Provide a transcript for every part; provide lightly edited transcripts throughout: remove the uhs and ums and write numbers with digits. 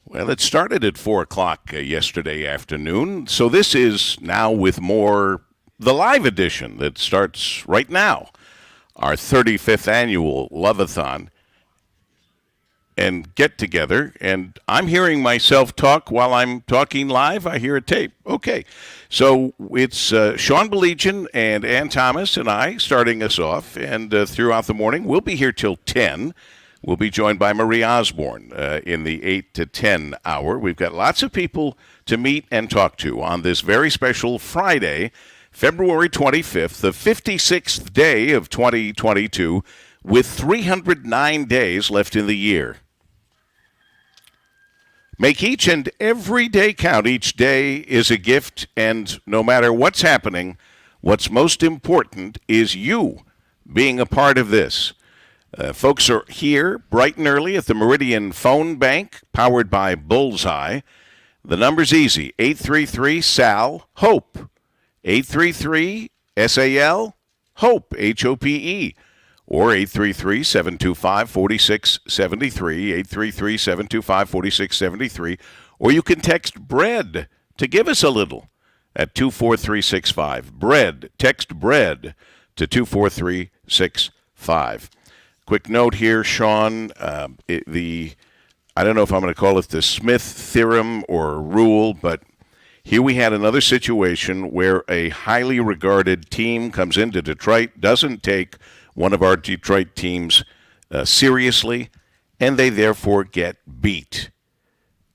Well, it started at 4 o'clock yesterday afternoon, so this is now with more the live edition that starts right now, our 35th annual Loveathon and get-together, and I'm hearing myself talk while I'm talking live. I hear a tape. Okay, so it's Sean Belegian and Ann Thomas and I starting us off, and throughout the morning, we'll be here till 10. We'll be joined by Marie Osborne in the 8 to 10 hour. We've got lots of people to meet and talk to on this very special Friday, February 25th, the 56th day of 2022, with 309 days left in the year. Make each and every day count. Each day is a gift, and no matter what's happening, what's most important is you being a part of this. Folks are here bright and early at the Meridian phone bank, powered by Bullseye. The number's easy, 833-SAL-HOPE, 833-SAL, HOPE, H-O-P-E, or 833-725-4673, 833-725-4673, or you can text BREAD to give us a little at 24365. BREAD, text BREAD to 24365. Quick note here, Sean, I don't know if I'm going to call it the Smith theorem or rule, but here we had another situation where a highly regarded team comes into Detroit, doesn't take one of our Detroit teams seriously, and they therefore get beat,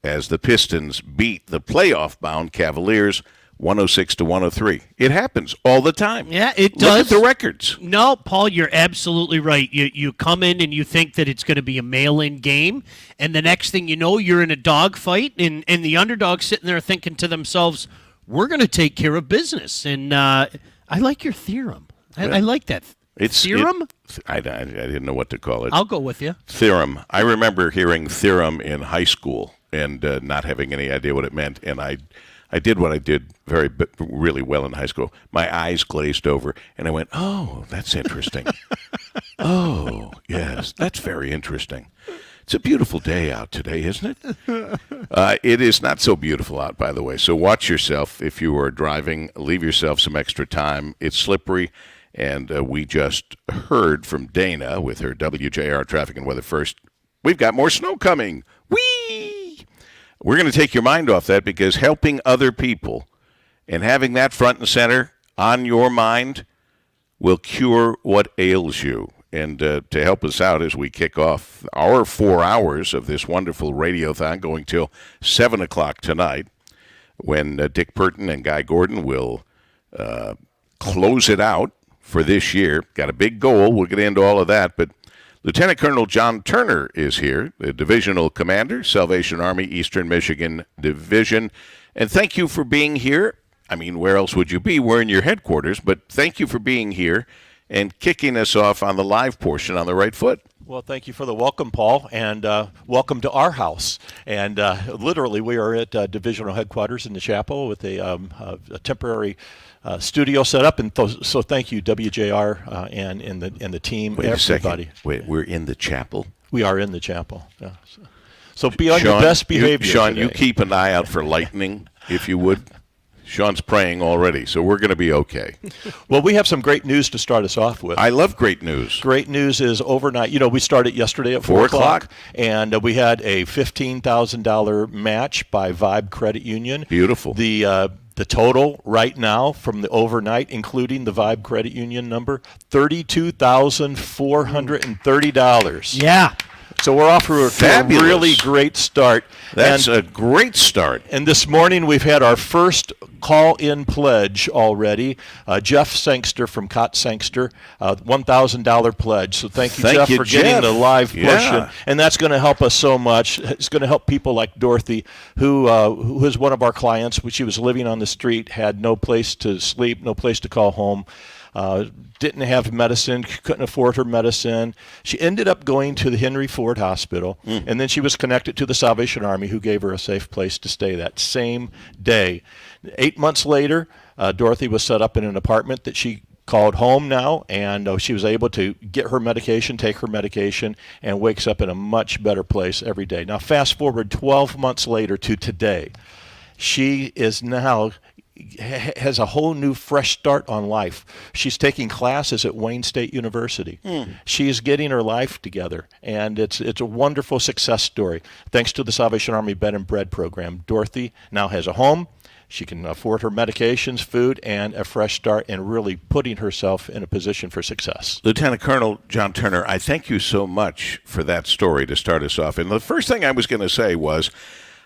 as the Pistons beat the playoff-bound Cavaliers 106-103. It happens all the time. Yeah, it does. Look at the records. No, Paul, you're absolutely right. You come in and you think that it's going to be a mail-in game, and the next thing you know, you're in a dogfight, and the underdog's sitting there thinking to themselves, we're going to take care of business. And I like your theorem. I like that. Theorem? I didn't know what to call it. I'll go with you. Theorem. I remember hearing theorem in high school and not having any idea what it meant, and I did what I did really well in high school. My eyes glazed over, and I went, oh, that's interesting. Oh, yes, that's very interesting. It's a beautiful day out today, isn't it? It is not so beautiful out, by the way, so watch yourself. If you are driving, leave yourself some extra time. It's slippery, and we just heard from Dana with her Wjr Traffic and Weather First. We've got more snow coming. Whee! We're going to take your mind off that, because helping other people and having that front and center on your mind will cure what ails you. And to help us out as we kick off our 4 hours of this wonderful radiothon going till 7 o'clock tonight, when Dick Purton and Guy Gordon will close it out for this year. Got a big goal. We'll get into all of that, but Lieutenant Colonel John Turner is here, the Divisional Commander, Salvation Army, Eastern Michigan Division. And thank you for being here. I mean, where else would you be? We're in your headquarters, but thank you for being here and kicking us off on the live portion on the right foot. Well, thank you for the welcome, Paul, and welcome to our house. And literally, we are at divisional headquarters in the chapel with a temporary studio set up, and so thank you, WJR, and the team. Wait everybody. A second. Wait, we're in the chapel? We are in the chapel. Yeah. So be on your best behavior. Sean, today. You keep an eye out for lightning, if you would. Sean's praying already, so we're going to be okay. Well, we have some great news to start us off with. I love great news. Great news is overnight. You know, we started yesterday at 4 o'clock, and we had a $15,000 match by Vibe Credit Union. Beautiful. The total right now from the overnight, including the Vibe Credit Union number, $32,430. Yeah. So we're off to a really great start. That's a great start. And this morning we've had our first call-in pledge already. Jeff Sangster from Cott Sangster, $1,000 pledge. So thank you, Jeff, for getting the live portion. And that's going to help us so much. It's going to help people like Dorothy, who is one of our clients. She was living on the street, had no place to sleep, no place to call home. Didn't have medicine, couldn't afford her medicine. She ended up going to the Henry Ford Hospital, and then she was connected to the Salvation Army, who gave her a safe place to stay that same day. 8 months later, Dorothy was set up in an apartment that she called home now, and she was able to get her medication, take her medication, and wakes up in a much better place every day. Now, fast forward 12 months later to today. She is now has a whole new fresh start on life. She's taking classes at Wayne State University. She's getting her life together, and it's a wonderful success story. Thanks to the Salvation Army Bed and Bread program, Dorothy now has a home. She can afford her medications, food, and a fresh start, and really putting herself in a position for success. Lieutenant Colonel John Turner, I thank you so much for that story to start us off. And the first thing I was going to say was,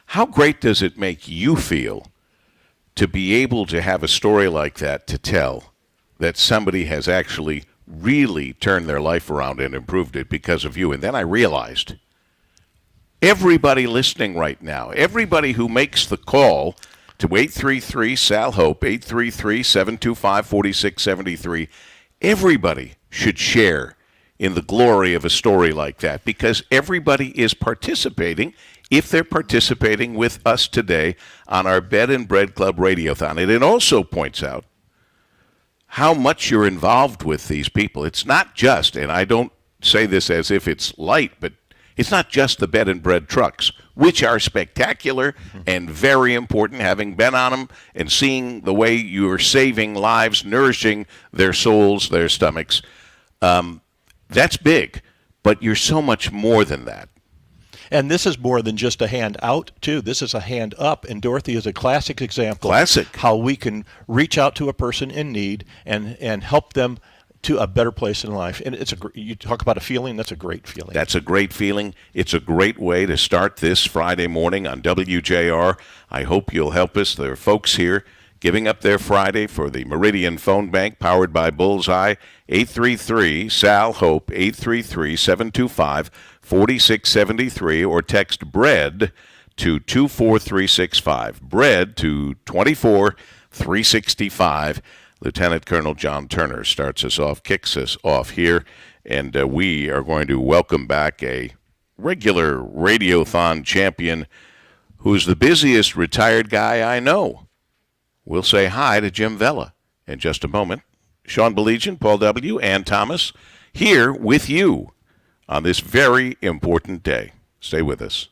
how great does it make you feel to be able to have a story like that to tell, that somebody has actually really turned their life around and improved it because of you? And then I realized everybody listening right now, everybody who makes the call to 833-SAL-HOPE, 833-725-4673, everybody should share in the glory of a story like that, because everybody is participating if they're participating with us today on our Bed and Bread Club Radiothon. And it also points out how much you're involved with these people. It's not just, and I don't say this as if it's light, but it's not just the bed and bread trucks, which are spectacular and very important, having been on them and seeing the way you are saving lives, nourishing their souls, their stomachs. That's big, but you're so much more than that. And this is more than just a hand out, too. This is a hand up, and Dorothy is a classic example Classic. how we can reach out to a person in need and help them to a better place in life. And you talk about a feeling, that's a great feeling. That's a great feeling. It's a great way to start this Friday morning on WJR. I hope you'll help us. There are folks here giving up their Friday for the Meridian phone bank powered by Bullseye. 833-SAL-HOPE, 833-725-4673, or text BREAD to 24365. BREAD to 24365. Lieutenant Colonel John Turner starts us off, kicks us off here, and we are going to welcome back a regular Radiothon champion who's the busiest retired guy I know. We'll say hi to Jim Vella in just a moment. Sean Belegian, Paul W., and Thomas here with you on this very important day. Stay with us.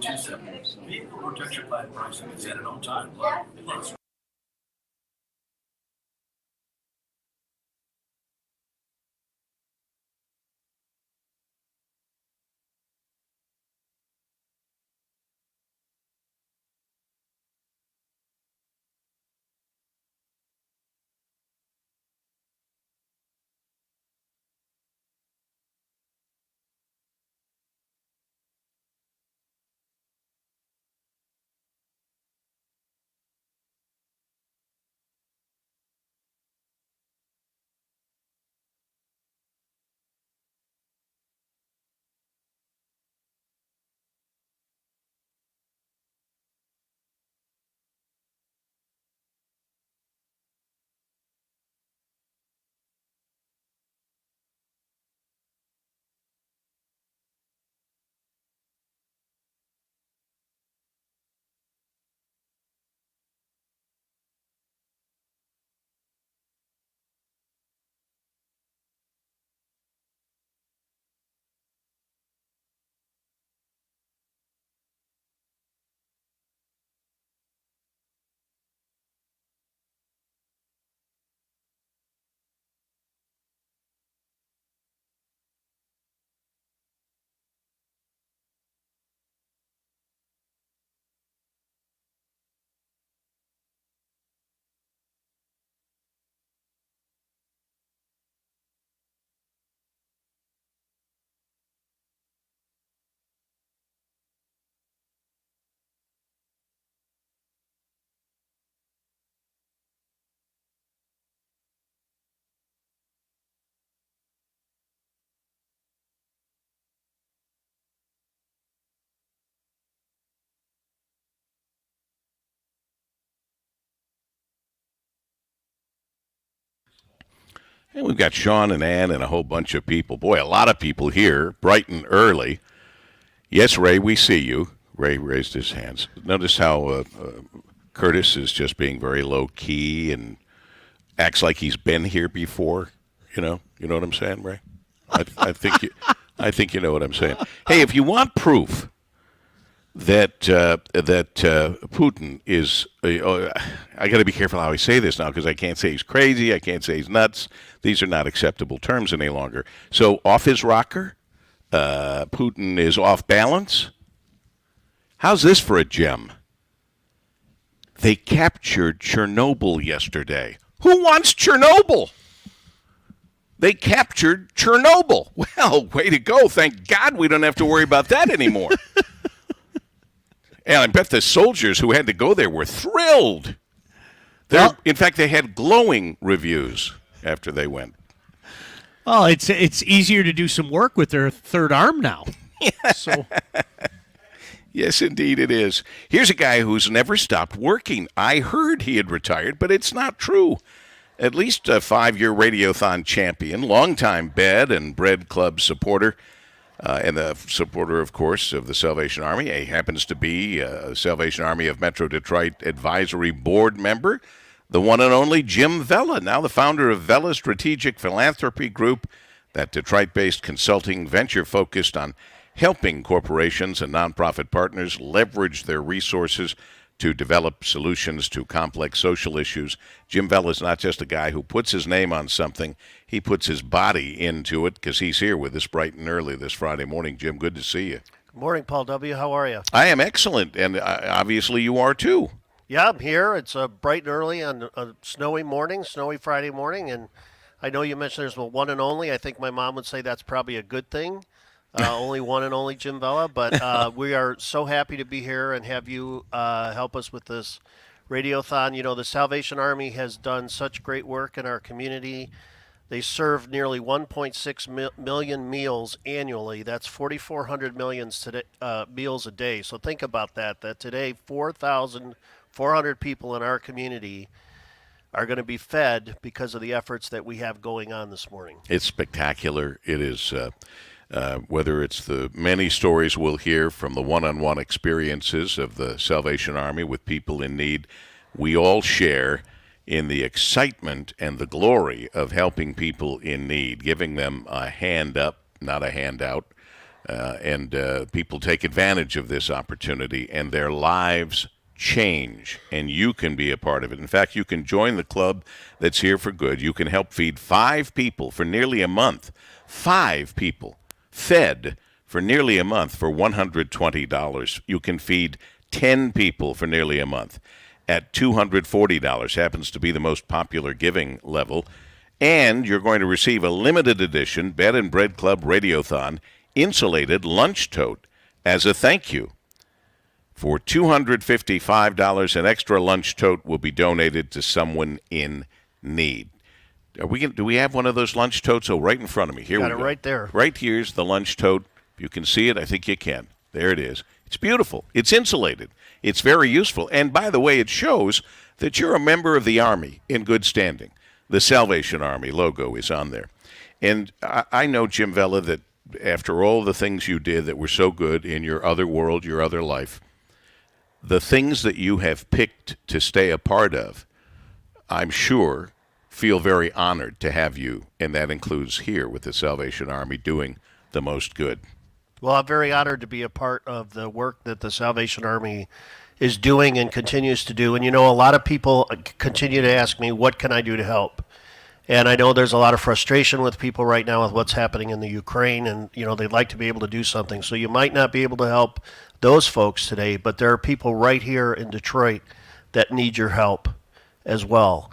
827. Vehicle protection plan pricing is at an on-time low. Plus, And we've got Sean and Ann and a whole bunch of people. Boy, a lot of people here, bright and early. Yes, Ray, we see you. Ray raised his hands. Notice how Curtis is just being very low key and acts like he's been here before. You know what I'm saying, Ray? I think you know what I'm saying. Hey, if you want proof that Putin is, I got to be careful how I say this now because I can't say he's crazy, I can't say he's nuts. These are not acceptable terms any longer. So off his rocker, Putin is off balance. How's this for a gem? They captured Chernobyl yesterday. Who wants Chernobyl? They captured Chernobyl. Well, way to go. Thank God we don't have to worry about that anymore. And I bet the soldiers who had to go there were thrilled. In fact, they had glowing reviews after they went. Well, it's easier to do some work with their third arm now. So. Yes, indeed it is. Here's a guy who's never stopped working. I heard he had retired, but it's not true. At least a 5-year Radiothon champion, longtime Bed and Bread Club supporter, and the supporter, of course, of the Salvation Army. He happens to be a Salvation Army of Metro Detroit advisory board member, the one and only Jim Vella, now the founder of Vella Strategic Philanthropy Group, that Detroit-based consulting venture focused on helping corporations and nonprofit partners leverage their resources to develop solutions to complex social issues. Jim Vella is not just a guy who puts his name on something. He puts his body into it because he's here with us bright and early this Friday morning. Jim, good to see you. Good morning, Paul W. How are you? I am excellent, and obviously you are too. Yeah, I'm here. It's bright and early on a snowy morning, snowy Friday morning, and I know you mentioned there's one and only. I think my mom would say that's probably a good thing. Only one and only Jim Vella, but we are so happy to be here and have you help us with this Radiothon. You know, the Salvation Army has done such great work in our community. They serve nearly 1.6 million meals annually. That's 4,400 meals a day. So think about that today 4,400 people in our community are going to be fed because of the efforts that we have going on this morning. It's spectacular. It is... whether it's the many stories we'll hear from the one-on-one experiences of the Salvation Army with people in need, we all share in the excitement and the glory of helping people in need, giving them a hand up, not a handout, And people take advantage of this opportunity, and their lives change, and you can be a part of it. In fact, you can join the club that's here for good. You can help feed 5 people for nearly a month. 5 people fed for nearly a month for $120. You can feed 10 people for nearly a month at $240. Happens to be the most popular giving level. And you're going to receive a limited edition Bed and Bread Club Radiothon insulated lunch tote as a thank you. For $255, an extra lunch tote will be donated to someone in need. Do we have one of those lunch totes? Oh, right in front of me. Here we go. Got it right there. Right here's the lunch tote. If you can see it, I think you can. There it is. It's beautiful. It's insulated. It's very useful. And by the way, it shows that you're a member of the Army in good standing. The Salvation Army logo is on there. And I know, Jim Vella, that after all the things you did that were so good in your other world, your other life, the things that you have picked to stay a part of, I'm sure, feel very honored to have you, and that includes here with the Salvation Army doing the most good. Well, I'm very honored to be a part of the work that the Salvation Army is doing and continues to do. And, a lot of people continue to ask me, what can I do to help? And I know there's a lot of frustration with people right now with what's happening in the Ukraine, and, they'd like to be able to do something. So you might not be able to help those folks today, but there are people right here in Detroit that need your help as well.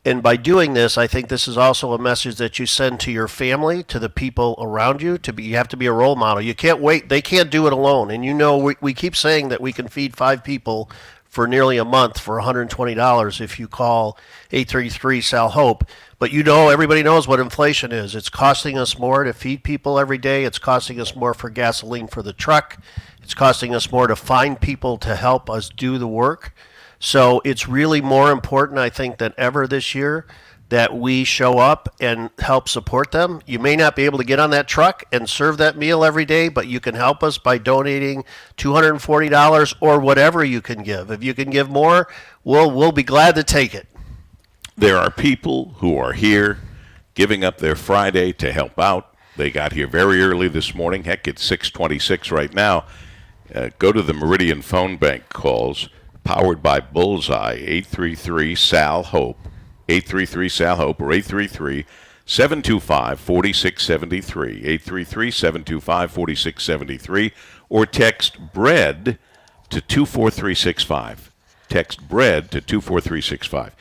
And by doing this, I think this is also a message that you send to your family, to the people around you. You have to be a role model. You can't wait. They can't do it alone. And we keep saying that we can feed 5 people for nearly a month for $120 if you call 833-SAL-HOPE. But everybody knows what inflation is. It's costing us more to feed people every day. It's costing us more for gasoline for the truck. It's costing us more to find people to help us do the work. So it's really more important, I think, than ever this year that we show up and help support them. You may not be able to get on that truck and serve that meal every day, but you can help us by donating $240 or whatever you can give. If you can give more, we'll be glad to take it. There are people who are here giving up their Friday to help out. They got here very early this morning. Heck, it's 6:26 right now. Go to the Meridian phone bank calls, powered by Bullseye, 833-SAL-HOPE, 833-SAL-HOPE, or 833-725-4673, 833-725-4673, or text BREAD to 24365. Text BREAD to 24365.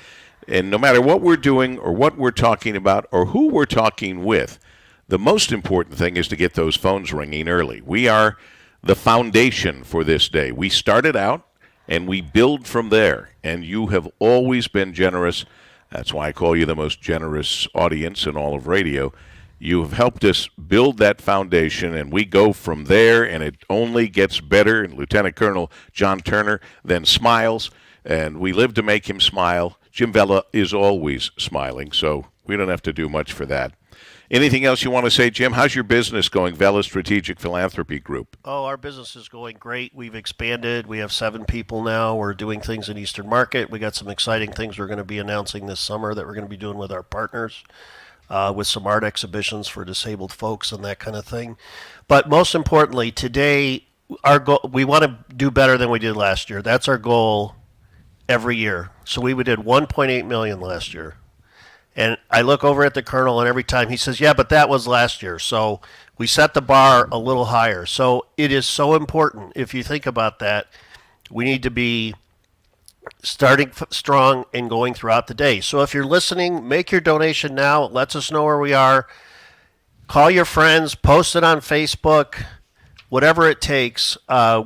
And no matter what we're doing or what we're talking about or who we're talking with, the most important thing is to get those phones ringing early. We are the foundation for this day. We started out and we build from there, and you have always been generous. That's why I call you the most generous audience in all of radio. You have helped us build that foundation, and we go from there, and it only gets better. And Lieutenant Colonel John Turner then smiles, and we live to make him smile. Jim Vella is always smiling, so we don't have to do much for that. Anything else you want to say, Jim? How's your business going, Vella Strategic Philanthropy Group? Oh, our business is going great. We've expanded. We have 7 people now. We're doing things in Eastern Market. We got some exciting things we're going to be announcing this summer that we're going to be doing with our partners, with some art exhibitions for disabled folks and that kind of thing. But most importantly, today, our goal, we want to do better than we did last year. That's our goal every year. So we did $1.8 million last year. And I look over at the colonel, and every time he says, yeah, but that was last year. So we set the bar a little higher. So it is so important. If you think about that, we need to be starting strong and going throughout the day. So if you're listening, make your donation now. It lets us know where we are. Call your friends, post it on Facebook, whatever it takes.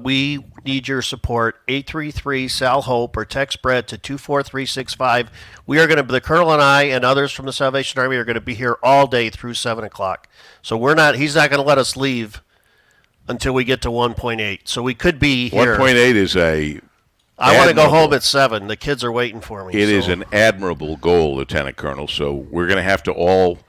We need your support. 833-SAL-HOPE or text BREAD to 24365. We are going to, the Colonel and I and others from the Salvation Army are going to be here all day through 7 o'clock. So he's not going to let us leave until we get to 1.8. So we could be here. 1.8 is I want to go home at 7. The kids are waiting for me. It is an admirable goal, Lieutenant Colonel. So we're going to have to all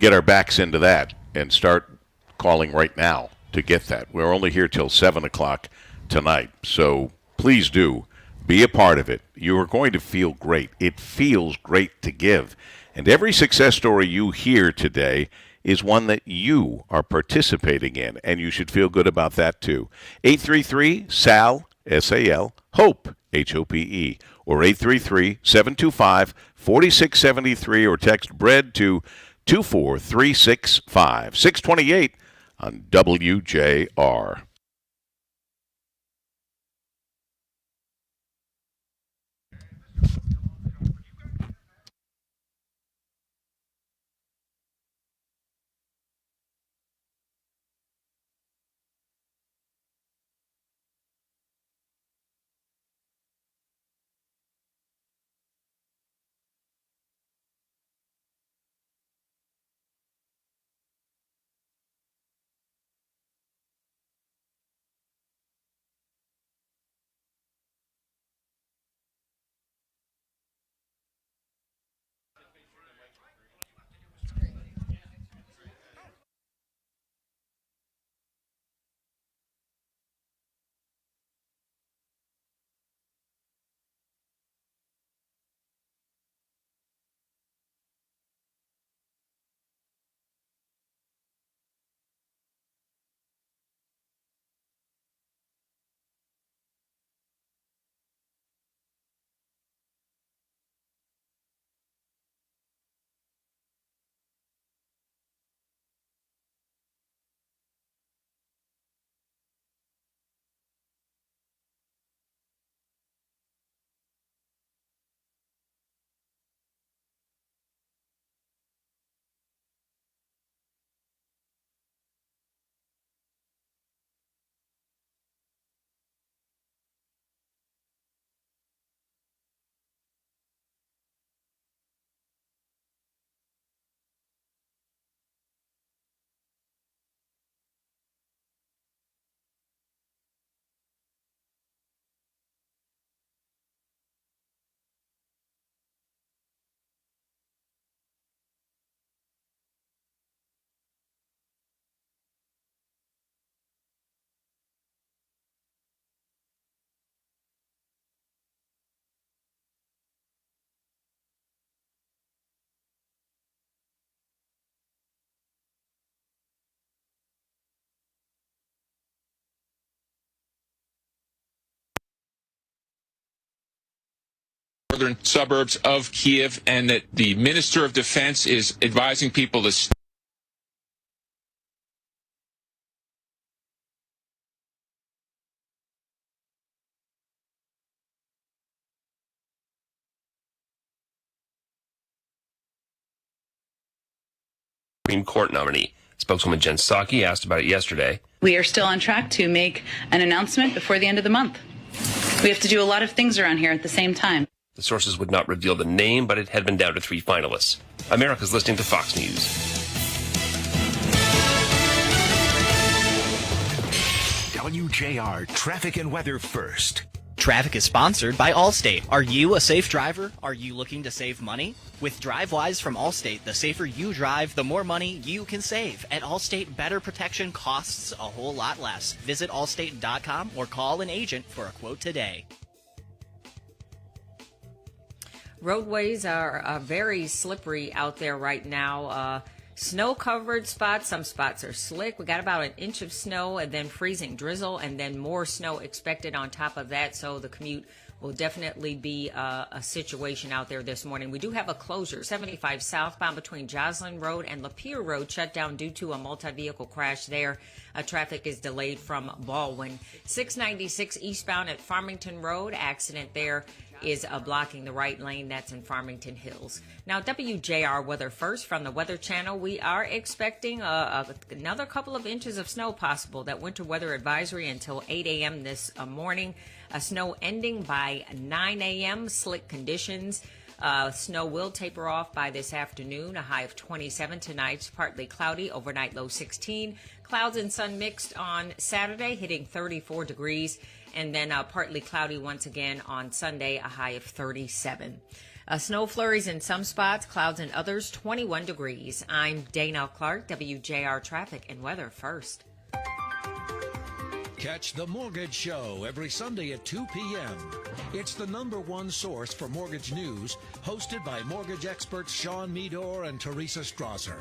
get our backs into that and start calling right now to get that. We're only here till 7 o'clock tonight. So please do be a part of it. You are going to feel great. It feels great to give. And every success story you hear today is one that you are participating in, and you should feel good about that too. 833-SAL, S-A-L, HOPE, H-O-P-E, or 833-725-4673, or text BREAD to 24365. 628 on WJR. Northern suburbs of Kiev, and that the Minister of Defense is advising people to Supreme Court nominee. Spokeswoman Jen Psaki asked about it yesterday. We are still on track to make an announcement before the end of the month. We have to do a lot of things around here at the same time. The sources would not reveal the name, but it had been down to 3 finalists. America's listening to Fox News. WJR Traffic and Weather first. Traffic is sponsored by Allstate. Are you a safe driver? Are you looking to save money? With DriveWise from Allstate, the safer you drive, the more money you can save. At Allstate, better protection costs a whole lot less. Visit allstate.com or call an agent for a quote today. Roadways are very slippery out there right now. Snow-covered spots. Some spots are slick. We got about an inch of snow and then freezing drizzle and then more snow expected on top of that. So the commute will definitely be a situation out there this morning. We do have a closure. 75 southbound between Joslyn Road and Lapeer Road shut down due to a multi-vehicle crash there. Traffic is delayed from Baldwin. 696 eastbound at Farmington Road. Accident there is blocking the right lane. That's in Farmington Hills. Now, WJR Weather first from the Weather Channel. We are expecting another couple of inches of snow possible. That winter weather advisory until 8 a.m. this morning. Snow ending by 9 a.m. Slick conditions. Snow will taper off by this afternoon. A high of 27 tonight. Partly cloudy. Overnight low 16. Clouds and sun mixed on Saturday, hitting 34 degrees. And then partly cloudy once again on Sunday, a high of 37. Snow flurries in some spots, clouds in others, 21 degrees. I'm Dana Clark, WJR Traffic and Weather first. Catch The Mortgage Show every Sunday at 2 p.m. It's the #1 source for mortgage news, hosted by mortgage experts Sean Meador and Teresa Strasser.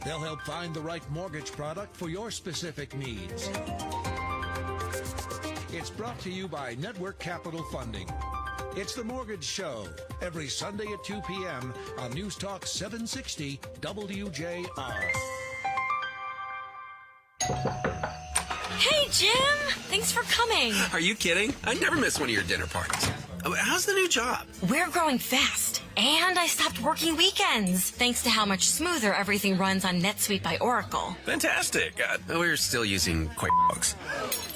They'll help find the right mortgage product for your specific needs. It's brought to you by Network Capital Funding. It's The Mortgage Show every Sunday at 2 p.m. on News Talk 760 WJR. Hey, Jim! Thanks for coming. Are you kidding? I never miss one of your dinner parties. How's the new job? We're growing fast. And I stopped working weekends, thanks to how much smoother everything runs on NetSuite by Oracle. Fantastic. We're still using QuickBooks.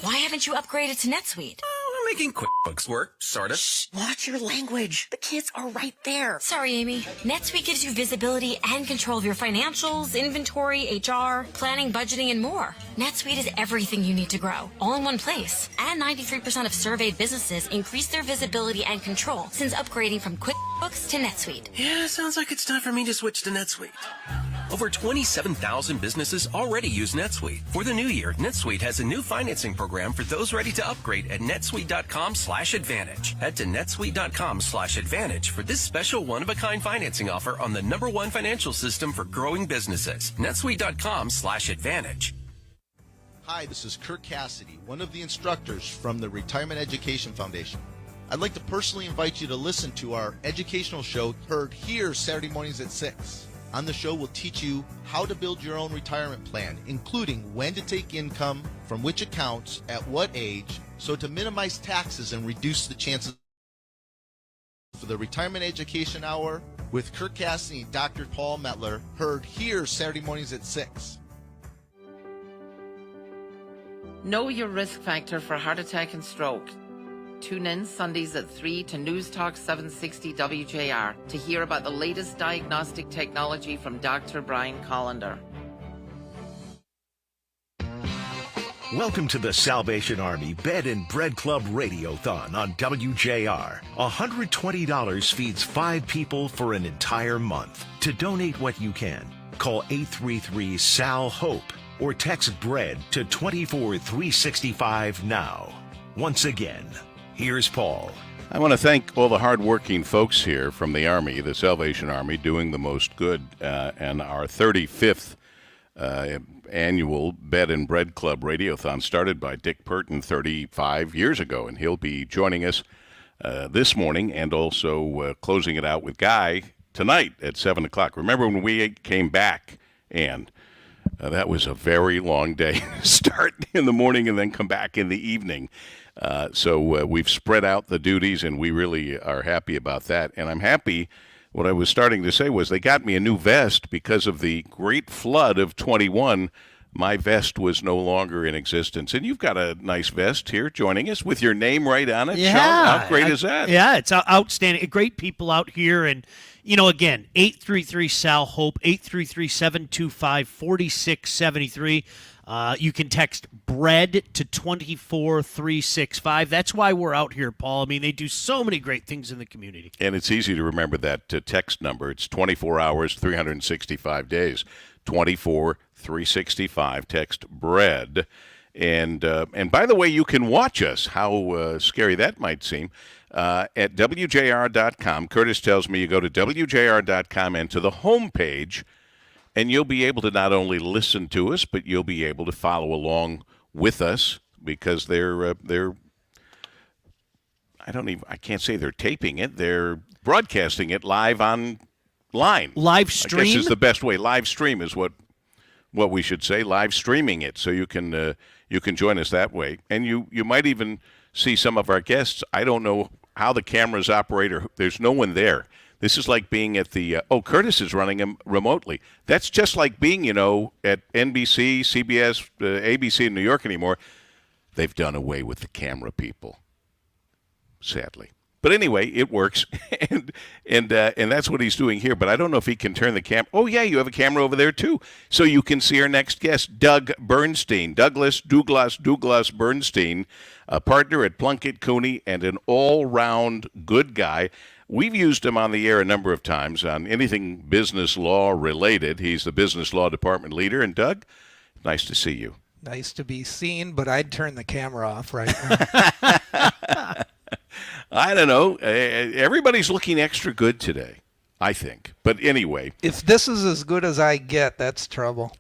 Why haven't you upgraded to NetSuite? We're making QuickBooks work, sort of. Shh, watch your language. The kids are right there. Sorry, Amy. NetSuite gives you visibility and control of your financials, inventory, HR, planning, budgeting, and more. NetSuite is everything you need to grow, all in one place. And 93% of surveyed businesses increase their visibility and control since upgrading from QuickBooks to NetSuite. Yeah, sounds like it's time for me to switch to NetSuite. Over 27,000 businesses already use NetSuite. For the new year, NetSuite has a new financing program for those ready to upgrade at netsuite.com/advantage. Head to netsuite.com/advantage for this special one-of-a-kind financing offer on the #1 financial system for growing businesses. netsuite.com/advantage. Hi, this is Kirk Cassidy, one of the instructors from the Retirement Education Foundation. I'd like to personally invite you to listen to our educational show heard here Saturday mornings at 6. On the show, we'll teach you how to build your own retirement plan, including when to take income, from which accounts, at what age, so to minimize taxes and reduce the chances. For the Retirement Education Hour with Kirk Cassidy and Dr. Paul Metler, heard here Saturday mornings at 6. Know your risk factor for heart attack and stroke. Tune in Sundays at 3 to News Talk 760 WJR to hear about the latest diagnostic technology from Dr. Brian Collender. Welcome to the Salvation Army Bed and Bread Club Radiothon on WJR. $120 feeds 5 people for an entire month. To donate what you can, call 833-SAL-HOPE or text BREAD to 24365 now. Once again, here's Paul. I want to thank all the hardworking folks here from the Army, the Salvation Army, doing the most good, and our 35th annual Bed and Bread Club Radiothon started by Dick Purton 35 years ago, and he'll be joining us this morning and also closing it out with Guy tonight at 7 o'clock. Remember when we came back, and that was a very long day. Start in the morning and then come back in the evening. So we've spread out the duties, and we really are happy about that. And I'm happy, what I was starting to say was they got me a new vest because of the great flood of 21. My vest was no longer in existence. And you've got a nice vest here joining us with your name right on it. Yeah. Sean, how great is that? Yeah, it's outstanding. Great people out here. And, you know, again, 833-SAL-HOPE, 833-725-4673. You can text BREAD to 24365. That's why we're out here, Paul. I mean, they do so many great things in the community. And it's easy to remember that text number. It's 24 hours, 365 days. 24365. Text BREAD. And by the way, you can watch us, how scary that might seem, at WJR.com. Curtis tells me you go to WJR.com and to the homepage, and you'll be able to not only listen to us, but you'll be able to follow along with us because they're I can't say they're taping it. They're broadcasting it live online. Live stream? I guess is the best way. Live stream is what we should say. Live streaming it, so you can join us that way. And you might even see some of our guests. I don't know how the cameras operate, or there's no one there. This is like being at the Curtis is running them remotely. That's just like being, at NBC, CBS, ABC in New York anymore. They've done away with the camera people, sadly. But anyway, it works, and that's what he's doing here. But I don't know if he can turn the camera. Oh yeah, you have a camera over there too, so you can see our next guest, Doug Bernstein, Douglas Bernstein, a partner at Plunkett Cooney and an all-round good guy. We've used him on the air a number of times on anything business law related. He's the business law department leader. And Doug, nice to see you. Nice to be seen, but I'd turn the camera off right now. I don't know. Everybody's looking extra good today, I think. But anyway. If this is as good as I get, that's trouble.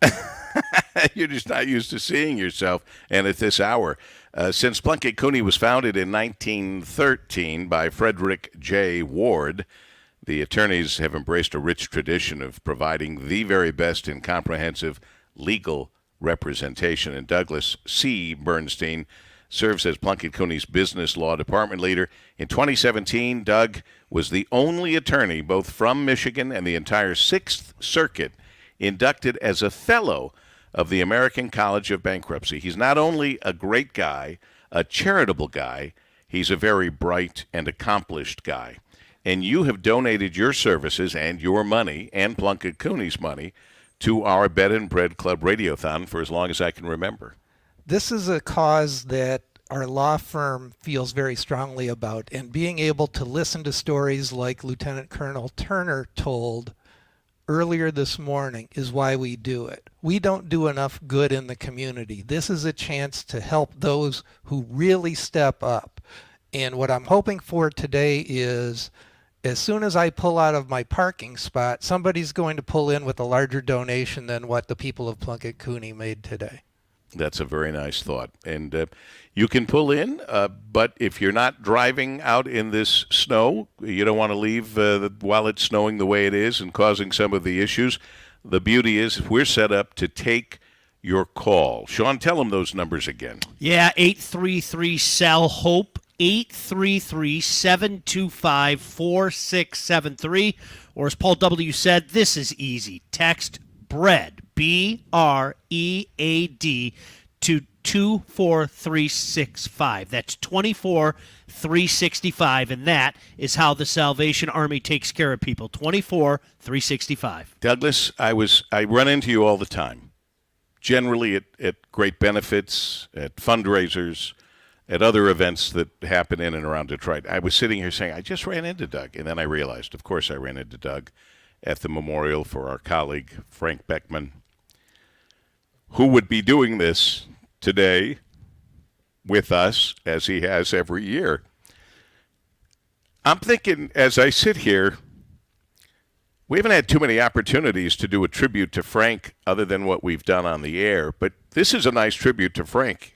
You're just not used to seeing yourself, and at this hour. Since Plunkett Cooney was founded in 1913 by Frederick J. Ward, the attorneys have embraced a rich tradition of providing the very best in comprehensive legal representation. And Douglas C. Bernstein serves as Plunkett Cooney's business law department leader. In 2017, Doug was the only attorney, both from Michigan and the entire Sixth Circuit, inducted as a fellow of the American College of Bankruptcy. He's not only a great guy, a charitable guy, he's a very bright and accomplished guy. And you have donated your services and your money and Plunkett Cooney's money to our Bed and Bread Club Radiothon for as long as I can remember. This is a cause that our law firm feels very strongly about, and being able to listen to stories like Lieutenant Colonel Turner told earlier this morning is why we do it. We don't do enough good in the community. This is a chance to help those who really step up. And what I'm hoping for today is, as soon as I pull out of my parking spot, somebody's going to pull in with a larger donation than what the people of Plunkett Cooney made today. That's a very nice thought. And you can pull in, but if you're not driving out in this snow, you don't want to leave while it's snowing the way it is and causing some of the issues. The beauty is we're set up to take your call. Sean, tell them those numbers again. Yeah, 833-SELL-HOPE, 833-725-4673. Or as Paul W. said, this is easy. Text BREAD, BREAD, to 24365. That's 24365, and that is how the Salvation Army takes care of people. 24365. Douglas, I run into you all the time. Generally at great benefits, at fundraisers, at other events that happen in and around Detroit. I was sitting here saying, I just ran into Doug, and then I realized, of course I ran into Doug at the memorial for our colleague, Frank Beckman, who would be doing this today with us, as he has every year. I'm thinking, as I sit here, we haven't had too many opportunities to do a tribute to Frank other than what we've done on the air, but this is a nice tribute to Frank.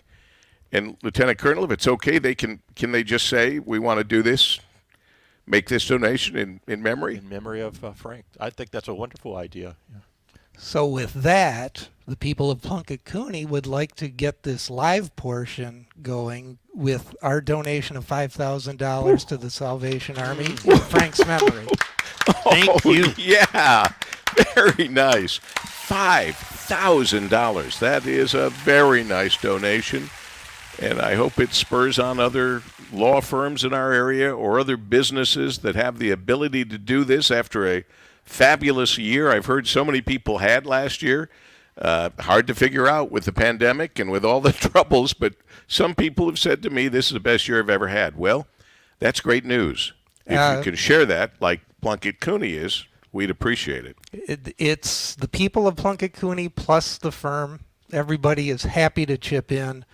And Lieutenant Colonel, if it's okay, can they just say, we want to do this, make this donation in memory? In memory of Frank. I think that's a wonderful idea. Yeah. So with that, the people of Plunkett Cooney would like to get this live portion going with our donation of $5,000 to the Salvation Army in Frank's memory. Thank you. Yeah, very nice. $5,000. That is a very nice donation, and I hope it spurs on other law firms in our area or other businesses that have the ability to do this after a fabulous year I've heard so many people had last year. Hard to figure out with the pandemic and with all the troubles, but some people have said to me, this is the best year I've ever had. Well, that's great news. If you can share that like Plunkett Cooney is, we'd appreciate it. It's the people of Plunkett Cooney plus the firm. Everybody is happy to chip in.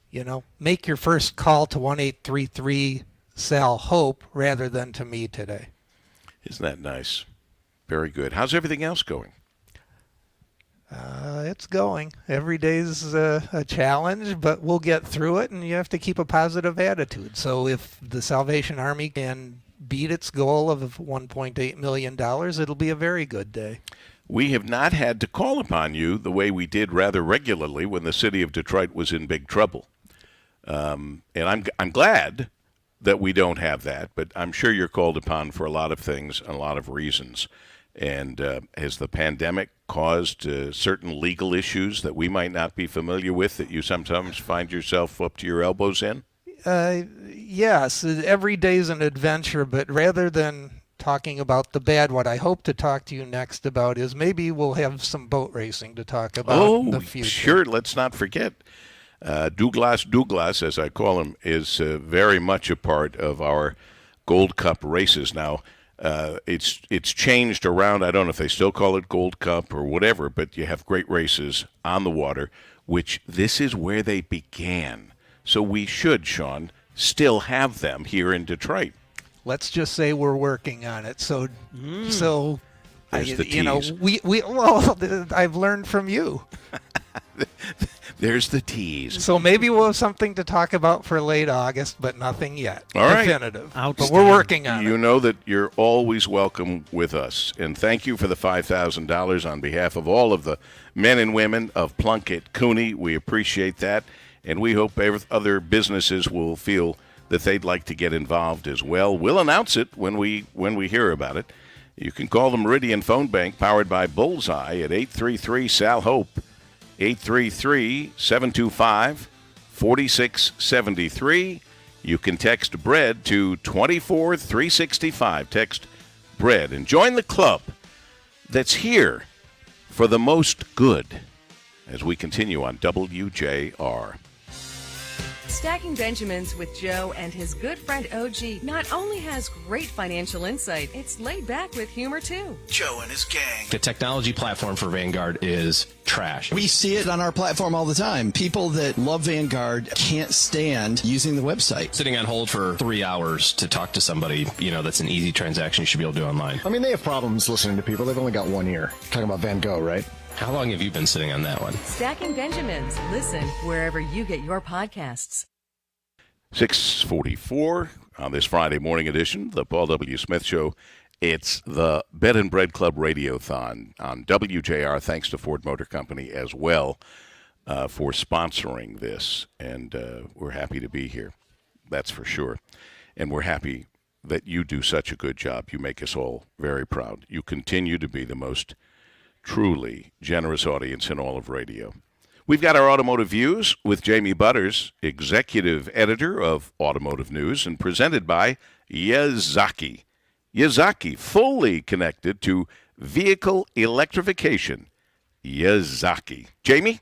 You know, make your first call to 1-833-SAL-HOPE rather than to me today. Isn't that nice? Very good. How's everything else going? It's going. Every day's a challenge, but we'll get through it, and you have to keep a positive attitude. So if the Salvation Army can beat its goal of $1.8 million, it'll be a very good day. We have not had to call upon you the way we did rather regularly when the city of Detroit was in big trouble. And I'm glad that we don't have that, but I'm sure you're called upon for a lot of things and a lot of reasons. And has the pandemic caused certain legal issues that we might not be familiar with that you sometimes find yourself up to your elbows in? Yes, every day's an adventure, but rather than talking about the bad, what I hope to talk to you next about is maybe we'll have some boat racing to talk about in the future. Sure, let's not forget. Douglas, as I call him, is very much a part of our Gold Cup races. Now, It's changed around. I don't know if they still call it Gold Cup or whatever, but you have great races on the water, which this is where they began. So we should, Sean, still have them here in Detroit. Let's just say we're working on it. So There's the tease. you know, well, I've learned from you. There's the tease. So maybe we'll have something to talk about for late August, but nothing yet. All right. Definitive. But we're working on it. You know that you're always welcome with us. And thank you for the $5,000 on behalf of all of the men and women of Plunkett Cooney. We appreciate that. And we hope other businesses will feel that they'd like to get involved as well. We'll announce it when we hear about it. You can call the Meridian Phone Bank, powered by Bullseye, at 833-SAL-HOPE, 833-725-4673. You can text BREAD to 24365. Text BREAD and join the club that's here for the most good as we continue on WJR. Stacking Benjamins with Joe and his good friend OG not only has great financial insight, it's laid back with humor too. Joe and his gang. The technology platform for Vanguard is trash. We see it on our platform all the time. People that love Vanguard can't stand using the website. Sitting on hold for 3 hours to talk to somebody, that's an easy transaction you should be able to do online. I mean, they have problems listening to people. They've only got one ear. Talking about Van Gogh, right? How long have you been sitting on that one? Stacking Benjamins. Listen wherever you get your podcasts. 6:44 on this Friday morning edition, the Paul W. Smith Show. It's the Bed and Bread Club Radiothon on WJR. Thanks to Ford Motor Company as well for sponsoring this. And we're happy to be here. That's for sure. And we're happy that you do such a good job. You make us all very proud. You continue to be the most truly generous audience in all of radio. We've got our Automotive Views with Jamie Butters, executive editor of Automotive News, and presented by Yazaki. Yazaki, fully connected to vehicle electrification. Yazaki. Jamie?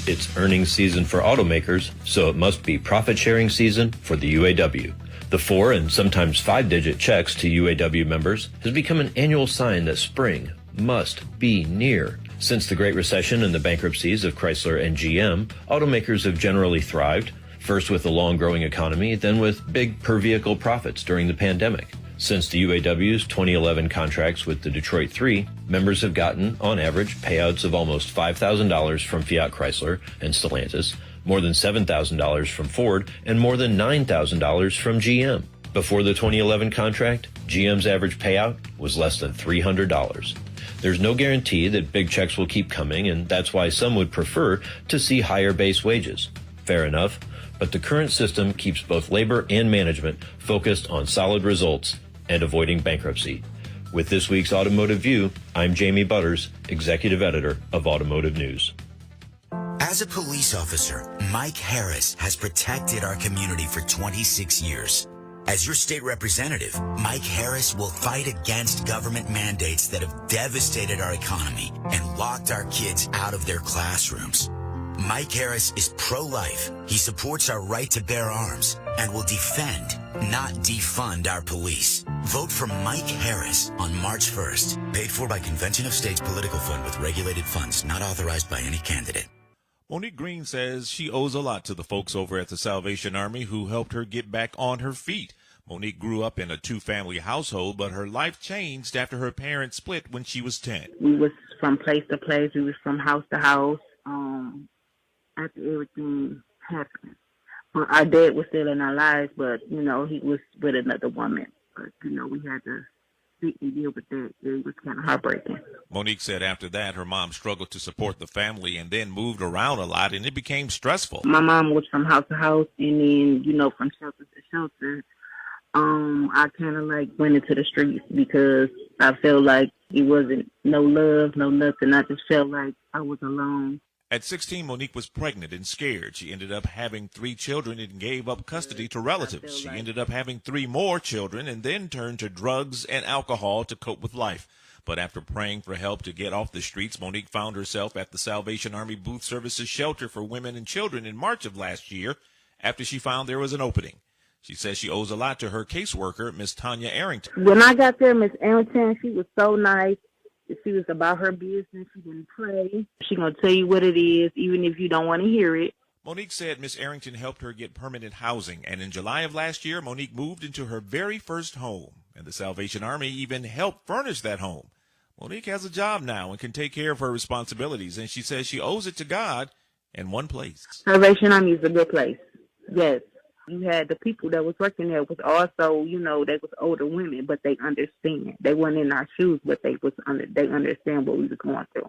It's earnings season for automakers, so it must be profit-sharing season for the UAW. The 4- and sometimes 5-digit checks to UAW members has become an annual sign that spring must be near. Since the Great Recession and the bankruptcies of Chrysler and GM, automakers have generally thrived, first with a long-growing economy, then with big per-vehicle profits during the pandemic. Since the UAW's 2011 contracts with the Detroit 3, members have gotten, on average, payouts of almost $5,000 from Fiat Chrysler and Stellantis, more than $7,000 from Ford, and more than $9,000 from GM. Before the 2011 contract, GM's average payout was less than $300. There's no guarantee that big checks will keep coming, and that's why some would prefer to see higher base wages. Fair enough, but the current system keeps both labor and management focused on solid results and avoiding bankruptcy. With this week's Automotive View, I'm Jamie Butters, executive editor of Automotive News. As a police officer, Mike Harris has protected our community for 26 years. As your state representative, Mike Harris will fight against government mandates that have devastated our economy and locked our kids out of their classrooms. Mike Harris is pro-life. He supports our right to bear arms and will defend, not defund our police. Vote for Mike Harris on March 1st. Paid for by Convention of States Political Fund with regulated funds, not authorized by any candidate. Monique Green says she owes a lot to the folks over at the Salvation Army who helped her get back on her feet. Monique grew up in a two-family household, but her life changed after her parents split when she was 10. We was from place to place. We was from house to house after everything happened. But our dad was still in our lives, but, he was with another woman. But, we had to sit and deal with that. It was kind of heartbreaking. Monique said after that, her mom struggled to support the family and then moved around a lot, and it became stressful. My mom was from house to house, and then, from shelter to shelter. I kind of went into the streets because I felt like it wasn't no love, no nothing. I just felt like I was alone. At 16, Monique was pregnant and scared. She ended up having 3 children and gave up custody to relatives. She ended up having 3 more children and then turned to drugs and alcohol to cope with life. But after praying for help to get off the streets, Monique found herself at the Salvation Army Booth Services Shelter for Women and Children in March of last year after she found there was an opening. She says she owes a lot to her caseworker, Miss Tanya Arrington. When I got there, Miss Arrington, she was so nice. She was about her business. She didn't play. She gonna tell you what it is, even if you don't want to hear it. Monique said Miss Arrington helped her get permanent housing, and in July of last year, Monique moved into her very first home, and the Salvation Army even helped furnish that home. Monique has a job now and can take care of her responsibilities, and she says she owes it to God in one place. Salvation Army is a good place. Yes. You had the people that was working there was also, they was older women, but they understand. They weren't in our shoes, but they understand what we was going through.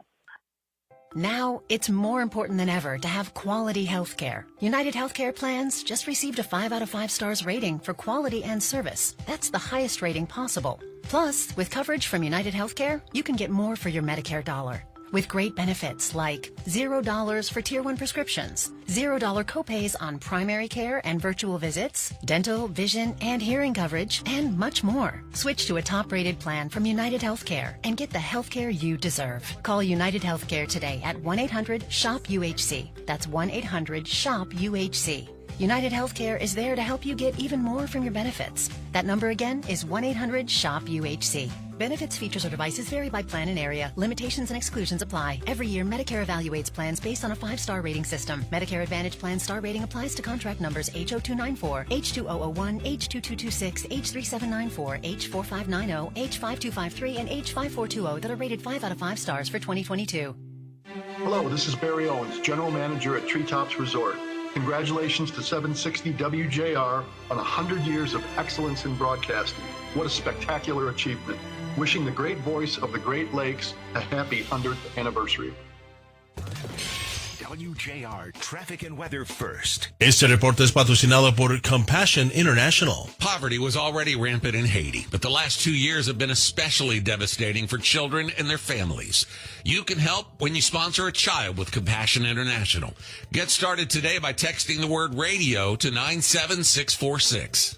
Now, it's more important than ever to have quality health care. United Healthcare Plans just received a 5 out of 5 stars rating for quality and service. That's the highest rating possible. Plus, with coverage from United Healthcare, you can get more for your Medicare dollar. With great benefits like $0 for Tier 1 prescriptions, $0 copays on primary care and virtual visits, dental, vision, and hearing coverage, and much more. Switch to a top-rated plan from United Healthcare and get the healthcare you deserve. Call United Healthcare today at 1-800-SHOP-UHC. That's 1-800-SHOP-UHC. United Healthcare is there to help you get even more from your benefits. That number again is 1-800-SHOP-UHC. Benefits, features, or devices vary by plan and area. Limitations and exclusions apply. Every year, Medicare evaluates plans based on a 5-star rating system. Medicare Advantage plan star rating applies to contract numbers H0294, H2001, H2226, H3794, H4590, H5253, and H5420 that are rated 5 out of 5 stars for 2022. Hello, this is Barry Owens, General Manager at Treetops Resort. Congratulations to 760 WJR on 100 years of excellence in broadcasting. What a spectacular achievement. Wishing the great voice of the Great Lakes a happy 100th anniversary. Wjr Traffic and Weather first. Este reporte es patrocinado por Compassion International. Poverty was already rampant in Haiti, but the last 2 years have been especially devastating for children and their families. You can help when you sponsor a child with Compassion International. Get started today by texting the word radio to 97646.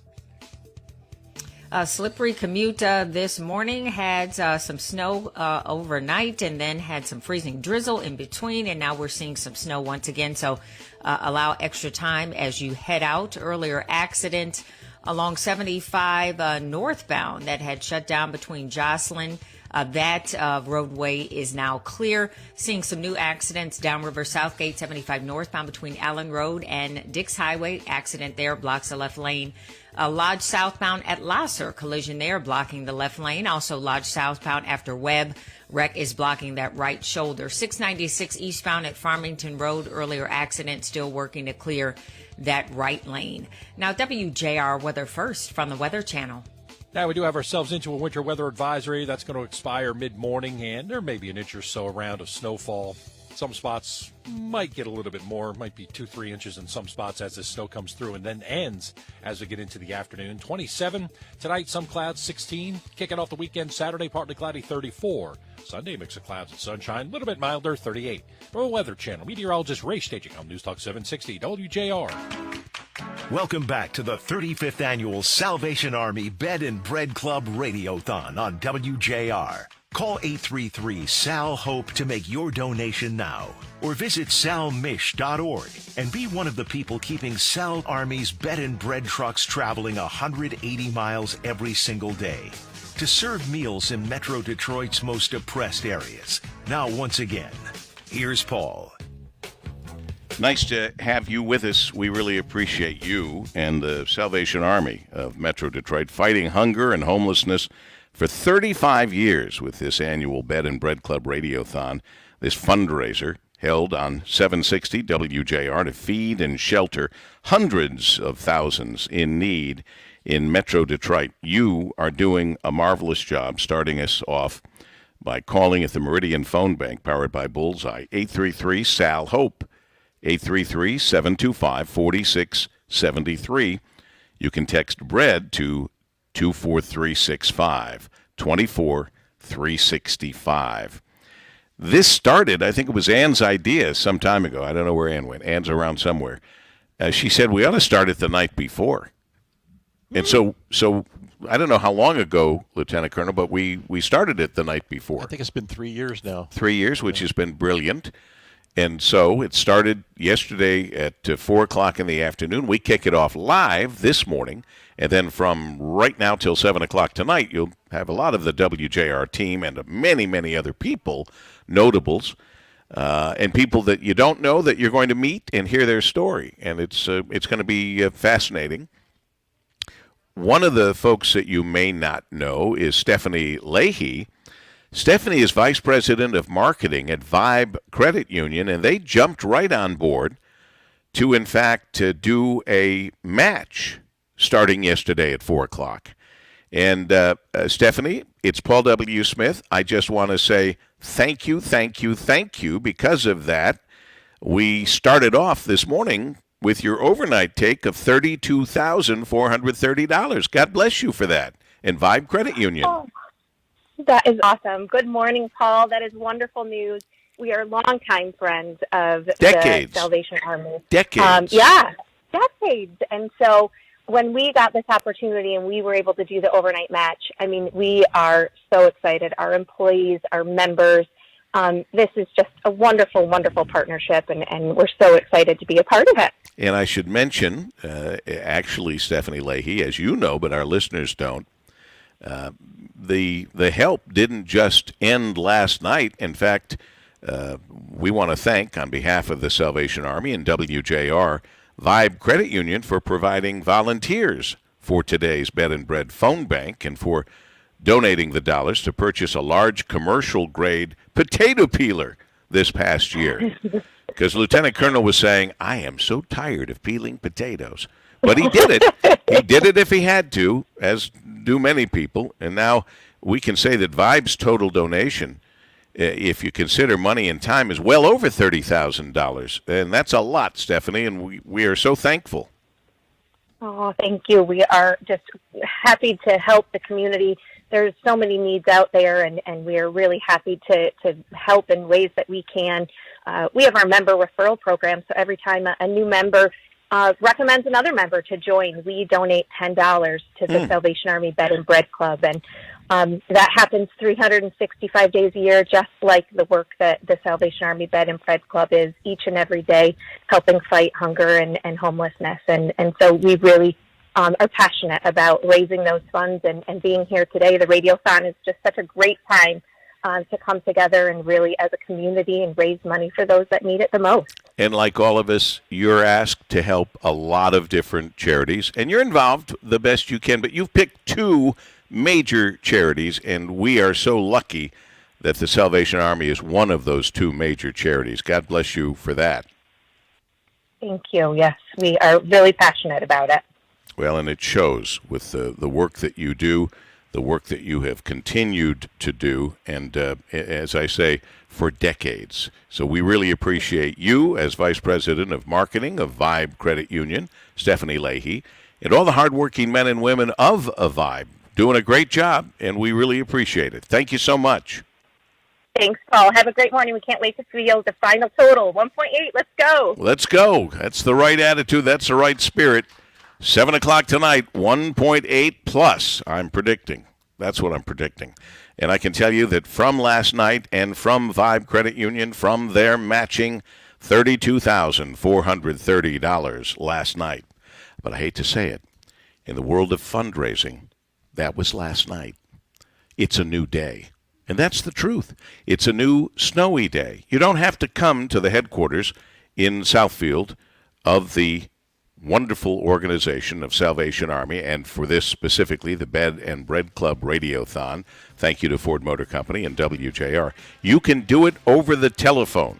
A slippery commute this morning. Had some snow overnight and then had some freezing drizzle in between. And now we're seeing some snow once again. So allow extra time as you head out. Earlier accident along 75 northbound that had shut down between Jocelyn. That roadway is now clear. Seeing some new accidents downriver Southgate 75 northbound between Allen Road and Dix Highway. Accident there blocks the left lane. Lodge southbound at Lasser, collision there blocking the left lane. Also Lodge southbound after Webb, wreck is blocking that right shoulder. 696 eastbound at Farmington Road, earlier accident, still working to clear that right lane. Now WJR Weather first from the Weather Channel. Now we do have ourselves into a winter weather advisory that's going to expire mid-morning, and there may be an inch or so around of snowfall. Some spots might get a little bit more, might be 2-3 inches in some spots as the snow comes through and then ends as we get into the afternoon. 27 tonight, some clouds, 16. Kicking off the weekend, Saturday, partly cloudy, 34. Sunday, mix of clouds and sunshine, a little bit milder, 38. From the Weather Channel, meteorologist Ray staging on News Talk 760 WJR. Welcome back to the 35th Annual Salvation Army Bed and Bread Club Radiothon on WJR. Call 833-SAL-HOPE to make your donation now, or visit salmish.org and be one of the people keeping Sal Army's bed and bread trucks traveling 180 miles every single day to serve meals in Metro Detroit's most oppressed areas. Now, once again, here's Paul. Nice to have you with us. We really appreciate you and the Salvation Army of Metro Detroit fighting hunger and homelessness for 35 years with this annual Bed and Bread Club Radiothon, this fundraiser held on 760 WJR to feed and shelter hundreds of thousands in need in Metro Detroit. You are doing a marvelous job starting us off by calling at the Meridian phone bank powered by Bullseye, 833-SAL-HOPE, 833-725-4673. You can text BREAD to 24365, 24365. This started, I think it was Ann's idea some time ago. I don't know where Ann went. Ann's around somewhere. She said we ought to start it the night before. And so I don't know how long ago, Lieutenant Colonel, but we started it the night before. I think it's been 3 years now. 3 years, which has been brilliant. And so it started yesterday at 4 o'clock in the afternoon. We kick it off live this morning. And then from right now till 7 o'clock tonight, you'll have a lot of the WJR team and many, many other people, notables, and people that you don't know that you're going to meet and hear their story. And it's going to be fascinating. One of the folks that you may not know is Stephanie Leahy. Stephanie is Vice President of Marketing at Vibe Credit Union, and they jumped right on board to, in fact, do a match starting yesterday at 4 o'clock. And Stephanie, it's Paul W. Smith. I just want to say thank you, thank you, thank you. Because of that, we started off this morning with your overnight take of $32,430. God bless you for that. And Vibe Credit Union. Oh, that is awesome. Good morning, Paul. That is wonderful news. We are longtime friends of decades. The Salvation Army. Decades. Decades. And so when we got this opportunity and we were able to do the overnight match, I mean, we are so excited. Our employees, our members, this is just a wonderful, wonderful partnership, and we're so excited to be a part of it. And I should mention, actually, Stephanie Leahy, as you know, but our listeners don't, the help didn't just end last night. In fact, we want to thank, on behalf of the Salvation Army and WJR, Vibe Credit Union for providing volunteers for today's Bed and Bread phone bank and for donating the dollars to purchase a large commercial-grade potato peeler this past year. Because Lieutenant Colonel was saying, I am so tired of peeling potatoes. But he did it. He did it if he had to, as do many people. And now we can say that Vibe's total donation, if you consider money and time, is well over $30,000. And that's a lot, Stephanie, and we are so thankful. Oh, thank you. We are just happy to help the community. There's so many needs out there, and we are really happy to help in ways that we can. We have our member referral program, so every time a new member recommends another member to join, we donate $10 to the Salvation Army Bed and Bread Club. And that happens 365 days a year, just like the work that the Salvation Army Bed and Bread Club is each and every day, helping fight hunger and homelessness. And so we really are passionate about raising those funds and being here today. The Radiothon is just such a great time to come together and really, as a community, and raise money for those that need it the most. And like all of us, you're asked to help a lot of different charities, and you're involved the best you can, but you've picked two major charities, and we are so lucky that the Salvation Army is one of those two major charities. God bless you for that. Thank you. Yes, we are really passionate about it. Well, and it shows with the work that you do, the work that you have continued to do, and as I say, for decades. So we really appreciate you as Vice President of Marketing of Vibe Credit Union, Stephanie Leahy, and all the hardworking men and women of Vibe doing a great job, and we really appreciate it. Thank you so much. Thanks, Paul. Have a great morning. We can't wait to feel the final total. 1.8. Let's go. Let's go. That's the right attitude. That's the right spirit. 7 o'clock tonight, 1.8 plus, I'm predicting. That's what I'm predicting. And I can tell you that from last night and from Vibe Credit Union, from their matching $32,430 last night. But I hate to say it, in the world of fundraising, that was last night. It's a new day. And that's the truth. It's a new snowy day. You don't have to come to the headquarters in Southfield of the wonderful organization of Salvation Army, and for this specifically, the Bed and Bread Club Radiothon. Thank you to Ford Motor Company and WJR. You can do it over the telephone.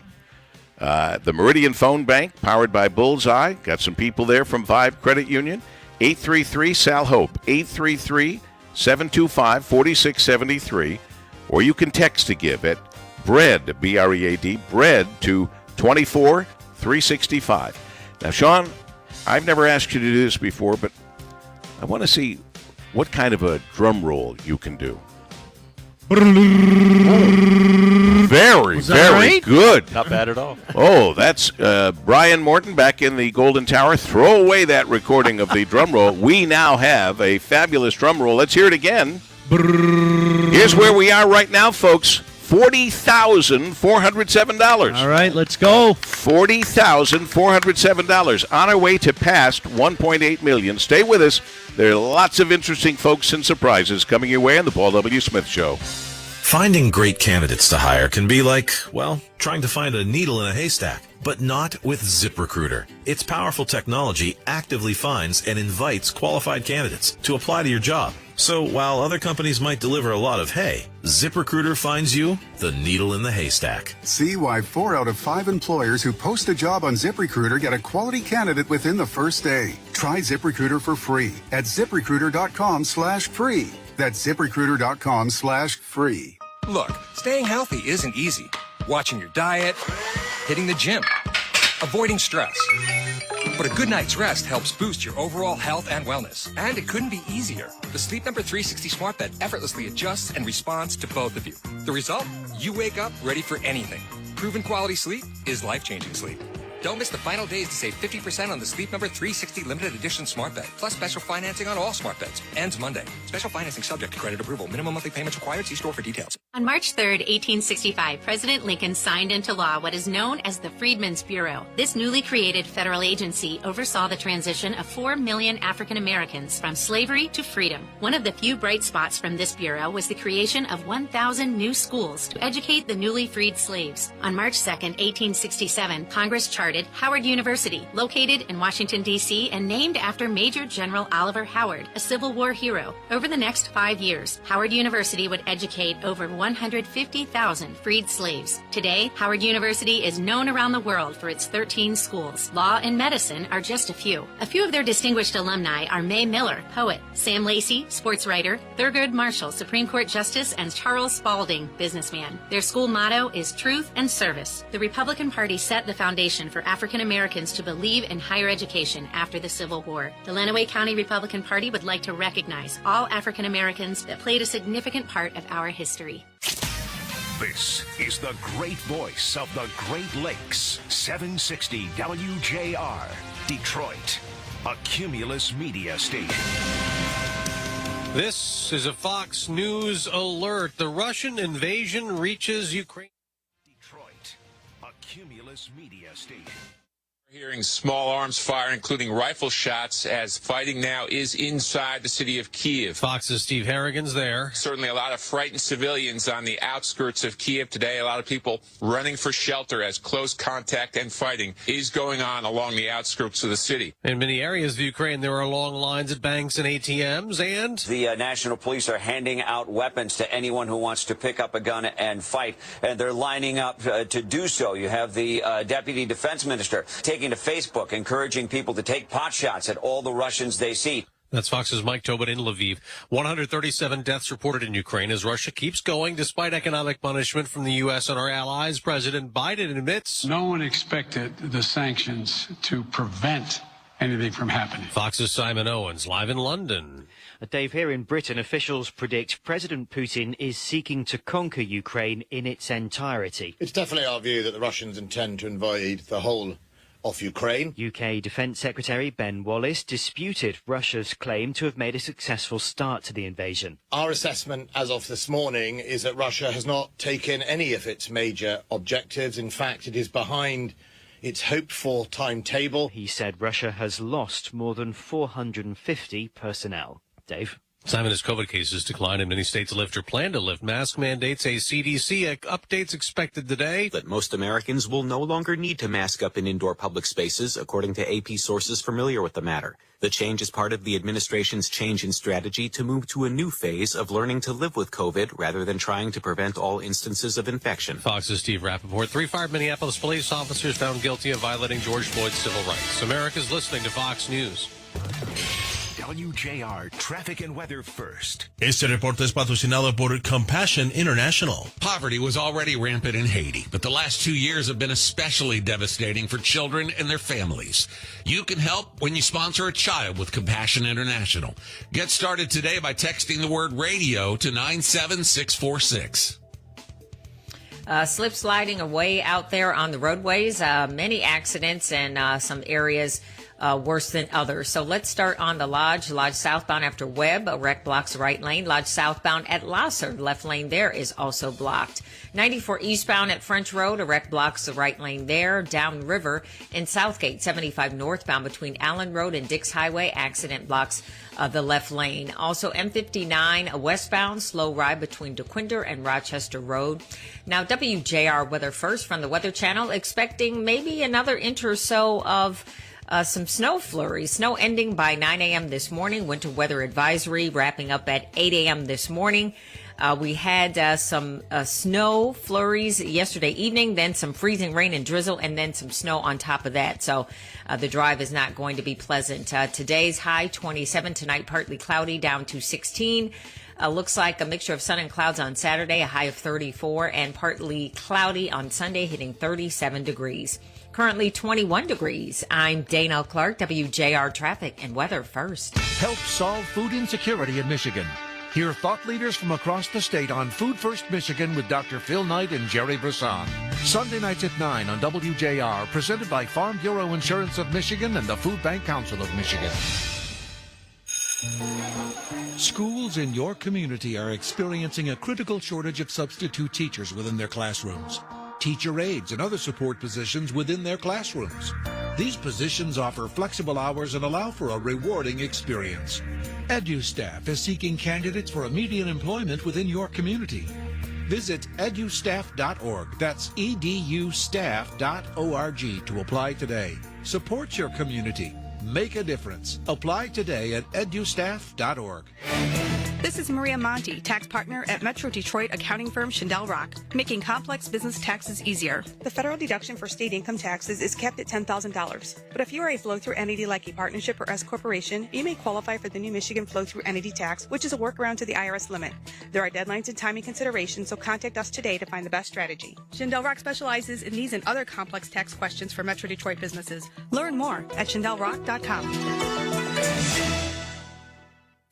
The Meridian phone bank, powered by Bullseye. Got some people there from Vibe Credit Union. 833-SAL-HOPE, 833-725-4673. Or you can text to give at BREAD, B-R-E-A-D, BREAD to 24365. Now, Sean, I've never asked you to do this before, but I want to see what kind of a drum roll you can do. Very, very good. Not bad at all. Oh, that's Brian Morton back in the Golden Tower. Throw away that recording of the drum roll. We now have a fabulous drum roll. Let's hear it again. Here's where we are right now, folks. $40,407. All right, let's go. $40,407. On our way to past $1.8 million. Stay with us. There are lots of interesting folks and surprises coming your way on the Paul W. Smith Show. Finding great candidates to hire can be like, well, trying to find a needle in a haystack. But not with ZipRecruiter. Its powerful technology actively finds and invites qualified candidates to apply to your job. So while other companies might deliver a lot of hay, ZipRecruiter finds you the needle in the haystack. See why 4 out of 5 employers who post a job on ZipRecruiter get a quality candidate within the first day. Try ZipRecruiter for free at ZipRecruiter.com/free. That's ZipRecruiter.com/free. Look, staying healthy isn't easy. Watching your diet, hitting the gym, avoiding stress. But a good night's rest helps boost your overall health and wellness. And it couldn't be easier. The Sleep Number 360 smart bed effortlessly adjusts and responds to both of you. The result? You wake up ready for anything. Proven quality sleep is life-changing sleep. Don't miss the final days to save 50% on the Sleep Number 360 limited edition smart bed, plus special financing on all smart beds. Ends Monday. Special financing subject to credit approval. Minimum monthly payments required. See store for details. On March 3, 1865, President Lincoln signed into law what is known as the Freedmen's Bureau. This newly created federal agency oversaw the transition of 4 million African Americans from slavery to freedom. One of the few bright spots from this bureau was the creation of 1,000 new schools to educate the newly freed slaves. On March 2, 1867, Congress chartered Howard University, located in Washington, D.C., and named after Major General Oliver Howard, a Civil War hero. Over the next 5 years, Howard University would educate over 150,000 freed slaves. Today, Howard University is known around the world for its 13 schools. Law and medicine are just a few. A few of their distinguished alumni are May Miller, poet, Sam Lacey, sports writer, Thurgood Marshall, Supreme Court Justice, and Charles Spalding, businessman. Their school motto is truth and service. The Republican Party set the foundation for African Americans to believe in higher education after the Civil War. The Lenawee County Republican Party would like to recognize all African Americans that played a significant part of our history. This is the great voice of the Great Lakes, 760 WJR, Detroit, a Cumulus media station. This is a Fox News alert. The Russian invasion reaches Ukraine. Detroit, a Cumulus media station. Hearing small arms fire, including rifle shots, as fighting now is inside the city of Kiev. Fox's Steve Harrigan's there. Certainly a lot of frightened civilians on the outskirts of Kiev today. A lot of people running for shelter as close contact and fighting is going on along the outskirts of the city. In many areas of Ukraine, there are long lines at banks and ATMs, and the National Police are handing out weapons to anyone who wants to pick up a gun and fight, and they're lining up to do so. You have the Deputy Defense Minister taking to Facebook, encouraging people to take pot shots at all the Russians they see. That's Fox's Mike Tobin in Lviv. 137 deaths reported in Ukraine as Russia keeps going despite economic punishment from the U.S. and our allies. President Biden admits no one expected the sanctions to prevent anything from happening. Fox's Simon Owens live in London. Dave, here in Britain, officials predict President Putin is seeking to conquer Ukraine in its entirety. It's definitely our view that the Russians intend to invade the whole of Ukraine. UK Defence Secretary Ben Wallace disputed Russia's claim to have made a successful start to the invasion. Our assessment as of this morning is that Russia has not taken any of its major objectives. In fact, it is behind its hoped-for timetable. He said Russia has lost more than 450 personnel. Dave? Simon, as COVID cases decline and many states lift or plan to lift mask mandates, a CDC updates expected today. That most Americans will no longer need to mask up in indoor public spaces, according to AP sources familiar with the matter. The change is part of the administration's change in strategy to move to a new phase of learning to live with COVID rather than trying to prevent all instances of infection. Fox's Steve Rappaport. 3 fired Minneapolis police officers found guilty of violating George Floyd's civil rights. America's listening to Fox News. WJR Traffic and Weather first. Este reporte es patrocinado por Compassion International. Poverty was already rampant in Haiti, but the last 2 years have been especially devastating for children and their families. You can help when you sponsor a child with Compassion International. Get started today by texting the word radio to 97646. Slip sliding away out there on the roadways. Many accidents and some areas worse than others. So let's start on the Lodge. Lodge southbound after Webb, a wreck blocks the right lane. Lodge southbound at Lasser, left lane there is also blocked. 94 eastbound at French Road, a wreck blocks the right lane there. Downriver in Southgate, 75 northbound between Allen Road and Dix Highway, accident blocks the left lane. Also M59 westbound, slow ride between DeQuinder and Rochester Road. Now WJR weather first from the Weather Channel, expecting maybe another inch or so of some snow flurries. Snow ending by 9 a.m. this morning. Winter weather advisory wrapping up at 8 a.m. this morning. We had some snow flurries yesterday evening, then some freezing rain and drizzle, and then some snow on top of that. So the drive is not going to be pleasant. Today's high 27, tonight partly cloudy down to 16. Looks like a mixture of sun and clouds on Saturday, a high of 34, and partly cloudy on Sunday, hitting 37 degrees. Currently 21 degrees. I'm Dana Clark, WJR Traffic and Weather first. Help solve food insecurity in Michigan. Hear thought leaders from across the state on Food First Michigan with Dr. Phil Knight and Jerry Brisson. Sunday nights at 9 on WJR, presented by Farm Bureau Insurance of Michigan and the Food Bank Council of Michigan. Schools in your community are experiencing a critical shortage of substitute teachers within their classrooms. Teacher aides and other support positions within their classrooms. These positions offer flexible hours and allow for a rewarding experience. EduStaff is seeking candidates for immediate employment within your community. Visit edustaff.org. That's edustaff.org to apply today. Support your community. Make a difference. Apply today at edustaff.org. This is Maria Monti, tax partner at Metro Detroit accounting firm Schindel Rock, making complex business taxes easier. The federal deduction for state income taxes is capped at $10,000. But if you are a flow-through entity like a partnership or S corporation, you may qualify for the new Michigan flow-through entity tax, which is a workaround to the IRS limit. There are deadlines and timing considerations, so contact us today to find the best strategy. Schindel Rock specializes in these and other complex tax questions for Metro Detroit businesses. Learn more at SchindelRock.com.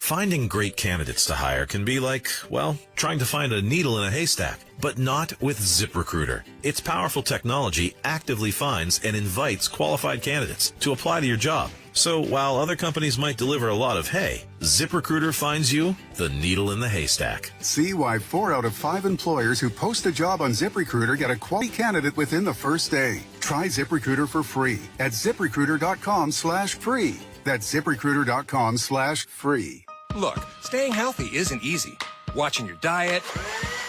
Finding great candidates to hire can be like, well, trying to find a needle in a haystack, but not with ZipRecruiter. Its powerful technology actively finds and invites qualified candidates to apply to your job. So while other companies might deliver a lot of hay, ZipRecruiter finds you the needle in the haystack. See why 4 out of 5 employers who post a job on ZipRecruiter get a quality candidate within the first day. Try ZipRecruiter for free at ZipRecruiter.com/free. That's ZipRecruiter.com/free. Look, staying healthy isn't easy. Watching your diet,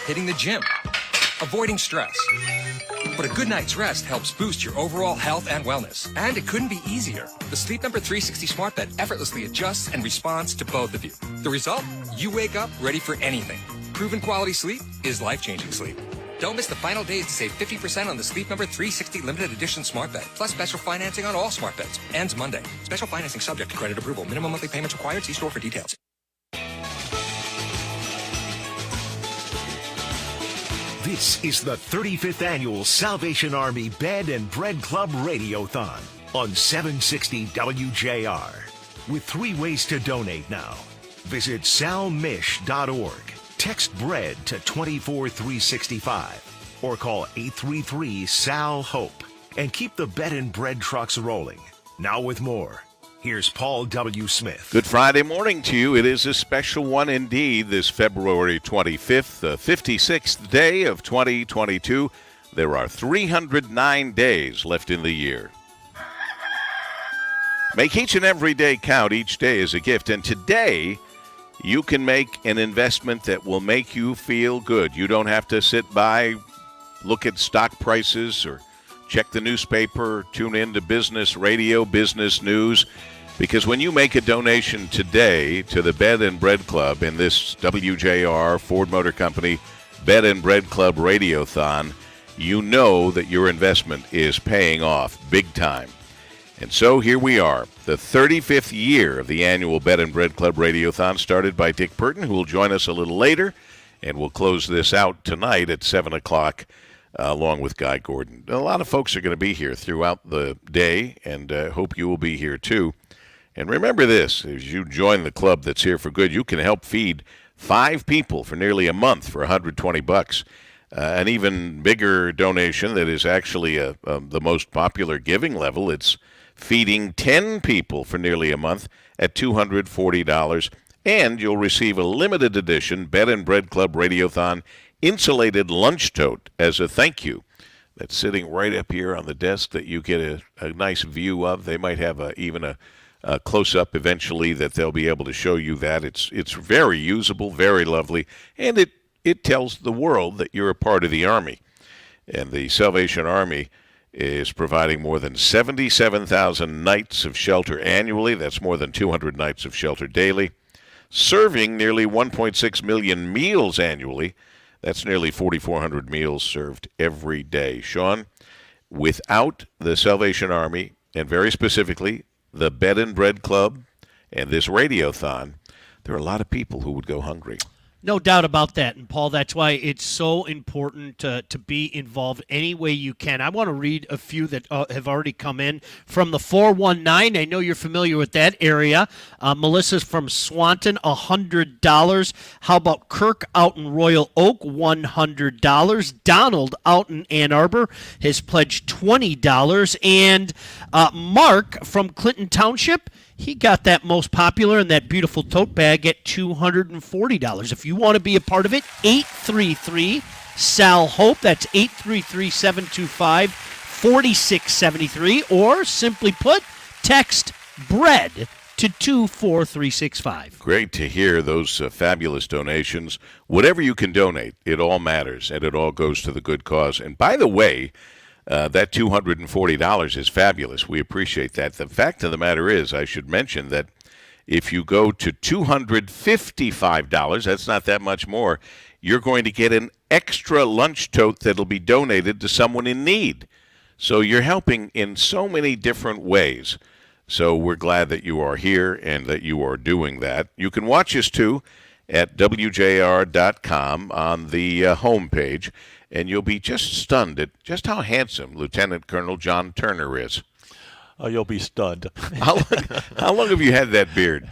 hitting the gym, avoiding stress. But a good night's rest helps boost your overall health and wellness. And it couldn't be easier. The Sleep Number 360 smart bed effortlessly adjusts and responds to both of you. The result? You wake up ready for anything. Proven quality sleep is life-changing sleep. Don't miss the final days to save 50% on the Sleep Number 360 limited edition smart bed, plus special financing on all smart beds. Ends Monday. Special financing subject to credit approval. Minimum monthly payments required. See store for details. This is the 35th Annual Salvation Army Bed and Bread Club Radiothon on 760 WJR. With 3 ways to donate now. Visit salmish.org. Text BREAD to 24365 or call 833-SAL-HOPE and keep the bed and bread trucks rolling. Now with more, here's Paul W. Smith. Good Friday morning to you. It is a special one indeed, this February 25th, the 56th day of 2022. There are 309 days left in the year. Make each and every day count. Each day is a gift. And today, you can make an investment that will make you feel good. You don't have to sit by, look at stock prices, or check the newspaper, or tune into business radio, business news. Because when you make a donation today to the Bed and Bread Club in this WJR Ford Motor Company Bed and Bread Club Radiothon, you know that your investment is paying off big time. And so here we are, the 35th year of the annual Bed and Bread Club Radiothon, started by Dick Burton, who will join us a little later, and we'll close this out tonight at 7 o'clock, along with Guy Gordon. A lot of folks are going to be here throughout the day, and hope you will be here too. And remember this, as you join the club that's here for good, you can help feed 5 people for nearly a month for $120. An even bigger donation that is actually the most popular giving level, it's feeding 10 people for nearly a month at $240. And you'll receive a limited edition Bed and Bread Club Radiothon insulated lunch tote as a thank you. That's sitting right up here on the desk that you get a nice view of. They might have even a close-up eventually that they'll be able to show you that. It's very usable, very lovely, and it tells the world that you're a part of the Army. And the Salvation Army is providing more than 77,000 nights of shelter annually. That's more than 200 nights of shelter daily. Serving nearly 1.6 million meals annually. That's nearly 4,400 meals served every day. Sean, without the Salvation Army, and very specifically the Bed and Bread Club and this Radiothon, there are a lot of people who would go hungry. No doubt about that. And, Paul, that's why it's so important to be involved any way you can. I want to read a few that have already come in from the 419. I know you're familiar with that area. Melissa's from Swanton, $100. How about Kirk out in Royal Oak, $100. Donald out in Ann Arbor has pledged $20. And Mark from Clinton Township, he got that most popular and that beautiful tote bag at $240. If you want to be a part of it, 833-SAL-HOPE. That's 833-725-4673. Or simply put, text BREAD to 24365. Great to hear those fabulous donations. Whatever you can donate, it all matters, and it all goes to the good cause. And by the way, that $240 is fabulous. We appreciate that. The fact of the matter is, I should mention that if you go to $255, that's not that much more, you're going to get an extra lunch tote that'll be donated to someone in need. So you're helping in so many different ways. So we're glad that you are here and that you are doing that. You can watch us, too, at WJR.com on the homepage. And you'll be just stunned at just how handsome Lieutenant Colonel John Turner is. You'll be stunned. How long have you had that beard?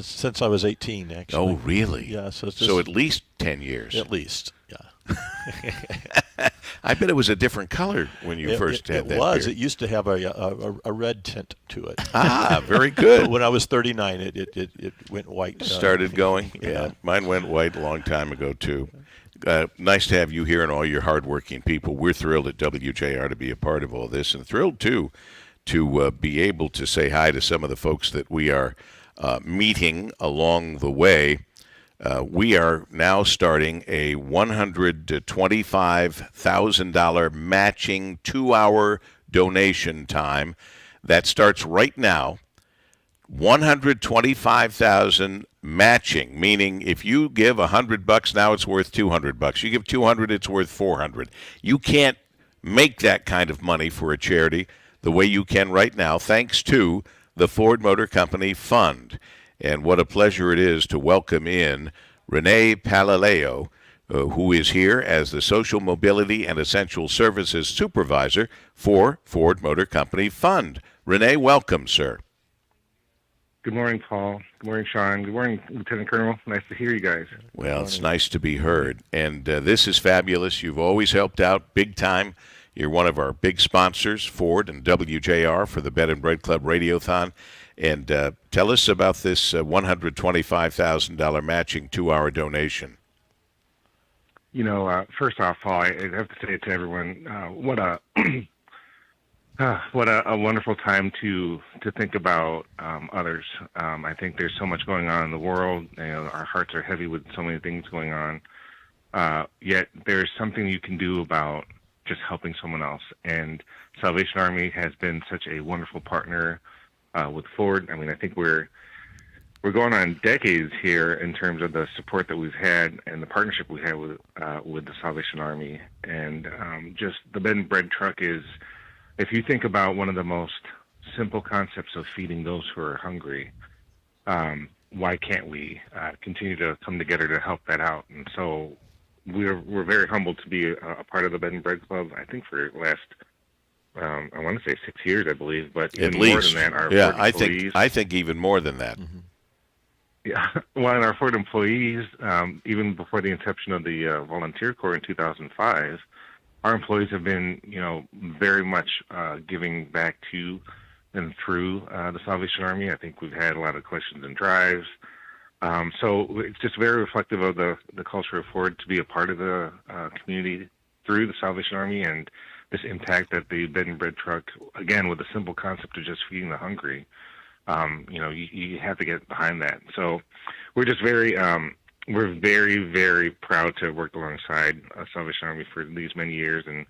Since I was 18, actually. Oh, really? Yeah. So at least 10 years. At least, yeah. I bet it was a different color when you first had that beard. It was. It used to have a red tint to it. Ah, very good. But when I was 39, it went white. Started going? Yeah. Mine went white a long time ago, too. Nice to have you here and all your hardworking people. We're thrilled at WJR to be a part of all this, and thrilled, too, to be able to say hi to some of the folks that we are meeting along the way. We are now starting a $125,000 matching 2-hour donation time. That starts right now. $125,000 matching, meaning if you give $100 now, it's worth $200. You give $200, it's worth $400. You can't make that kind of money for a charity the way you can right now, thanks to the Ford Motor Company Fund. And what a pleasure it is to welcome in Renee Palaleo, who is here as the Social Mobility and Essential Services Supervisor for Ford Motor Company Fund. Renee, welcome, sir. Good morning, Paul. Good morning, Sean. Good morning, Lieutenant Colonel. Nice to hear you guys. Well, it's nice to be heard. And this is fabulous. You've always helped out big time. You're one of our big sponsors, Ford and WJR, for the Bed and Bread Club Radiothon. And tell us about this $125,000 matching 2-hour donation. You know, first off, Paul, I have to say to everyone, what a wonderful time to think about others. I think there's so much going on in the world. You know, our hearts are heavy with so many things going on. Yet there's something you can do about just helping someone else. And Salvation Army has been such a wonderful partner with Ford. I mean, I think we're going on decades here in terms of the support that we've had and the partnership we have with the Salvation Army. And just the bed and bread truck is, if you think about one of the most simple concepts of feeding those who are hungry, why can't we continue to come together to help that out? And so we're very humbled to be a part of the Bed and Bread Club. I think for the last, I want to say 6 years, I believe, but even more than that, our Ford employees. I think even more than that. Mm-hmm. Yeah, well, and our Ford employees, even before the inception of the Volunteer Corps in 2005, our employees have been, very much giving back to and through the Salvation Army. I think we've had a lot of collections and drives. So it's just very reflective of the culture of Ford to be a part of the community through the Salvation Army and this impact that the bed and bread truck, again, with the simple concept of just feeding the hungry, you have to get behind that. So we're just very, very proud to have worked alongside Salvation Army for these many years, and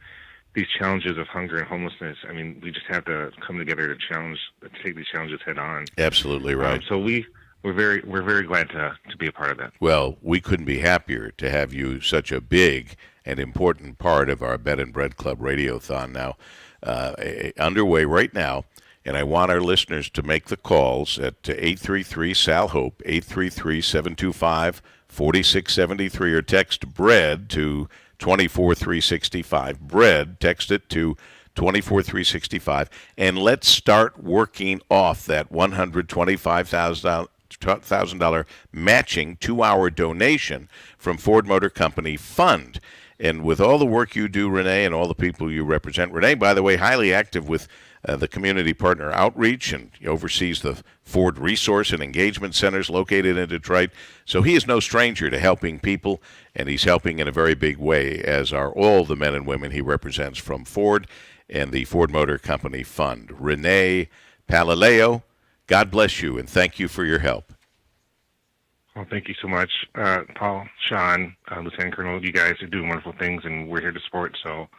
these challenges of hunger and homelessness. I mean, we just have to come together to take these challenges head on. Absolutely right. So we're very glad to be a part of that. Well, we couldn't be happier to have you such a big and important part of our Bed and Bread Club Radiothon now underway right now. And I want our listeners to make the calls at 833-SAL-HOPE, 833-725-4673, or text BREAD to 24365. BREAD, text it to 24365, and let's start working off that $125,000 matching 2-hour donation from Ford Motor Company Fund. And with all the work you do, Renee, and all the people you represent, Renee, by the way, highly active with the community partner outreach, and he oversees the Ford Resource and Engagement Centers located in Detroit. So he is no stranger to helping people, and he's helping in a very big way, as are all the men and women he represents from Ford and the Ford Motor Company Fund. Renee Palaleo, God bless you, and thank you for your help. Well, thank you so much, Paul, Sean, Lieutenant Colonel. You guys are doing wonderful things, and we're here to support. So,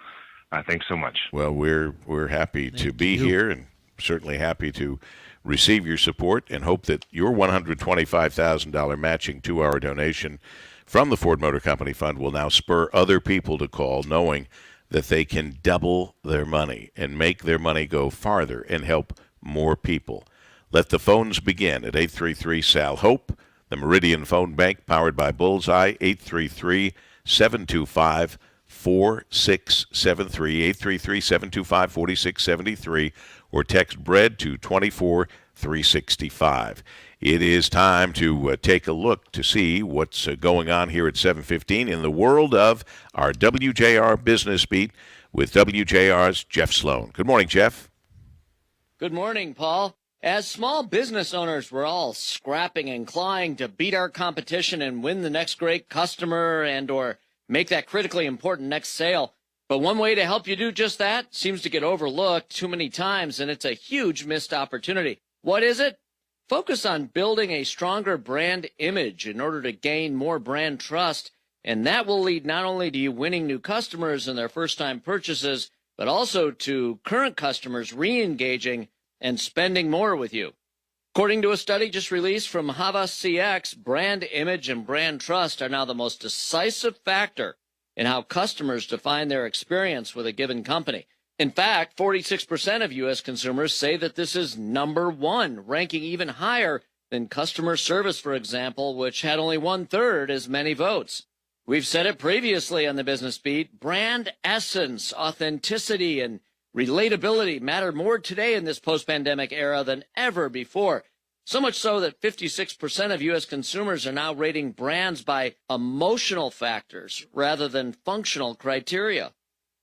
thanks so much. Well, we're happy to be here, and certainly happy to receive your support, and hope that your $125,000 matching 2-hour donation from the Ford Motor Company Fund will now spur other people to call, knowing that they can double their money and make their money go farther and help more people. Let the phones begin at 833-SAL-HOPE. The Meridian Phone Bank, powered by Bullseye, 833-725-4673, 833-725-4673, or text BREAD to 24365. It is time to take a look to see what's going on here at 7:15 in the world of our WJR Business Beat with WJR's Jeff Sloan. Good morning, Jeff. Good morning, Paul. As small business owners, we're all scrapping and clawing to beat our competition and win the next great customer and or make that critically important next sale. But one way to help you do just that seems to get overlooked too many times, and it's a huge missed opportunity. What is it? Focus on building a stronger brand image in order to gain more brand trust, and that will lead not only to you winning new customers in their first-time purchases, but also to current customers re-engaging and spending more with you. According to a study just released from Havas CX, brand image and brand trust are now the most decisive factor in how customers define their experience with a given company. In fact, 46% of U.S. consumers say that this is number one, ranking even higher than customer service, for example, which had only 1/3 as many votes. We've said it previously on the Business Beat, brand essence, authenticity, and relatability matter more today in this post-pandemic era than ever before. So much so that 56% of U.S. consumers are now rating brands by emotional factors rather than functional criteria.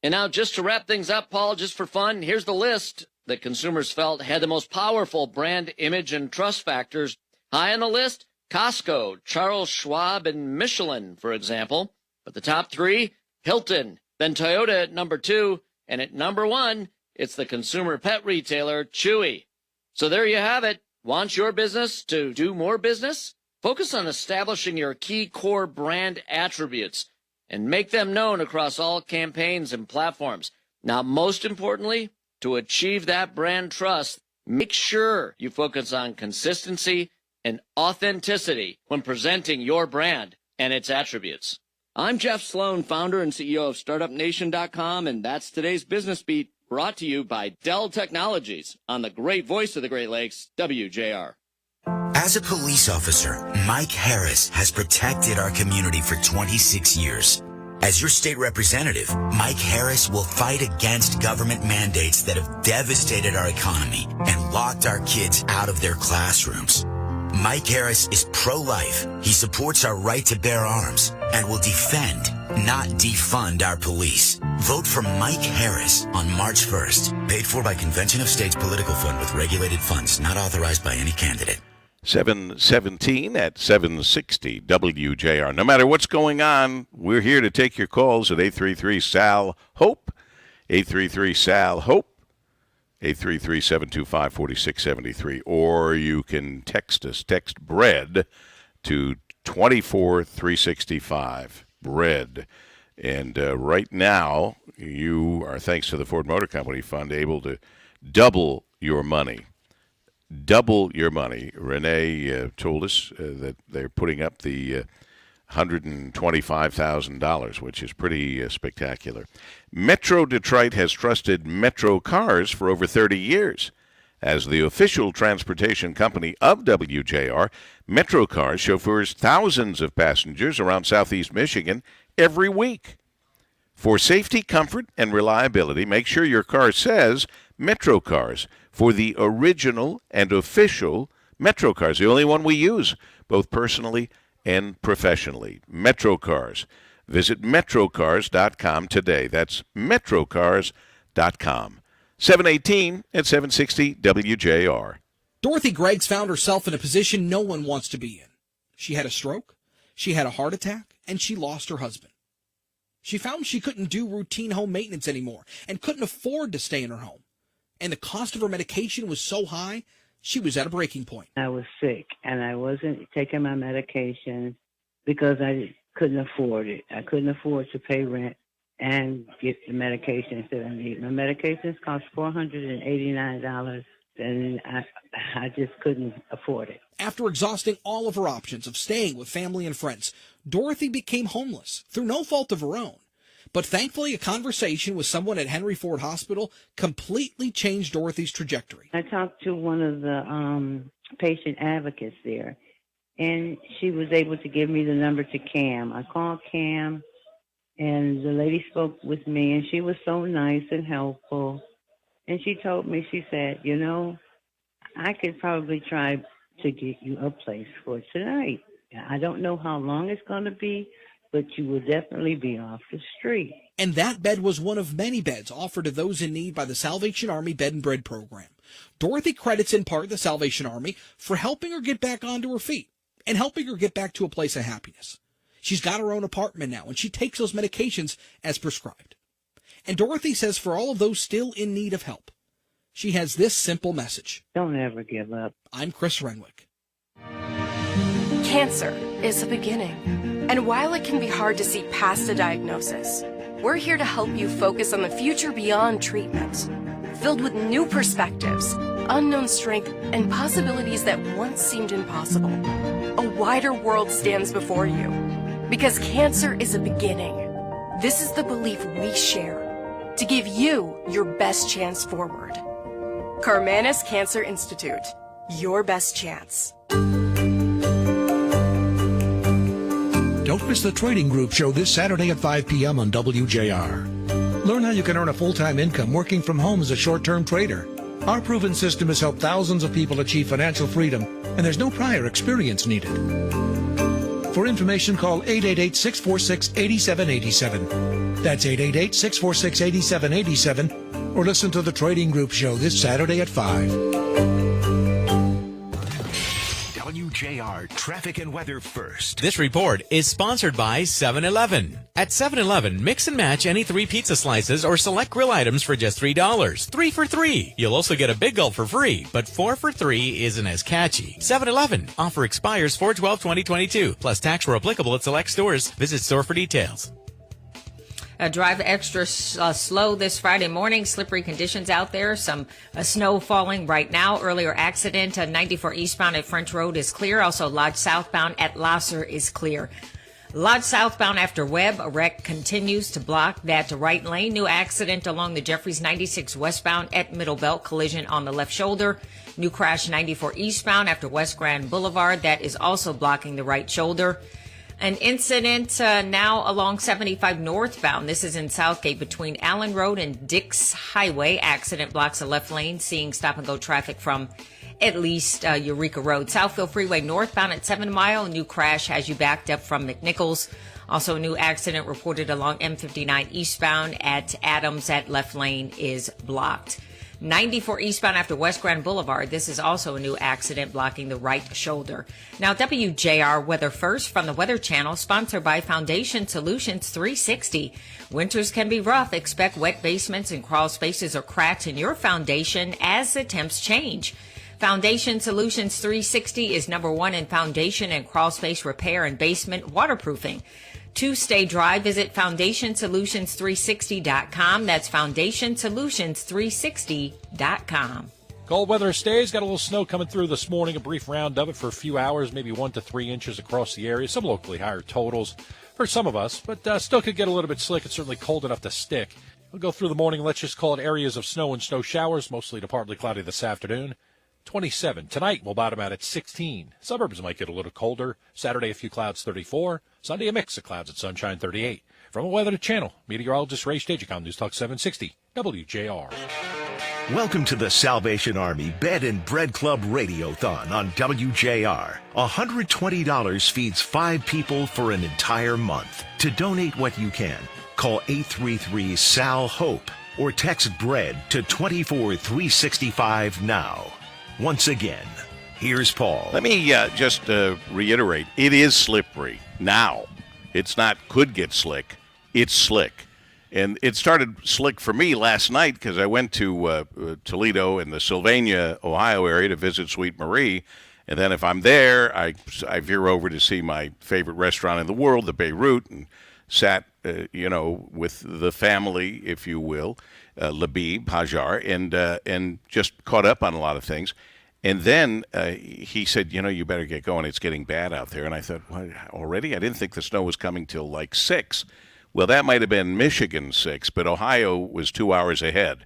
And now, just to wrap things up, Paul, just for fun, here's the list that consumers felt had the most powerful brand image and trust factors. High on the list, Costco, Charles Schwab, and Michelin, for example. But the top three, Hilton, then Toyota at number 2, and at number 1, it's the consumer pet retailer, Chewy. So there you have it. Want your business to do more business? Focus on establishing your key core brand attributes and make them known across all campaigns and platforms. Now, most importantly, to achieve that brand trust, make sure you focus on consistency and authenticity when presenting your brand and its attributes. I'm Jeff Sloan, founder and CEO of StartupNation.com, and that's today's Business Beat, brought to you by Dell Technologies on the great voice of the Great Lakes, WJR. As a police officer, Mike Harris has protected our community for 26 years. As your state representative, Mike Harris will fight against government mandates that have devastated our economy and locked our kids out of their classrooms. Mike Harris is pro-life. He supports our right to bear arms and will defend, not defund our police. Vote for Mike Harris on March 1st. Paid for by Convention of States Political Fund with regulated funds, not authorized by any candidate. 717 at 760 WJR. No matter what's going on, we're here to take your calls at 833-SAL-HOPE, 833-SAL-HOPE, 833-725-4673, or you can text us. Text BREAD to 24365, BREAD. And right now, you are, thanks to the Ford Motor Company Fund, able to double your money. Double your money. Renee told us that they're putting up the $125,000, which is pretty spectacular. Metro Detroit has trusted Metro Cars for over 30 years. As the official transportation company of WJR, Metro Cars chauffeurs thousands of passengers around Southeast Michigan every week. For safety, comfort, and reliability, make sure your car says Metro Cars for the original and official Metro Cars, the only one we use, both personally and professionally. Metro Cars. Visit metrocars.com today. That's metrocars.com. 718 at 760 WJR. Dorothy Greggs found herself in a position no one wants to be in. She had a stroke, she had a heart attack, and she lost her husband. She found she couldn't do routine home maintenance anymore and couldn't afford to stay in her home. And the cost of her medication was so high, she was at a breaking point. I was sick, and I wasn't taking my medication because I couldn't afford it. I couldn't afford to pay rent and get the medications that I need. My medications cost $489, and I just couldn't afford it. After exhausting all of her options of staying with family and friends, Dorothy became homeless through no fault of her own. But thankfully, a conversation with someone at Henry Ford Hospital completely changed Dorothy's trajectory. I talked to one of the patient advocates there, and she was able to give me the number to Cam. I called Cam, and the lady spoke with me, and she was so nice and helpful. And she told me, she said, you know, I could probably try to get you a place for tonight. I don't know how long it's going to be, but you will definitely be off the street. And that bed was one of many beds offered to those in need by the Salvation Army Bed and Bread program. Dorothy credits in part the Salvation Army for helping her get back onto her feet and helping her get back to a place of happiness. She's got her own apartment now, and she takes those medications as prescribed. And Dorothy says for all of those still in need of help, she has this simple message. Don't ever give up. I'm Chris Renwick. Cancer is a beginning. And while it can be hard to see past a diagnosis, we're here to help you focus on the future beyond treatment, filled with new perspectives, unknown strength, and possibilities that once seemed impossible. A wider world stands before you, because cancer is a beginning. This is the belief we share to give you your best chance forward. Carmanis Cancer Institute, your best chance. Don't miss the Trading Group show this Saturday at 5 p.m. on WJR. Learn how you can earn a full-time income working from home as a short-term trader. Our proven system has helped thousands of people achieve financial freedom, and there's no prior experience needed. For information, call 888-646-8787. That's 888-646-8787, or listen to the Trading Group show this Saturday at 5. Wjr Traffic and Weather first. This report is sponsored by 7-Eleven. At 7-Eleven, mix and match any 3 pizza slices or select grill items for just $3. 3 for $3. You'll also get a Big Gulp for free, but 4 for $3 isn't as catchy. 7-Eleven. Offer expires 4/12/2022. Plus tax where applicable at select stores. Visit store for details. Drive extra slow this Friday morning. Slippery conditions out there. Some snow falling right now. Earlier accident. 94 eastbound at French Road is clear. Also, Lodge southbound at Lasser is clear. Lodge southbound after Webb. A wreck continues to block that right lane. New accident along the Jeffries 96 westbound at Middle Belt. Collision on the left shoulder. New crash 94 eastbound after West Grand Boulevard. That is also blocking the right shoulder. An incident now along 75 northbound. This is in Southgate between Allen Road and Dix Highway. Accident blocks the left lane, seeing stop-and-go traffic from at least Eureka Road. Southfield Freeway northbound at 7 Mile. New crash has you backed up from McNichols. Also, a new accident reported along M59 eastbound at Adams. That left lane is blocked. 94 eastbound after West Grand Boulevard. This is also a new accident blocking the right shoulder. Now, WJR Weather First from the Weather Channel, sponsored by Foundation Solutions 360. Winters can be rough. Expect wet basements and crawl spaces or cracks in your foundation as the temps change. Foundation Solutions 360 is #1 in foundation and crawl space repair and basement waterproofing. To stay dry, visit FoundationSolutions360.com. That's FoundationSolutions360.com. Cold weather stays. Got a little snow coming through this morning. A brief round of it for a few hours, maybe 1 to 3 inches across the area. Some locally higher totals for some of us, but still could get a little bit slick. It's certainly cold enough to stick. We'll go through the morning. Let's just call it areas of snow and snow showers, mostly to partly cloudy this afternoon. 27. Tonight, we'll bottom out at 16. Suburbs might get a little colder. Saturday, a few clouds, 34. Sunday, a mix of clouds and sunshine, 38. From a Weather Channel, meteorologist Ray Stagicom, News Talk 760, WJR. Welcome to the Salvation Army Bed and Bread Club Radiothon on WJR. $120 feeds 5 people for an entire month. To donate what you can, call 833-SAL-HOPE or text BREAD to 24365 now. Once again, here's Paul. Let me just reiterate. It is slippery now. It's not could get slick. It's slick. And it started slick for me last night because I went to Toledo in the Sylvania, Ohio area to visit Sweet Marie. And then if I'm there, I veer over to see my favorite restaurant in the world, the Beirut, and sat, with the family, if you will, Labib, Hajar, and just caught up on a lot of things. And then he said, you better get going. It's getting bad out there. And I thought, what, already? I didn't think the snow was coming till like 6. Well, that might have been Michigan 6, but Ohio was 2 hours ahead.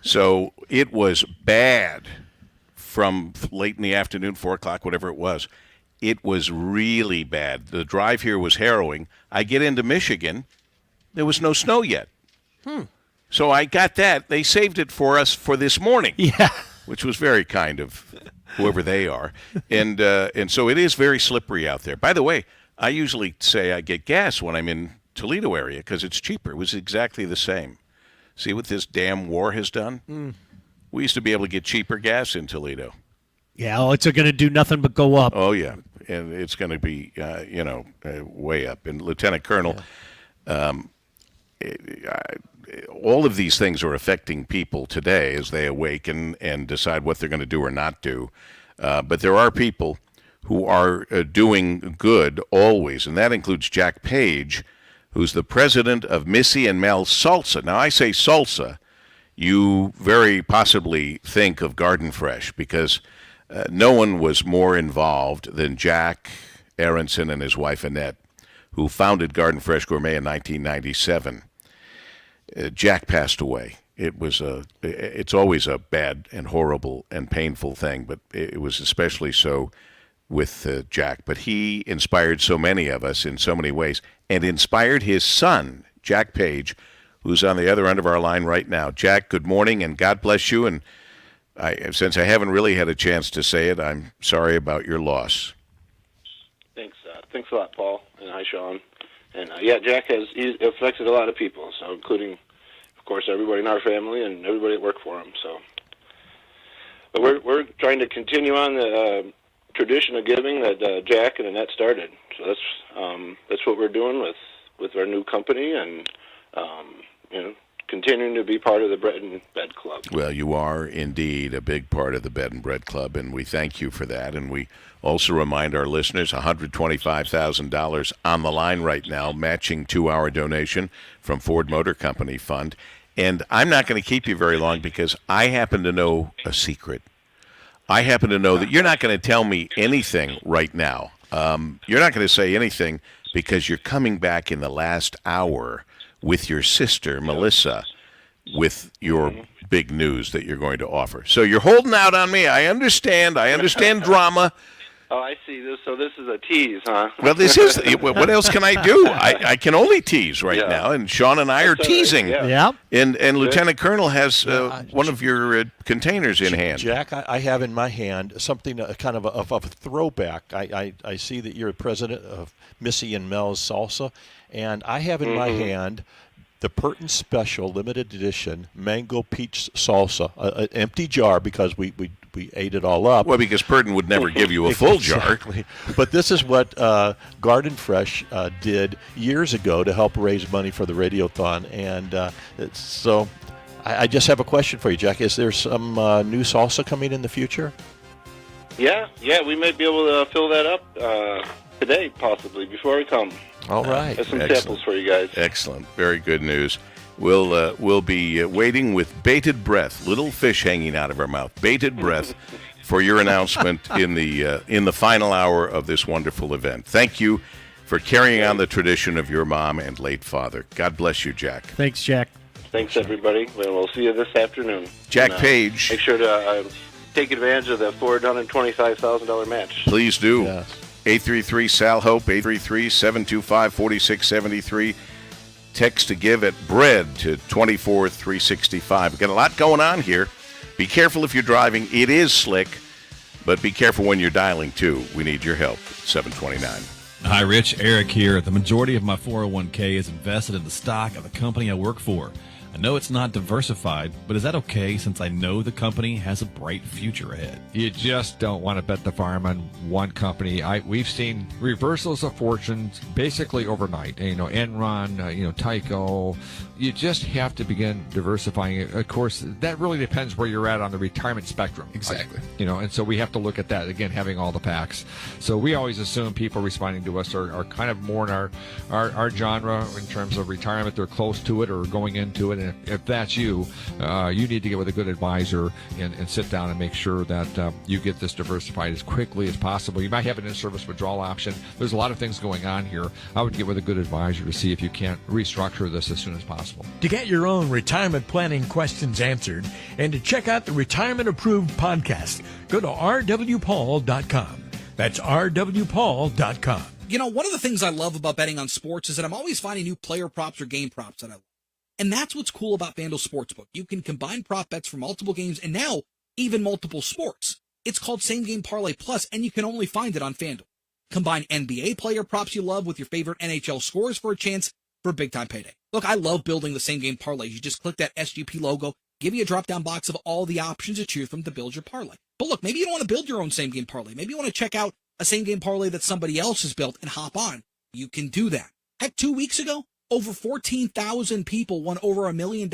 So it was bad from late in the afternoon, 4 o'clock, whatever it was. It was really bad. The drive here was harrowing. I get into Michigan. There was no snow yet. So I got that. They saved it for us for this morning. Yeah. Which was very kind of whoever they are. And so it is very slippery out there. By the way, I usually say I get gas when I'm in Toledo area because it's cheaper. It was exactly the same. See what this damn war has done? We used to be able to get cheaper gas in Toledo. Yeah, it's going to do nothing but go up. Oh, yeah. And it's going to be, way up. And Lieutenant Colonel, all of these things are affecting people today as they awaken and decide what they're going to do or not do. But there are people who are doing good always, and that includes Jack Page, who's the president of Missy and Mel Salsa. Now, I say salsa, you very possibly think of Garden Fresh because no one was more involved than Jack Aronson and his wife Annette, who founded Garden Fresh Gourmet in 1997. Jack passed away. It's always a bad and horrible and painful thing, but it was especially so with Jack. But he inspired so many of us in so many ways and inspired his son, Jack Page, who's on the other end of our line right now. Jack, good morning and God bless you. And since I haven't really had a chance to say it, I'm sorry about your loss. Thanks a lot, Paul, and hi, Sean. And Jack he's affected a lot of people, so including, of course, everybody in our family and everybody that worked for him. So, but we're trying to continue on the tradition of giving that Jack and Annette started. So that's what we're doing with our new company, and continuing to be part of the Bread and Bed Club. Well, you are indeed a big part of the Bed and Bread Club, and we thank you for that. And we also remind our listeners, $125,000 on the line right now, matching 2-hour donation from Ford Motor Company Fund. And I'm not going to keep you very long because I happen to know a secret. I happen to know that you're not going to tell me anything right now. You're not going to say anything because you're coming back in the last hour with your sister, Melissa, with your big news that you're going to offer. So you're holding out on me. I understand drama. Oh, I see. So this is a tease, huh? Well, this is. What else can I do? I can only tease right now, and Sean and I are teasing. Yeah. And Lieutenant Colonel has one of your containers in hand. Jack, I have in my hand something kind of a throwback. I see that you're president of Missy and Mel's Salsa, and I have in my hand the Purton Special Limited Edition Mango Peach Salsa, an empty jar because we ate it all up. Well, because Purton would never give you a full jar. Exactly. But this is what Garden Fresh did years ago to help raise money for the Radiothon. And so I just have a question for you, Jack. Is there some new salsa coming in the future? Yeah, we might be able to fill that up today, possibly, before we come. All right. There's some samples for you guys. Excellent. Very good news. We'll be waiting with bated breath, little fish hanging out of our mouth, bated breath, for your announcement in the final hour of this wonderful event. Thank you for carrying on the tradition of your mom and late father. God bless you, Jack. Thanks, Jack. Thanks, everybody. We'll see you this afternoon. Jack And, Page. Make sure to take advantage of the $425,000 match. Please do. Yes. 833-SAL-HOPE, 833-725-4673. Text to give at bread to 24365. We've got a lot going on here. Be careful if you're driving. It is slick, but be careful when you're dialing, too. We need your help. 729. Hi, Rich. Eric here. The majority of my 401k is invested in the stock of the company I work for. I know it's not diversified, but is that okay since I know the company has a bright future ahead? You just don't want to bet the farm on one company. We've seen reversals of fortunes basically overnight. Enron, Tyco. You just have to begin diversifying it. Of course, that really depends where you're at on the retirement spectrum. Exactly. And so we have to look at that, again, having all the facts. So we always assume people responding to us are kind of more in our genre in terms of retirement. They're close to it or going into it. And if that's you, you need to get with a good advisor and sit down and make sure that you get this diversified as quickly as possible. You might have an in-service withdrawal option. There's a lot of things going on here. I would get with a good advisor to see if you can't restructure this as soon as possible. To get your own retirement planning questions answered and to check out the Retirement Approved podcast, go to rwpaul.com. That's rwpaul.com. One of the things I love about betting on sports is that I'm always finding new player props or game props that I love. And that's what's cool about FanDuel Sportsbook. You can combine prop bets for multiple games and now even multiple sports. It's called Same Game Parlay Plus, and you can only find it on FanDuel. Combine NBA player props you love with your favorite NHL scores for a chance for a big-time payday. Look, I love building the Same Game Parlays. You just click that SGP logo, give you a drop-down box of all the options to choose from to build your parlay. But look, maybe you don't want to build your own Same Game Parlay. Maybe you want to check out a Same Game Parlay that somebody else has built and hop on. You can do that. Heck, 2 weeks ago, over 14,000 people won over $1 million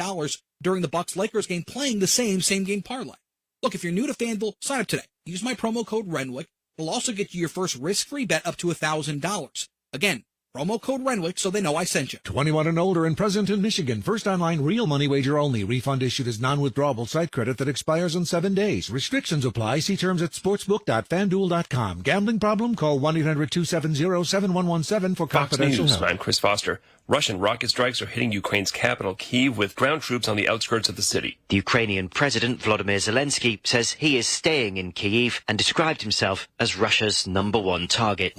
during the Bucks-Lakers game playing the Same Game Parlay. Look, if you're new to FanDuel, sign up today. Use my promo code Renwick. It'll also get you your first risk-free bet up to $1,000. Again, promo code Renwick so they know I sent you. 21 and older and present in Michigan. First online real money wager only. Refund issued as non-withdrawable site credit that expires in 7 days. Restrictions apply. See terms at sportsbook.fanduel.com. Gambling problem? Call 1-800-270-7117 for confidential help. I'm Chris Foster. Russian rocket strikes are hitting Ukraine's capital, Kyiv, with ground troops on the outskirts of the city. The Ukrainian President Volodymyr Zelensky says he is staying in Kyiv and described himself as Russia's #1 target.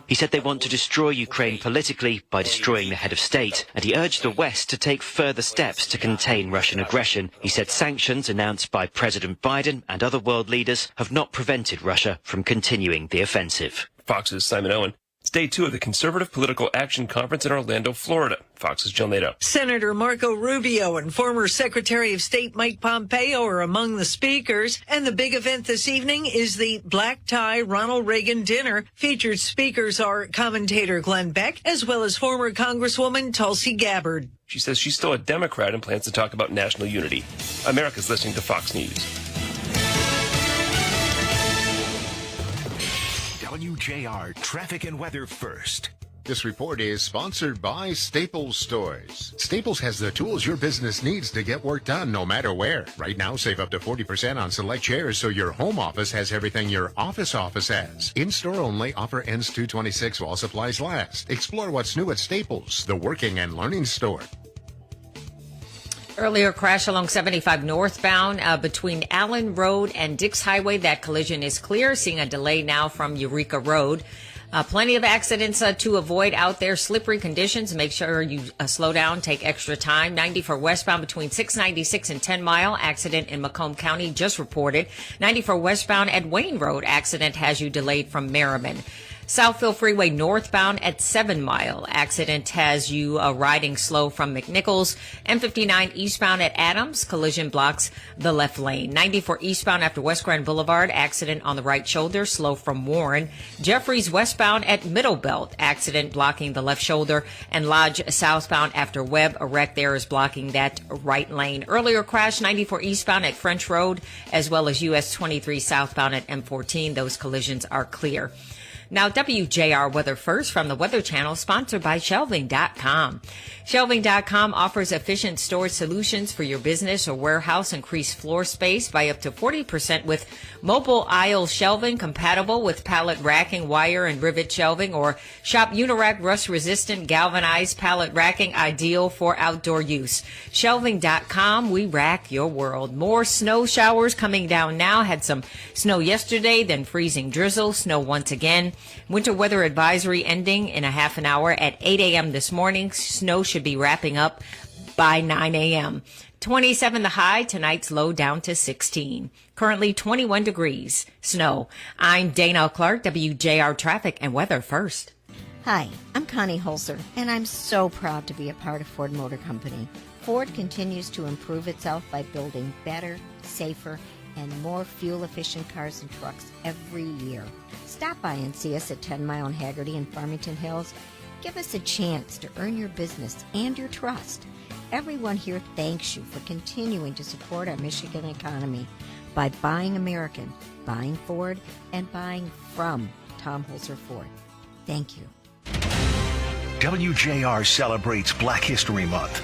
He said they want to destroy Ukraine politically by destroying the head of state, and he urged the West to take further steps to contain Russian aggression. He said sanctions announced by President Biden and other world leaders have not prevented Russia from continuing the offensive. Fox's Simon Owen. It's day 2 of the Conservative Political Action Conference in Orlando, Florida. Fox's Jill Nato. Senator Marco Rubio and former Secretary of State Mike Pompeo are among the speakers. And the big event this evening is the Black Tie Ronald Reagan Dinner. Featured speakers are commentator Glenn Beck, as well as former Congresswoman Tulsi Gabbard. She says she's still a Democrat and plans to talk about national unity. America's listening to Fox News. Wjr Traffic and Weather first. This report is sponsored by Staples Stores. Staples has the tools your business needs to get work done no matter where. Right now, save up to 40% on select chairs so your home office has everything your office has. In-store only, offer ends 2/26 while supplies last. Explore what's new at Staples, the working and learning store. Earlier crash along 75 northbound between Allen Road and Dix Highway. That collision is clear. Seeing a delay now from Eureka Road. Plenty of accidents to avoid out there. Slippery conditions. Make sure you slow down. Take extra time. 94 westbound between 696 and 10 Mile. Accident in Macomb County just reported. 94 westbound at Wayne Road. Accident has you delayed from Merriman. Southfield Freeway northbound at 7 Mile. Accident has you riding slow from McNichols. M59 eastbound at Adams. Collision blocks the left lane. 94 eastbound after West Grand Boulevard. Accident on the right shoulder. Slow from Warren. Jeffries westbound at Middle Belt. Accident blocking the left shoulder. And Lodge southbound after Webb. A wreck there is blocking that right lane. Earlier crash 94 eastbound at French Road, as well as US 23 southbound at M14. Those collisions are clear. Now, WJR Weather First from the Weather Channel, sponsored by Shelving.com. Shelving.com offers efficient storage solutions for your business or warehouse. Increase floor space by up to 40% with mobile aisle shelving compatible with pallet racking, wire, and rivet shelving. Or shop Unirack rust-resistant galvanized pallet racking, ideal for outdoor use. Shelving.com, we rack your world. More snow showers coming down now. Had some snow yesterday, then freezing drizzle. Snow once again. Winter weather advisory ending in a half an hour at 8 a.m. this morning. Snow should be wrapping up by 9 a.m. 27 the high, tonight's low down to 16. Currently 21 degrees. Snow. I'm Dana Clark, WJR Traffic and Weather First. Hi, I'm Connie Holzer, and I'm so proud to be a part of Ford Motor Company. Ford continues to improve itself by building better, safer, and more fuel-efficient cars and trucks every year. Stop by and see us at 10 Mile and Haggerty in Farmington Hills. Give us a chance to earn your business and your trust. Everyone here thanks you for continuing to support our Michigan economy by buying American, buying Ford, and buying from Tom Holzer Ford. Thank you. WJR celebrates Black History Month.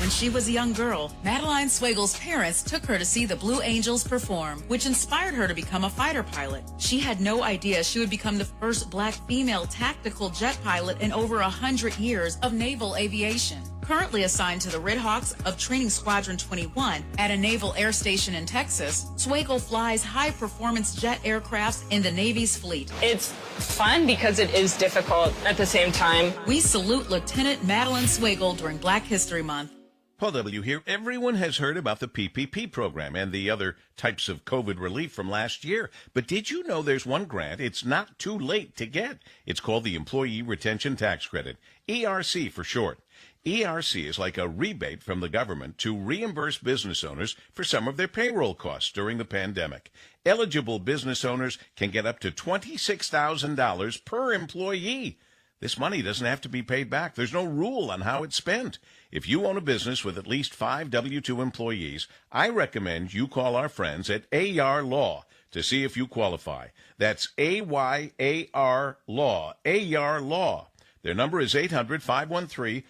When she was a young girl, Madeline Swagle's parents took her to see the Blue Angels perform, which inspired her to become a fighter pilot. She had no idea she would become the first black female tactical jet pilot in over 100 years of naval aviation. Currently assigned to the Red Hawks of Training Squadron 21 at a naval air station in Texas, Swagel flies high-performance jet aircrafts in the Navy's fleet. It's fun because it is difficult at the same time. We salute Lieutenant Madeline Swagel during Black History Month. Paul W. here. Everyone has heard about the PPP program and the other types of COVID relief from last year. But did you know there's one grant it's not too late to get? It's called the Employee Retention Tax Credit, ERC for short. ERC is like a rebate from the government to reimburse business owners for some of their payroll costs during the pandemic. Eligible business owners can get up to $26,000 per employee. This money doesn't have to be paid back. There's no rule on how it's spent. If you own a business with at least 5 W-2 employees, I recommend you call our friends at AR Law to see if you qualify. That's AYAR Law, AR Law. Their number is 800-513-5315,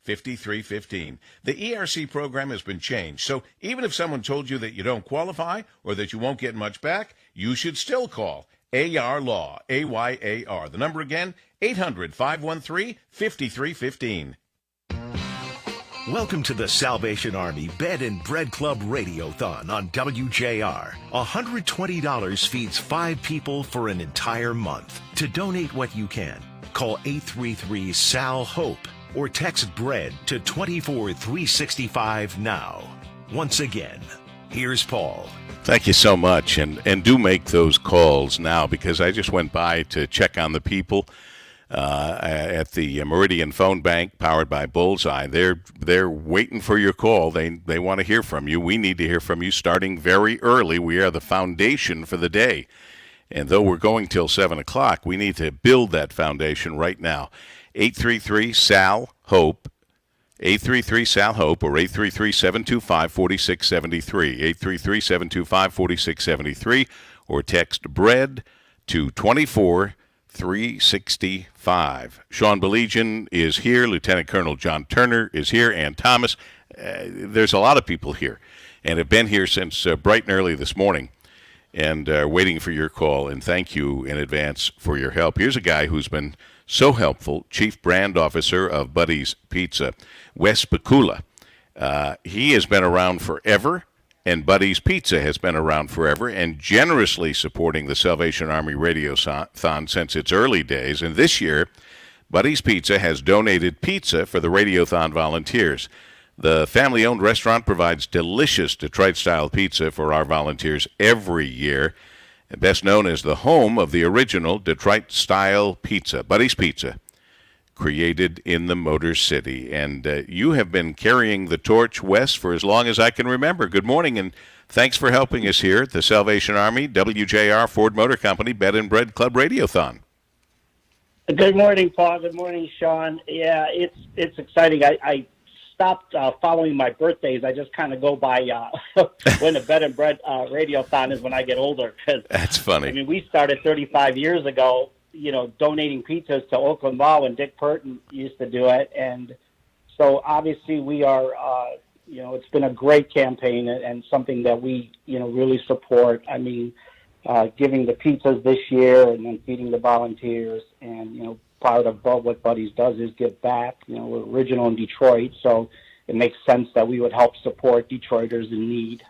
800-513-5315. The ERC program has been changed, so even if someone told you that you don't qualify or that you won't get much back, you should still call AR Law, AYAR. The number again, 800-513-5315. Welcome to the Salvation Army Bed and Bread Club Radiothon on WJR. $120 feeds 5 people for an entire month. To donate what you can, call 833-SAL-HOPE or text BREAD to 24365 now. Once again, here's Paul. Thank you so much, and do make those calls now, because I just went by to check on the people at the Meridian phone bank powered by Bullseye. They're waiting for your call. They want to hear from you. We need to hear from you starting very early. We are the foundation for the day, and though we're going till 7 o'clock, we need to build that foundation right now. 833-SAL-HOPE. 833-SAL-HOPE or 833-725-4673, 833-725-4673, or text BREAD to 24365. Sean Belegian is here. Lieutenant Colonel John Turner is here. Ann Thomas. There's a lot of people here and have been here since bright and early this morning and waiting for your call, and thank you in advance for your help. Here's a guy who's been So helpful, Chief Brand Officer of Buddy's Pizza, Wes Bakula. He has been around forever, and Buddy's Pizza has been around forever, and generously supporting the Salvation Army Radiothon since its early days. And this year, Buddy's Pizza has donated pizza for the Radiothon volunteers. The family-owned restaurant provides delicious Detroit-style pizza for our volunteers every year, best known as the home of the original Detroit-style pizza, Buddy's Pizza, created in the Motor City. And you have been carrying the torch, Wes, for as long as I can remember. Good morning, and thanks for helping us here at the Salvation Army, WJR, Ford Motor Company, Bed and Bread Club Radiothon. Good morning, Paul. Good morning, Sean. Yeah, it's exciting. I stopped following my birthdays. I just kind of go by when the Bed and Bread Radiothon is when I get older. That's funny. I mean, we started 35 years ago, donating pizzas to Oakland Mall when Dick Purton used to do it. And so obviously we are, it's been a great campaign and something that we, really support. I mean, giving the pizzas this year and then feeding the volunteers. And, part of what Buddy's does is give back. We're original in Detroit, so it makes sense that we would help support Detroiters in need.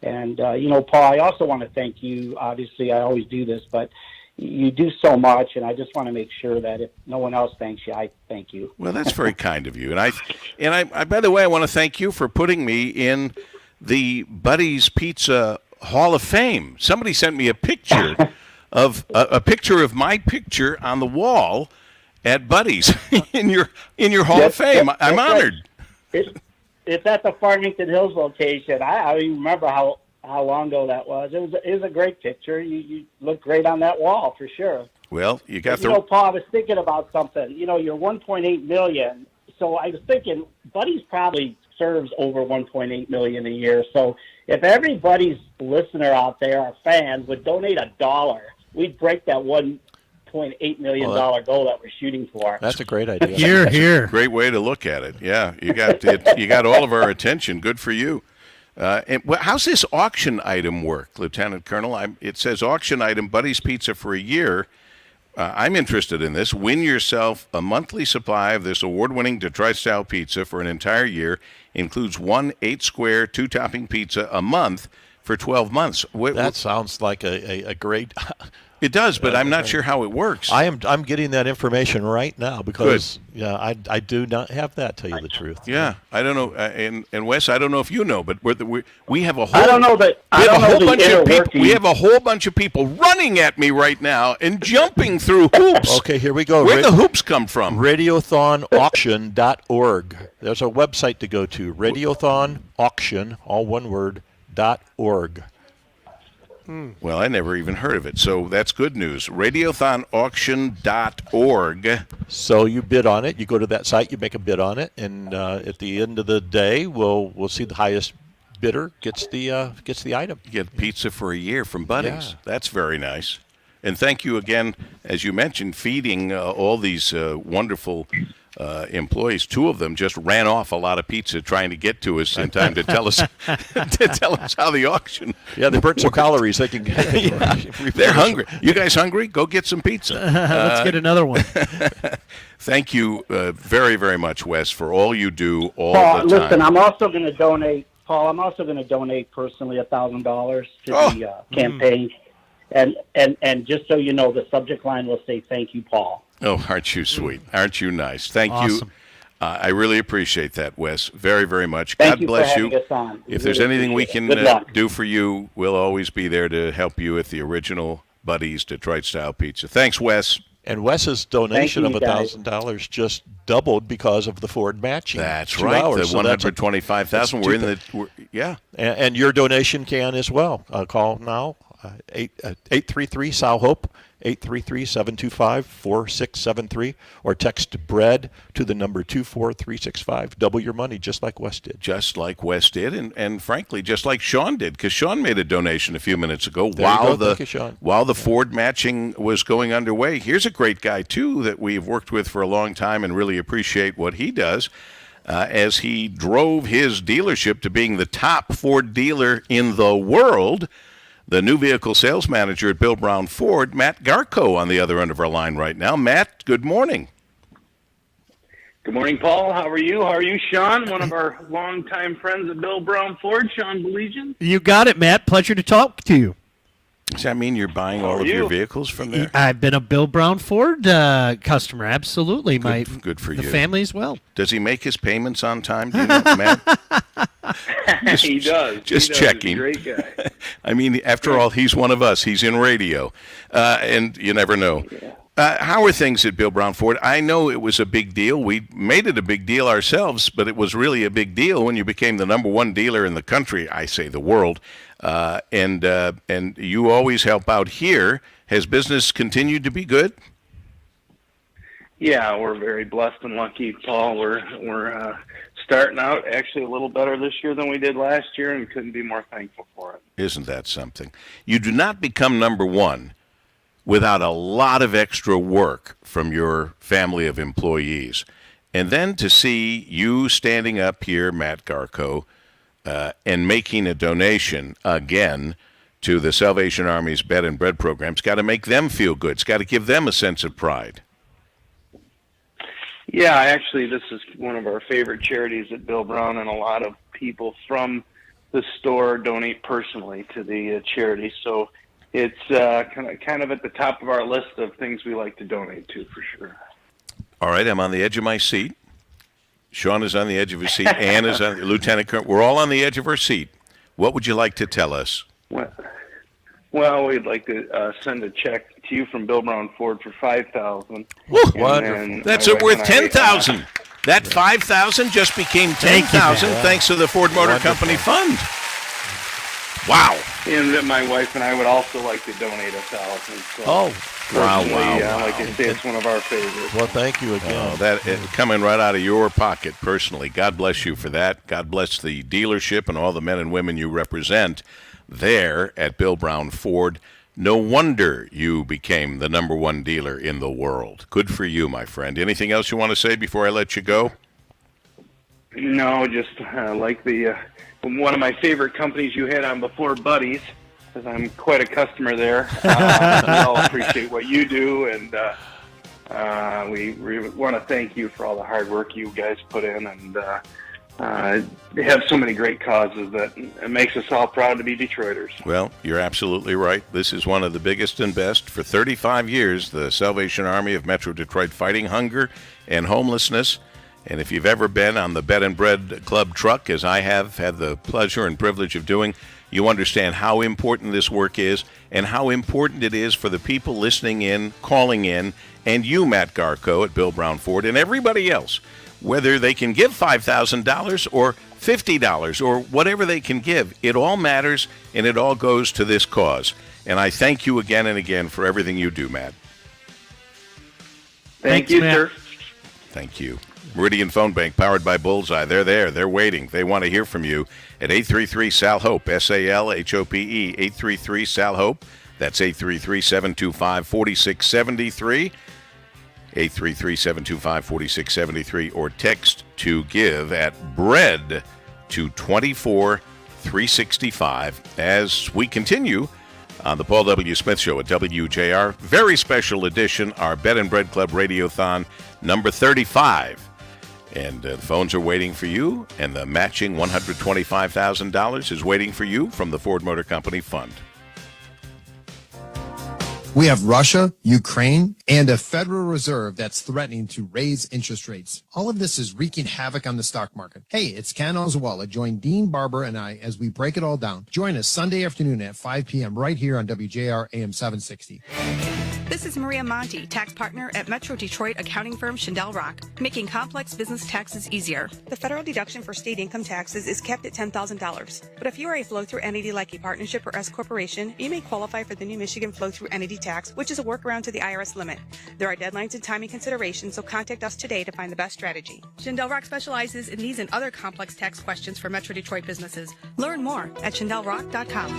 And, Paul, I also want to thank you. Obviously, I always do this, but you do so much, and I just want to make sure that if no one else thanks you, I thank you. Well, that's very kind of you. And I by the way, I want to thank you for putting me in the Buddy's Pizza Hall of Fame. Somebody sent me a picture of my picture on the wall at Buddy's in your Hall of Fame. I'm honored. It's at the Farmington Hills location. I don't even remember how long ago that was. It was a great picture. You look great on that wall for sure. Well, you got Paul, I was thinking about something. You're 1.8 million. So I was thinking Buddy's probably serves over 1.8 million a year. So if everybody's listener out there, our fans, would donate $1, we'd break that $1.8 million goal that we're shooting for. That's a great idea. Here. Great way to look at it. Yeah, you got it. You got all of our attention. Good for you. And how's this auction item work, Lieutenant Colonel? It says auction item, Buddy's Pizza for a year. I'm interested in this. Win yourself a monthly supply of this award-winning Detroit-style pizza for an entire year. Includes one 8-square, 2-topping pizza a month for 12 months. That sounds like a great... It does, but I'm not sure how it works. I'm getting that information right now because I do not have that, tell you the truth. Yeah, I don't know, and Wes, I don't know if you know, but we have a whole. I don't know that. We have a whole bunch of people. We have a whole bunch of people running at me right now and jumping through hoops. Okay, here we go. Where the hoops come from? Radiothonauction.org. There's a website to go to. Radiothonauction, all one word, .org. Well, I never even heard of it, so that's good news. Radiothonauction.org. So you bid on it. You go to that site, you make a bid on it, and at the end of the day, we'll see the highest bidder gets the item. You get pizza for a year from Buddy's. Yeah. That's very nice. And thank you again, as you mentioned, feeding all these wonderful employees. 2 of them just ran off a lot of pizza trying to get to us in time to tell us how the auction. Yeah, they burnt some calories. They can. They're hungry. You guys hungry? Go get some pizza. Let's get another one. Thank you very, very much, Wes, for all you do all Paul, the time. Listen, I'm also going to donate. Paul, I'm also going to donate personally $1,000 to the campaign. And just so you know, the subject line will say, "Thank you, Paul." Oh, aren't you sweet? Aren't you nice? Thank Awesome. you. I really appreciate that, Wes, very, very much. Thank God you bless for you. having us on. If there's anything we can do for you, we'll always be there to help you with the original Buddy's Detroit-style pizza. Thanks, Wes. And Wes's donation of $1,000 just doubled because of the Ford matching. That's 2 right. hours. The $125,000. We're in the and your donation can as well. Call now 833 Sal Hope 833-725-4673 or text BREAD to the number 24365. Double your money just like Wes did. Just like Wes did, and frankly, just like Sean did, because Sean made a donation a few minutes ago Thank you, Sean. while the Ford matching was going underway. Here's a great guy, too, that we've worked with for a long time and really appreciate what he does. As he drove his dealership to being the top Ford dealer in the world, the new vehicle sales manager at Bill Brown Ford, Matt Garko, on the other end of our line right now. Matt, good morning. Good morning, Paul. How are you? How are you, Sean? One of our longtime friends at Bill Brown Ford, Sean Belegian. You got it, Matt. Pleasure to talk to you. Does that mean you're buying all of your vehicles from there? I've been a Bill Brown Ford customer, absolutely. Good for you. The family as well. Does he make his payments on time? Do you know, Matt? He does. Just checking. He's a great guy. I mean, after all, he's one of us. He's in radio, and you never know. Yeah. How are things at Bill Brown Ford? I know it was a big deal. We made it a big deal ourselves, but it was really a big deal when you became the number one dealer in the country, I say the world, and you always help out here. Has business continued to be good? Yeah, we're very blessed and lucky, Paul. We're starting out actually a little better this year than we did last year, and couldn't be more thankful for it. Isn't that something? You do not become number one without a lot of extra work from your family of employees. And then to see you standing up here, Matt Garko, and making a donation again to the Salvation Army's Bed and Bread program, it's got to make them feel good. It's got to give them a sense of pride. Yeah, actually, this is one of our favorite charities at Bill Brown, and a lot of people from the store donate personally to the charity. So it's kind of at the top of our list of things we like to donate to, for sure. All right, I'm on the edge of my seat. Sean is on the edge of his seat. Ann is on, Lieutenant Colonel. We're all on the edge of our seat. What would you like to tell us? Well, we'd like to send a check to you from Bill Brown Ford for $5,000. Wonderful. That's it, worth $10,000. That $5,000 just became $10,000 thanks to the Ford Motor Company Fund. Wow. And that my wife and I would also like to donate $1,000. So wow. Like I say, it's one of our favorites. Well, thank you again. Coming right out of your pocket personally. God bless you for that. God bless the dealership and all the men and women you represent there at Bill Brown Ford. No wonder you became the number one dealer in the world. Good for you, my friend. Anything else you want to say before I let you go? No, just like the one of my favorite companies you had on before, Buddies, because I'm quite a customer there. We all appreciate what you do, and we want to thank you for all the hard work you guys put in, and they have so many great causes that it makes us all proud to be Detroiters. Well, you're absolutely right. This is one of the biggest and best. For 35 years, the Salvation Army of Metro Detroit fighting hunger and homelessness. And if you've ever been on the Bed and Bread Club truck, as I have had the pleasure and privilege of doing, you understand how important this work is and how important it is for the people listening in, calling in, and you, Matt Garko at Bill Brown Ford, and everybody else, whether they can give $5,000 or $50 or whatever they can give. It all matters, and it all goes to this cause. And I thank you again and again for everything you do, Matt. Thank you, Matt. sir. Thank you. Meridian Phone Bank, powered by Bullseye. They're there. They're waiting. They want to hear from you at 833-SAL-HOPE, S-A-L-H-O-P-E, 833-SAL-HOPE. That's 833-725-4673, 833-725-4673, or text to give at bread to 24365 as we continue on the Paul W. Smith Show at WJR. Very special edition, our Bed and Bread Club Radiothon number 35. And the phones are waiting for you, and the matching $125,000 is waiting for you from the Ford Motor Company Fund. We have Russia, Ukraine, and a Federal Reserve that's threatening to raise interest rates. All of this is wreaking havoc on the stock market. Hey, it's Ken Oswald. Join Dean Barber and I as we break it all down. Join us Sunday afternoon at 5 p.m. right here on WJR AM 760. This is Maria Monti, tax partner at Metro Detroit accounting firm Schindel Rock, making complex business taxes easier. The federal deduction for state income taxes is capped at $10,000. But if you are a flow-through entity like a partnership or S corporation, you may qualify for the new Michigan flow-through entity tax, which is a workaround to the IRS limit. There are deadlines and timing considerations, so contact us today to find the best strategy. Schindel Rock specializes in these and other complex tax questions for Metro Detroit businesses. Learn more at SchindelRock.com.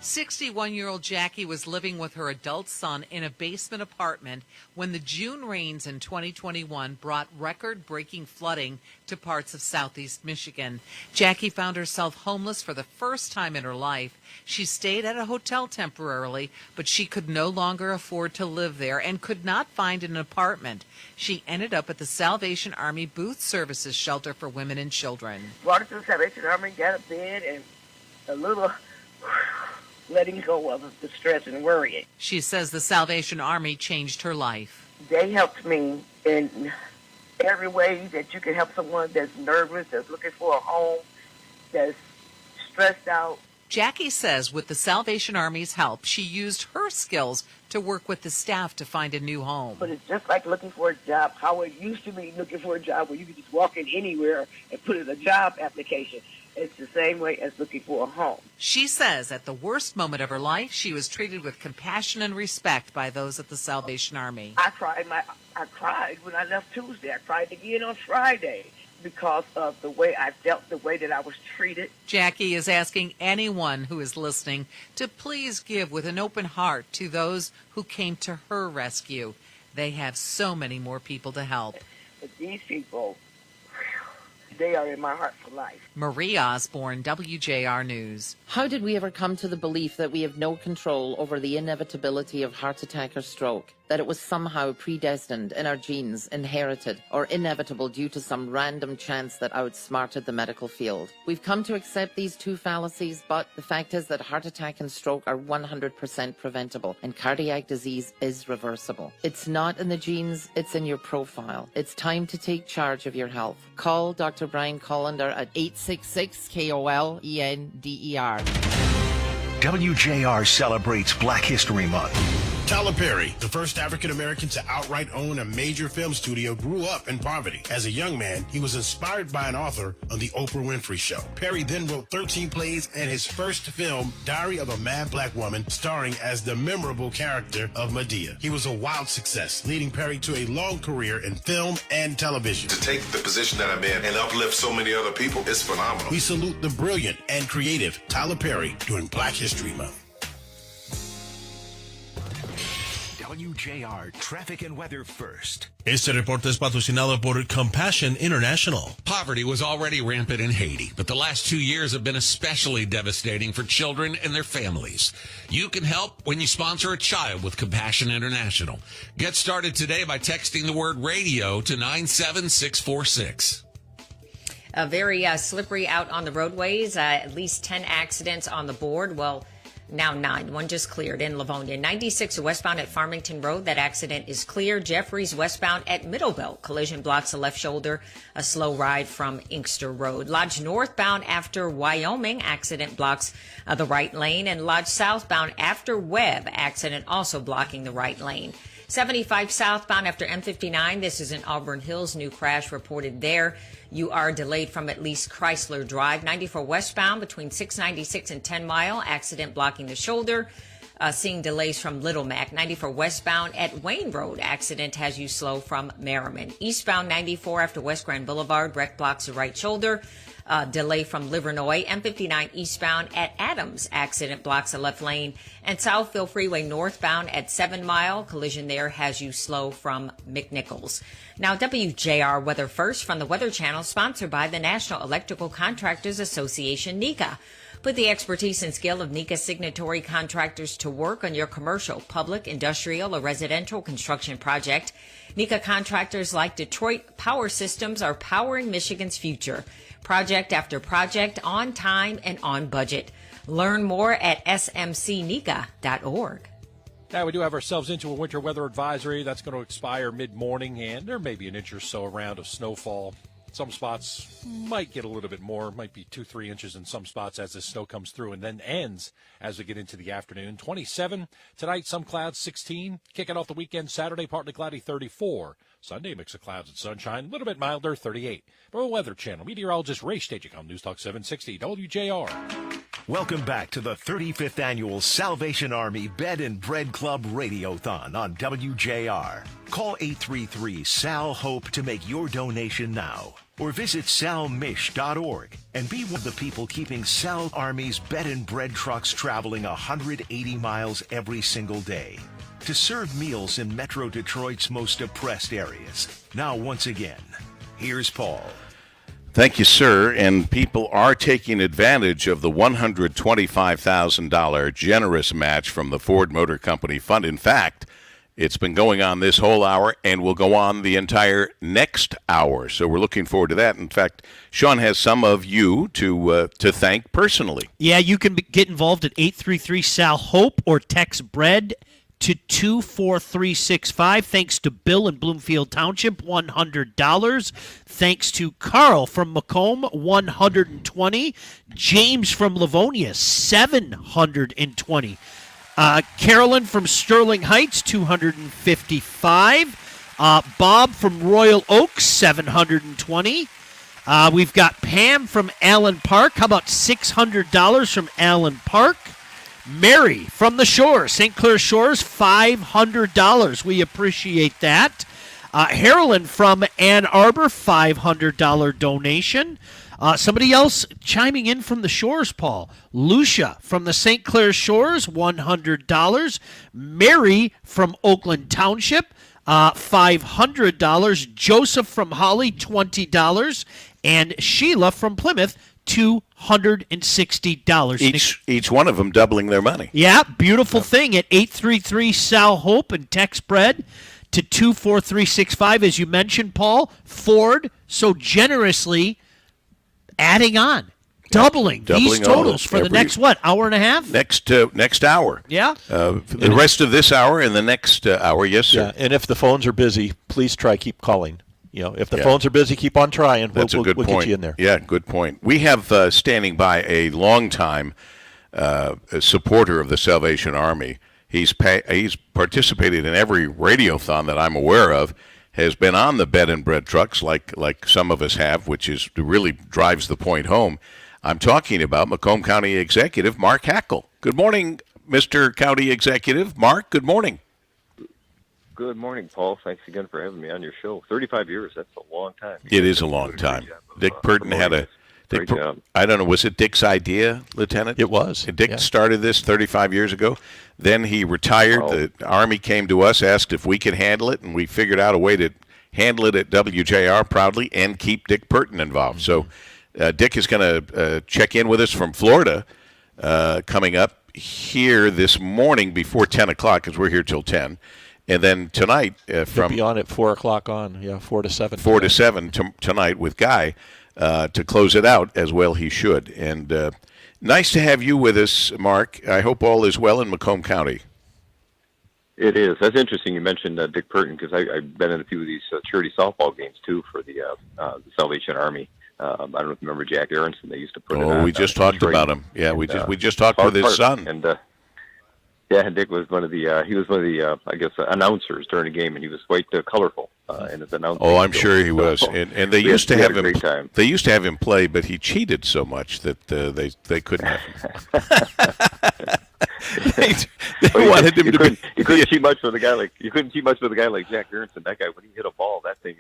61-year-old Jackie was living with her adult son in a basement apartment when the June rains in 2021 brought record-breaking flooding to parts of southeast Michigan. Jackie found herself homeless for the first time in her life. She stayed at a hotel temporarily, but she could no longer afford to live there and could not find an apartment. She ended up at the Salvation Army Booth Services Shelter for Women and Children. Brought her to the Salvation Army, got a bed, and a little letting go of the stress and worrying. She says the Salvation Army changed her life. They helped me in every way that you can help someone that's nervous, that's looking for a home, that's stressed out. Jackie says with the Salvation Army's help, she used her skills to work with the staff to find a new home. But it's just like looking for a job, how it used to be looking for a job where you could just walk in anywhere and put in a job application. It's the same way as looking for a home. She says at the worst moment of her life, she was treated with compassion and respect by those at the Salvation Army. I cried when I left Tuesday. I cried again on Friday because of the way I felt, the way that I was treated. Jackie is asking anyone who is listening to please give with an open heart to those who came to her rescue. They have so many more people to help. But these people, they are in my heart for life. Marie Osborne, WJR News. How did we ever come to the belief that we have no control over the inevitability of heart attack or stroke? That it was somehow predestined in our genes, inherited, or inevitable due to some random chance that outsmarted the medical field? We've come to accept these two fallacies, but the fact is that heart attack and stroke are 100% preventable, and cardiac disease is reversible. It's not in the genes, it's in your profile. It's time to take charge of your health. Call Dr. Brian Collender at 866-KOLENDER. WJR celebrates Black History Month. Tyler Perry, the first African-American to outright own a major film studio, grew up in poverty. As a young man, he was inspired by an author on The Oprah Winfrey Show. Perry then wrote 13 plays and his first film, Diary of a Mad Black Woman, starring as the memorable character of Medea. He was a wild success, leading Perry to a long career in film and television. To take the position that I'm in and uplift so many other people is phenomenal. We salute the brilliant and creative Tyler Perry during Black History Month. WJR Traffic and Weather first. Este reporte es patrocinado por Compassion International. Poverty was already rampant in Haiti, but the last 2 years have been especially devastating for children and their families. You can help when you sponsor a child with Compassion International. Get started today by texting the word radio to 97646. Very slippery out on the roadways. At least 10 accidents on the board. Well, now 9. One just cleared in Livonia. 96 westbound at Farmington Road. That accident is clear. Jeffries westbound at Middlebelt. Collision blocks the left shoulder. A slow ride from Inkster Road. Lodge northbound after Wyoming. Accident blocks the right lane. And Lodge southbound after Webb. Accident also blocking the right lane. 75 southbound after M59. This is in Auburn Hills. New crash reported there. You are delayed from at least Chrysler Drive. 94 westbound between 696 and 10 Mile. Accident blocking the shoulder. Seeing delays from Little Mac. 94 westbound at Wayne Road. Accident has you slow from Merriman. Eastbound 94 after West Grand Boulevard. Wreck blocks the right shoulder. Delay from Livernois. M59 eastbound at Adams. Accident blocks the left lane. And Southfield Freeway northbound at 7 Mile. Collision there has you slow from McNichols. Now, WJR Weather First from the Weather Channel, sponsored by the National Electrical Contractors Association, NECA. Put the expertise and skill of NECA signatory contractors to work on your commercial, public, industrial, or residential construction project. NECA contractors like Detroit Power Systems are powering Michigan's future. Project after project, on time and on budget. Learn more at smcneca.org. Now, we do have ourselves into a winter weather advisory that's going to expire mid-morning, and there may be an inch or so around of snowfall. Some spots might get a little bit more, might be 2-3 inches in some spots as the snow comes through and then ends as we get into the afternoon. 27 tonight, some clouds, 16. Kicking off the weekend, Saturday, partly cloudy, 34. Sunday, mix of clouds and sunshine, a little bit milder, 38. From a Weather Channel, meteorologist Ray Stejik on News Talk 760 WJR. Welcome back to the 35th Annual Salvation Army Bed and Bread Club Radiothon on WJR. Call 833-SAL-HOPE to make your donation now. Or visit salmish.org and be one of the people keeping Sal Army's bed and bread trucks traveling 180 miles every single day to serve meals in Metro Detroit's most oppressed areas. Now, once again, here's Paul. Thank you, sir. And people are taking advantage of the $125,000 generous match from the Ford Motor Company Fund. In fact, it's been going on this whole hour and will go on the entire next hour. So we're looking forward to that. In fact, Sean has some of you to thank personally. Yeah, you can get involved at 833-SAL-HOPE or text BREAD to 24365. Thanks to Bill in Bloomfield Township, $100. Thanks to Carl from Macomb, $120. James from Livonia, $720. Carolyn from Sterling Heights, $255. Bob from Royal Oaks, $720. We've got Pam from Allen Park. How about $600 from Allen Park? Mary from the Shore, St. Clair Shores, $500. We appreciate that. Harlan from Ann Arbor, $500 donation. Somebody else chiming in from the Shores, Paul. Lucia from the St. Clair Shores, $100. Mary from Oakland Township, $500. Joseph from Holly, $20. And Sheila from Plymouth, $260. Each one of them doubling their money. Yeah, beautiful thing at 833-SAL-HOPE and text BREAD to 24365. As you mentioned, Paul, Ford so generously adding on, doubling these totals for the next, hour and a half? Next hour. Yeah. The rest of this hour and the next hour, yes, sir. Yeah, and if the phones are busy, please keep calling. If the phones are busy, keep on trying. That's a good point. We'll get you in there. Yeah, good point. We have standing by a longtime supporter of the Salvation Army. He's participated in every radiothon that I'm aware of, has been on the bed and bread trucks like some of us have, which really drives the point home. I'm talking about Macomb County Executive Mark Hackle. Good morning, Mr. County Executive. Mark, good morning. Good morning, Paul. Thanks again for having me on your show. 35 years, that's a long time. It is a long time. Dick Purton had a... I don't know, was it Dick's idea, Lieutenant? It was. Dick started this 35 years ago. Then he retired. Oh. The Army came to us, asked if we could handle it, and we figured out a way to handle it at WJR proudly and keep Dick Purton involved. So Dick is going to check in with us from Florida coming up here this morning before 10 o'clock, because we're here till 10. And then tonight He'll be on at 4 o'clock on, 4 to 7. 4 to 7 tonight with Guy to close it out, as well he should. And nice to have you with us, Mark. I hope all is well in Macomb County. It is. That's interesting you mentioned Dick Purton, because I've been in a few of these charity softball games, too, for the Salvation Army. I don't know if you remember Jack Aronson. They used to put it on. We just talked about him. Yeah, we just talked with his son. And and Dick was one of the announcers during the game, and he was quite colorful in his announcing. Oh, I'm sure he was. And they used to have him. They used to have him play, but he cheated so much that they couldn't have him. they wanted him to be. You couldn't cheat much with a guy like Jack Aronson. That guy, when he hit a ball, that thing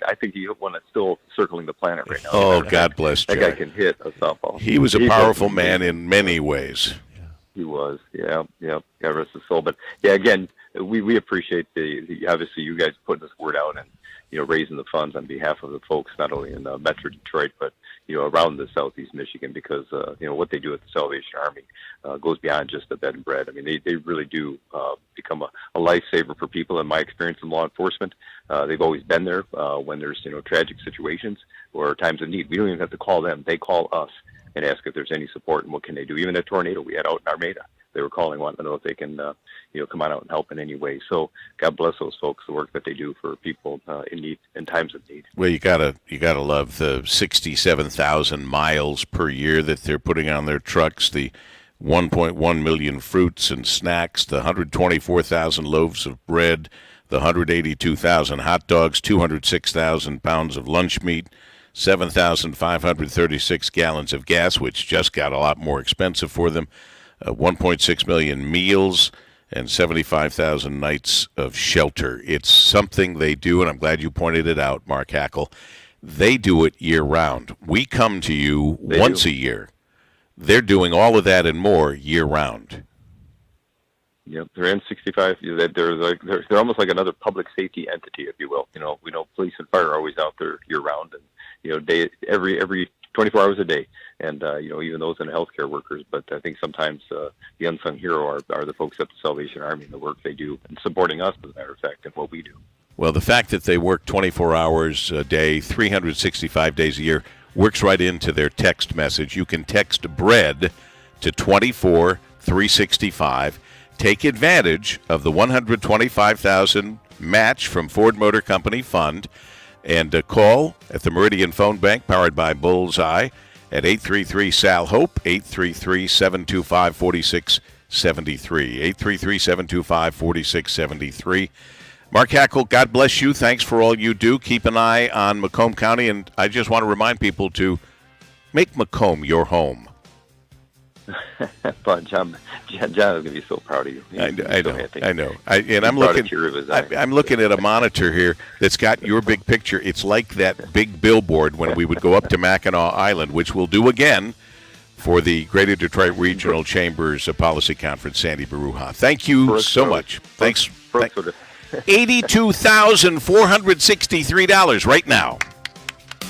I think he hit one that's still circling the planet right now. Oh, God bless Jack. That guy can hit a softball. He was a powerful man in many ways. He was, yeah. God rest his soul. But yeah, again, we appreciate the obviously you guys putting this word out and raising the funds on behalf of the folks not only in Metro Detroit but around the Southeast Michigan, because what they do at the Salvation Army goes beyond just the bed and bread. I mean, they really do become a lifesaver for people. In my experience in law enforcement, they've always been there when there's tragic situations or times of need. We don't even have to call them; they call us and ask if there's any support and what can they do. Even a tornado we had out in Armada, they were calling, wanting to know if they can, come on out and help in any way. So God bless those folks, the work that they do for people in need, in times of need. Well, you gotta love the 67,000 miles per year that they're putting on their trucks, the 1.1 million fruits and snacks, the 124,000 loaves of bread, the 182,000 hot dogs, 206,000 pounds of lunch meat, 7,536 gallons of gas, which just got a lot more expensive for them, 1.6 million meals, and 75,000 nights of shelter. It's something they do, and I'm glad you pointed it out, Mark Hackle. They do it year-round. We come to you once a year. They're doing all of that and more year-round. Yep, they're N65. They're almost like another public safety entity, if you will. We know police and fire are always out there year-round, and every 24 hours a day. And even those in healthcare workers. But I think sometimes the unsung hero are the folks at the Salvation Army and the work they do, and supporting us, as a matter of fact, in what we do. Well, the fact that they work 24 hours a day, 365 days a year, works right into their text message. You can text BREAD to 24365. Take advantage of the $125,000 match from Ford Motor Company Fund, and call at the Meridian Phone Bank, powered by Bullseye, at 833-SAL-HOPE, 833-725-4673, 833-725-4673. Mark Hackle, God bless you. Thanks for all you do. Keep an eye on Macomb County, and I just want to remind people to make Macomb your home. But John is going to be so proud of you. I know. I'm looking at a monitor here that's got your big picture. It's like that big billboard when we would go up to Mackinac Island, which we'll do again for the Greater Detroit Regional Chambers Policy Conference, Sandy Baruja. Thank you so much. Thanks. $82,463 right now.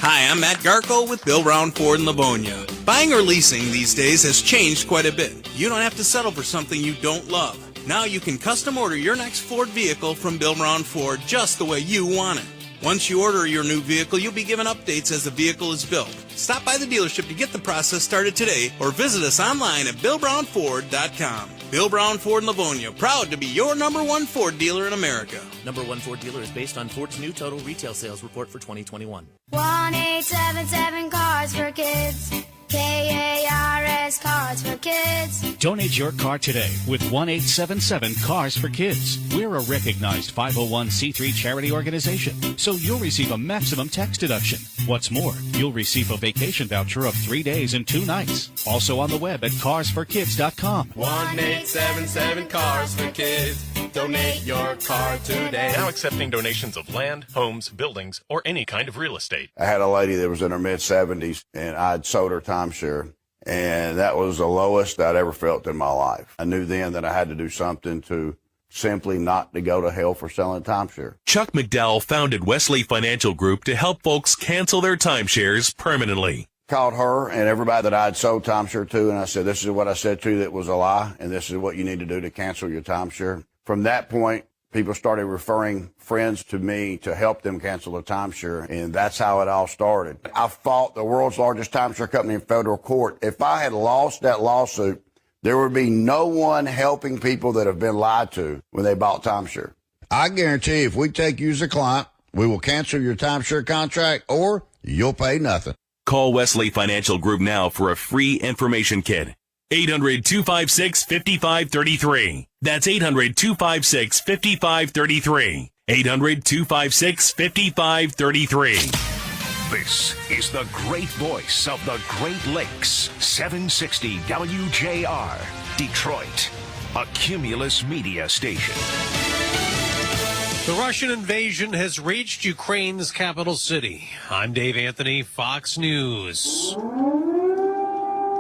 Hi, I'm Matt Garko with Bill Brown Ford in Livonia. Buying or leasing these days has changed quite a bit. You don't have to settle for something you don't love. Now you can custom order your next Ford vehicle from Bill Brown Ford just the way you want it. Once you order your new vehicle, you'll be given updates as the vehicle is built. Stop by the dealership to get the process started today, or visit us online at BillBrownFord.com. Bill Brown Ford in Livonia, proud to be your #1 Ford dealer in America. #1 Ford dealer is based on Ford's new total retail sales report for 2021. 1-877 Cars for Kids. KARS Cars for Kids. Donate your car today with 1-877 Cars for Kids. We're a recognized 501c3 charity organization, so you'll receive a maximum tax deduction. What's more, you'll receive a vacation voucher of 3 days and 2 nights. Also on the web at carsforkids.com. 1-877 Cars for Kids. Donate your car today. Now accepting donations of land, homes, buildings, or any kind of real estate. I had a lady that was in her mid-70s, and I'd sold her timeshare, and that was the lowest I'd ever felt in my life. I knew then that I had to do something to simply not to go to hell for selling timeshare. Chuck McDowell founded Wesley Financial Group to help folks cancel their timeshares permanently. Called her and everybody that I'd sold timeshare to, and I said, this is what I said to you that was a lie, and this is what you need to do to cancel your timeshare. From that point, people started referring friends to me to help them cancel a timeshare, and that's how it all started. I fought the world's largest timeshare company in federal court. If I had lost that lawsuit, there would be no one helping people that have been lied to when they bought timeshare. I guarantee if we take you as a client, we will cancel your timeshare contract or you'll pay nothing. Call Wesley Financial Group now for a free information kit. 800-256-5533. That's 800-256-5533. 800-256-5533. This is the great voice of the Great Lakes. 760 WJR, Detroit, a Cumulus media station. The Russian invasion has reached Ukraine's capital city. I'm Dave Anthony, Fox News.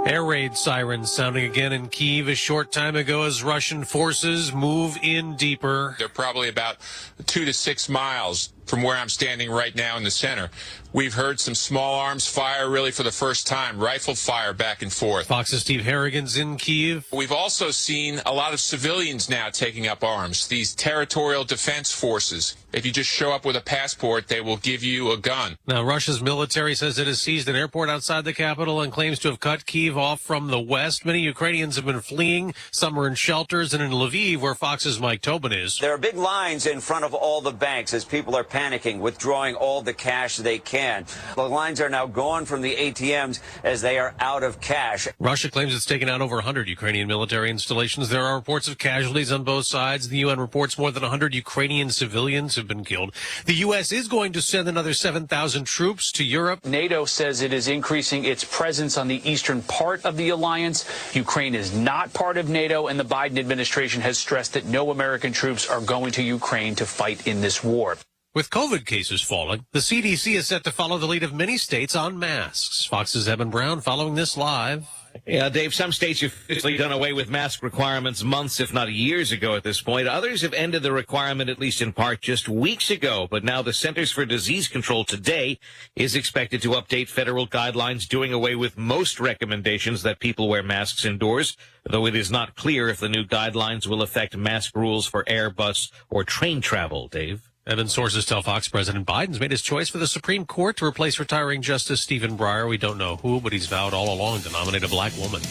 Air raid sirens sounding again in Kyiv a short time ago as Russian forces move in deeper. They're probably about 2 to 6 miles from where I'm standing right now in the center. We've heard some small arms fire really for the first time, rifle fire back and forth. Fox's Steve Harrigan's in Kyiv. We've also seen a lot of civilians now taking up arms, these territorial defense forces. If you just show up with a passport, they will give you a gun. Now, Russia's military says it has seized an airport outside the capital and claims to have cut Kyiv off from the west. Many Ukrainians have been fleeing. Some are in shelters, and in Lviv, where Fox's Mike Tobin is. There are big lines in front of all the banks as people are paying panicking, withdrawing all the cash they can. The lines are now gone from the ATMs as they are out of cash. Russia claims it's taken out over 100 Ukrainian military installations. There are reports of casualties on both sides. The UN reports more than 100 Ukrainian civilians have been killed. The U.S. is going to send another 7,000 troops to Europe. NATO says it is increasing its presence on the eastern part of the alliance. Ukraine is not part of NATO, and the Biden administration has stressed that no American troops are going to Ukraine to fight in this war. With COVID cases falling, the CDC is set to follow the lead of many states on masks. Fox's Evan Brown following this live. Yeah, Dave, some states have officially done away with mask requirements months, if not years ago at this point. Others have ended the requirement, at least in part, just weeks ago. But now the Centers for Disease Control today is expected to update federal guidelines doing away with most recommendations that people wear masks indoors, though it is not clear if the new guidelines will affect mask rules for air, bus, or train travel, Dave. Evan, sources tell Fox President Biden's made his choice for the Supreme Court to replace retiring Justice Stephen Breyer. We don't know who, but he's vowed all along to nominate a black woman.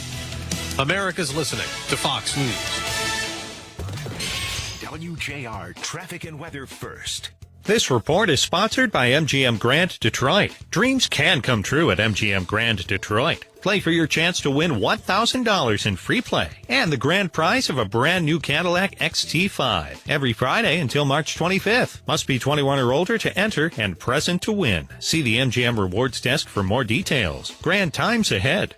America's listening to Fox News. WJR Traffic and Weather First. This report is sponsored by MGM Grand Detroit. Dreams can come true at MGM Grand Detroit. Play for your chance to win $1,000 in free play and the grand prize of a brand new Cadillac XT5 every Friday until March 25th. Must be 21 or older to enter and present to win. See the MGM Rewards Desk for more details. Grand times ahead.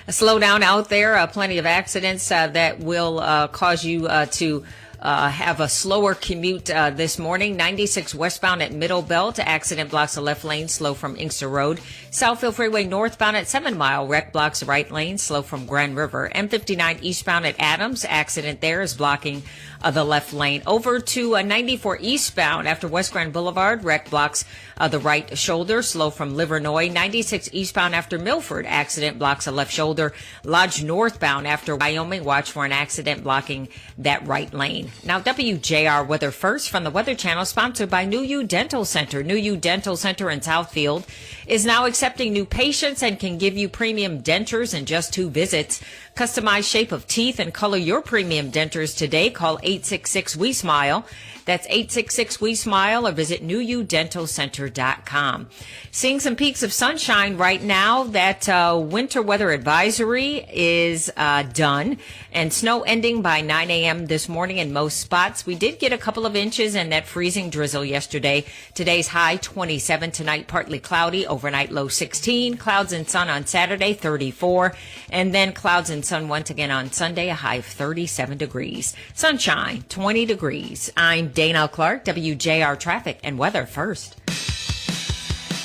A slowdown out there, plenty of accidents that will cause you to have a slower commute this morning. 96 westbound at Middle Belt. Accident blocks the left lane, slow from Inkster Road. Southfield Freeway northbound at 7 Mile. Wreck blocks the right lane, slow from Grand River. M59 eastbound at Adams. Accident there is blocking the left lane. Over to 94 eastbound after West Grand Boulevard. Wreck blocks the right shoulder, slow from Livernois. 96 eastbound after Milford. Accident blocks the left shoulder. Lodge northbound after Wyoming. Watch for an accident blocking that right lane. Now, WJR Weather First from the Weather Channel, sponsored by New U Dental Center. New U Dental Center in Southfield is now accepting new patients and can give you premium dentures in just 2 visits. Customize shape of teeth and color your premium dentures today. Call 866-WE-SMILE. That's 866-WE-SMILE or visit newyoudentalcenter.com. Seeing some peaks of sunshine right now. That winter weather advisory is done, and snow ending by 9 a.m. this morning in most spots. We did get a couple of inches and that freezing drizzle yesterday. Today's high 27, tonight partly cloudy, overnight low 16, clouds and sun on Saturday 34, and then clouds and sun once again on Sunday, a high of 37 degrees. Sunshine 20 degrees. I'm Dana Clark, WJR Traffic and Weather First.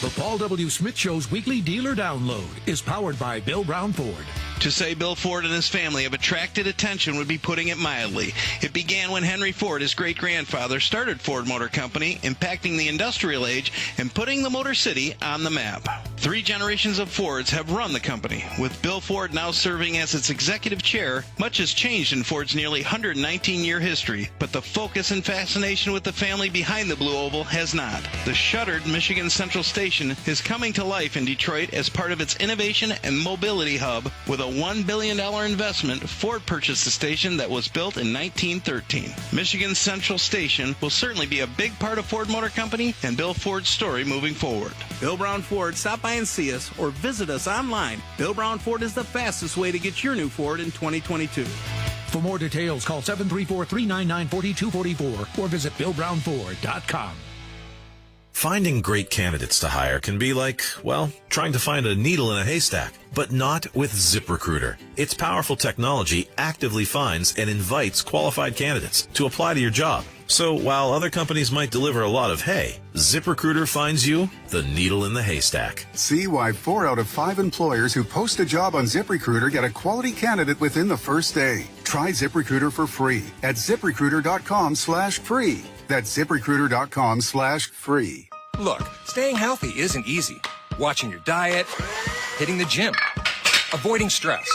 The Paul W. Smith Show's weekly dealer download is powered by Bill Brown Ford. To say Bill Ford and his family have attracted attention would be putting it mildly. It began when Henry Ford, his great-grandfather, started Ford Motor Company, impacting the industrial age and putting the Motor City on the map. 3 generations of Fords have run the company. With Bill Ford now serving as its executive chair, much has changed in Ford's nearly 119-year history, but the focus and fascination with the family behind the Blue Oval has not. The shuttered Michigan Central Station is coming to life in Detroit as part of its innovation and mobility hub. With a $1 billion investment, Ford purchased the station that was built in 1913. Michigan Central Station will certainly be a big part of Ford Motor Company and Bill Ford's story moving forward. Bill Brown Ford, stop by and see us or visit us online. Bill Brown Ford is the fastest way to get your new Ford in 2022. For more details, call 734-399-4244 or visit BillBrownFord.com. Finding great candidates to hire can be like, well, trying to find a needle in a haystack, but not with ZipRecruiter. Its powerful technology actively finds and invites qualified candidates to apply to your job. So while other companies might deliver a lot of hay, ZipRecruiter finds you the needle in the haystack. See why 4 out of 5 employers who post a job on ZipRecruiter get a quality candidate within the first day. Try ZipRecruiter for free at ZipRecruiter.com/free. That's ZipRecruiter.com/free. Look, staying healthy isn't easy. Watching your diet, hitting the gym, avoiding stress.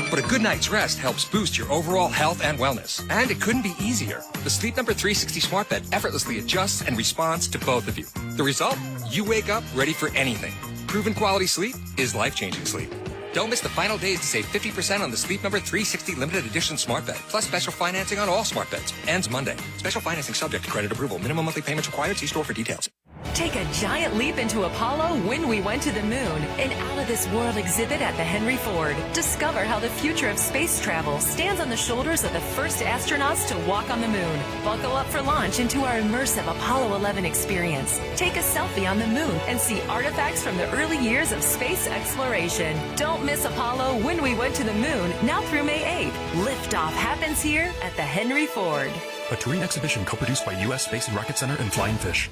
But a good night's rest helps boost your overall health and wellness. And it couldn't be easier. The Sleep Number 360 smart bed effortlessly adjusts and responds to both of you. The result? You wake up ready for anything. Proven quality sleep is life-changing sleep. Don't miss the final days to save 50% on the Sleep Number 360 limited edition smart bed, plus special financing on all smart beds. Ends Monday. Special financing subject to credit approval. Minimum monthly payments required. See store for details. Take a giant leap into Apollo when we went to the moon. An out-of-this-world exhibit at the Henry Ford. Discover how the future of space travel stands on the shoulders of the first astronauts to walk on the moon. Buckle up for launch into our immersive Apollo 11 experience. Take a selfie on the moon and see artifacts from the early years of space exploration. Don't miss Apollo when we went to the moon, now through May 8th. Liftoff happens here at the Henry Ford. A touring exhibition co-produced by U.S. Space and Rocket Center and Flying Fish.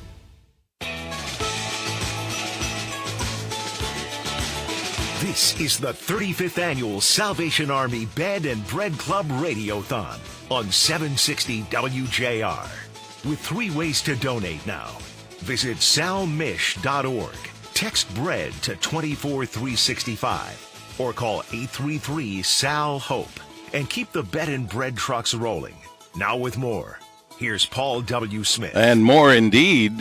This is the 35th Annual Salvation Army Bed and Bread Club Radiothon on 760 WJR. With 3 ways to donate now. Visit salmish.org. Text BREAD to 24365 or call 833-SAL-HOPE. And keep the bed and bread trucks rolling. Now with more. Here's Paul W. Smith. And more indeed,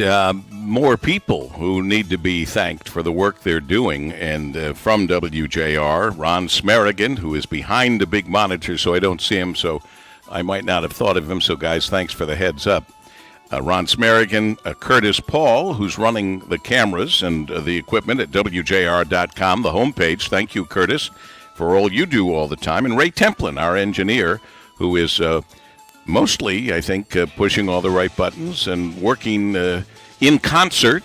more people who need to be thanked for the work they're doing. And from WJR, Ron Smerigan, who is behind the big monitor, so I don't see him, so I might not have thought of him. So, guys, thanks for the heads up. Ron Smerigan, Curtis Paul, who's running the cameras and the equipment at WJR.com, the homepage. Thank you, Curtis, for all you do all the time. And Ray Templin, our engineer, who is mostly, I think, pushing all the right buttons and working in concert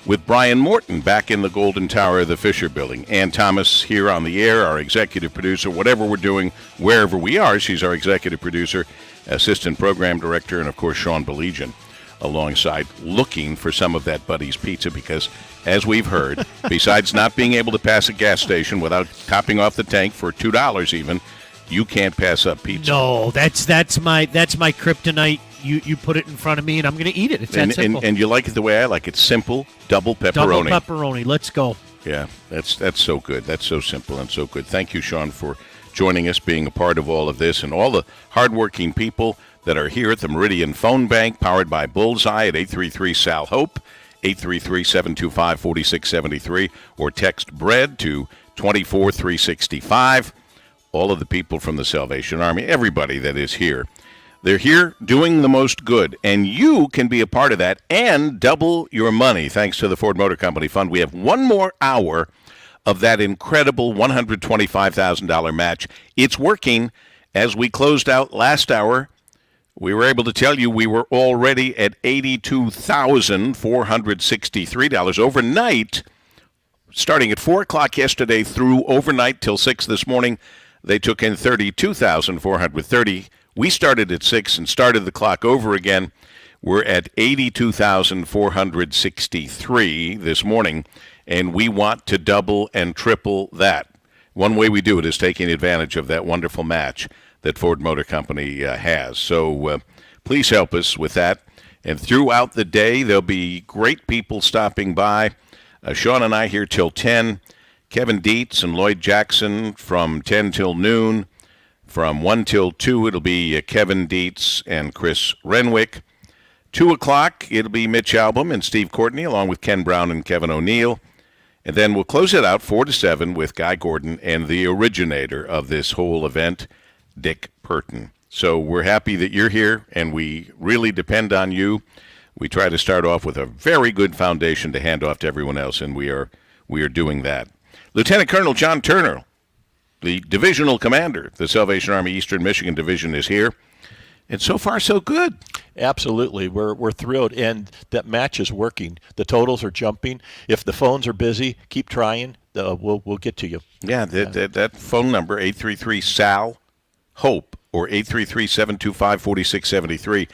with Brian Morton back in the Golden Tower of the Fisher Building. Ann Thomas here on the air, our executive producer. Whatever we're doing, wherever we are, she's our executive producer, assistant program director, and, of course, Sean Belegian alongside, looking for some of that Buddy's Pizza because, as we've heard, besides not being able to pass a gas station without topping off the tank for $2 even, you can't pass up pizza. No, that's my kryptonite. You put it in front of me, and I'm going to eat it. It's that simple. And you like it the way I like it. Simple, double pepperoni. Double pepperoni. Let's go. Yeah, that's so good. That's so simple and so good. Thank you, Sean, for joining us, being a part of all of this, and all the hardworking people that are here at the Meridian Phone Bank, powered by Bullseye at 833-SAL-HOPE, 833-725-4673, or text BREAD to 24365. All of the people from the Salvation Army, everybody that is here. They're here doing the most good, and you can be a part of that and double your money thanks to the Ford Motor Company Fund. We have one more hour of that incredible $125,000 match. It's working. As we closed out last hour, we were able to tell you we were already at $82,463 overnight, starting at 4 o'clock yesterday through overnight till 6 this morning. They took in $32,430. We started at 6 and started the clock over again. We're at $82,463 this morning, and we want to double and triple that. One way we do it is taking advantage of that wonderful match that Ford Motor Company has. So please help us with that. And throughout the day, there'll be great people stopping by. Sean and I here till 10. Kevin Dietz and Lloyd Jackson from 10 till noon. From 1 till 2, it'll be Kevin Dietz and Chris Renwick. 2 o'clock, it'll be Mitch Albom and Steve Courtney, along with Ken Brown and Kevin O'Neill. And then we'll close it out 4 to 7 with Guy Gordon and the originator of this whole event, Dick Purton. So we're happy that you're here, and we really depend on you. We try to start off with a very good foundation to hand off to everyone else, and we are doing that. Lieutenant Colonel John Turner, the divisional commander, the Salvation Army Eastern Michigan Division, is here. And so far, so good. Absolutely. We're thrilled, and that match is working. The totals are jumping. If the phones are busy, keep trying. We'll get to you. Yeah, that phone number, 833-SAL-HOPE, or 833-725-4673.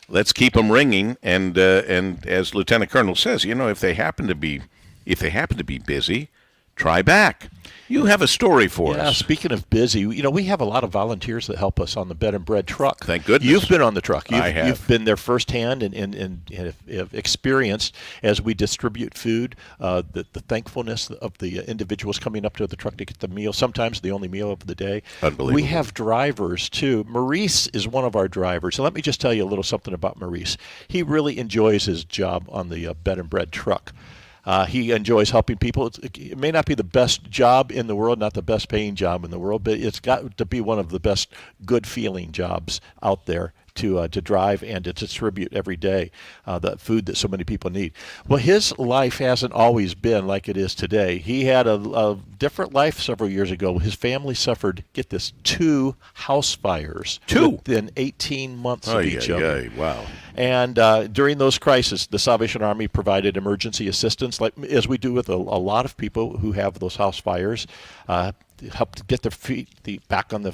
Let's keep them ringing. And as Lieutenant Colonel says, if they happen to be busy, try back. You have a story for us. Yeah, speaking of busy, we have a lot of volunteers that help us on the bed and bread truck. Thank goodness. You've been on the truck. I have. You've been there firsthand and have experienced as we distribute food, the thankfulness of the individuals coming up to the truck to get the meal, sometimes the only meal of the day. Unbelievable. We have drivers, too. Maurice is one of our drivers. And let me just tell you a little something about Maurice. He really enjoys his job on the bed and bread truck. He enjoys helping people. It may not be the best job in the world, not the best paying job in the world, but it's got to be one of the best good feeling jobs out there to drive and to distribute every day the food that so many people need. Well, his life hasn't always been like it is today. He had a different life several years ago. His family suffered, get this, 2 house fires within 18 months of each other. Wow. And during those crises, the Salvation Army provided emergency assistance, like as we do with a lot of people who have those house fires. Help to get their feet back on the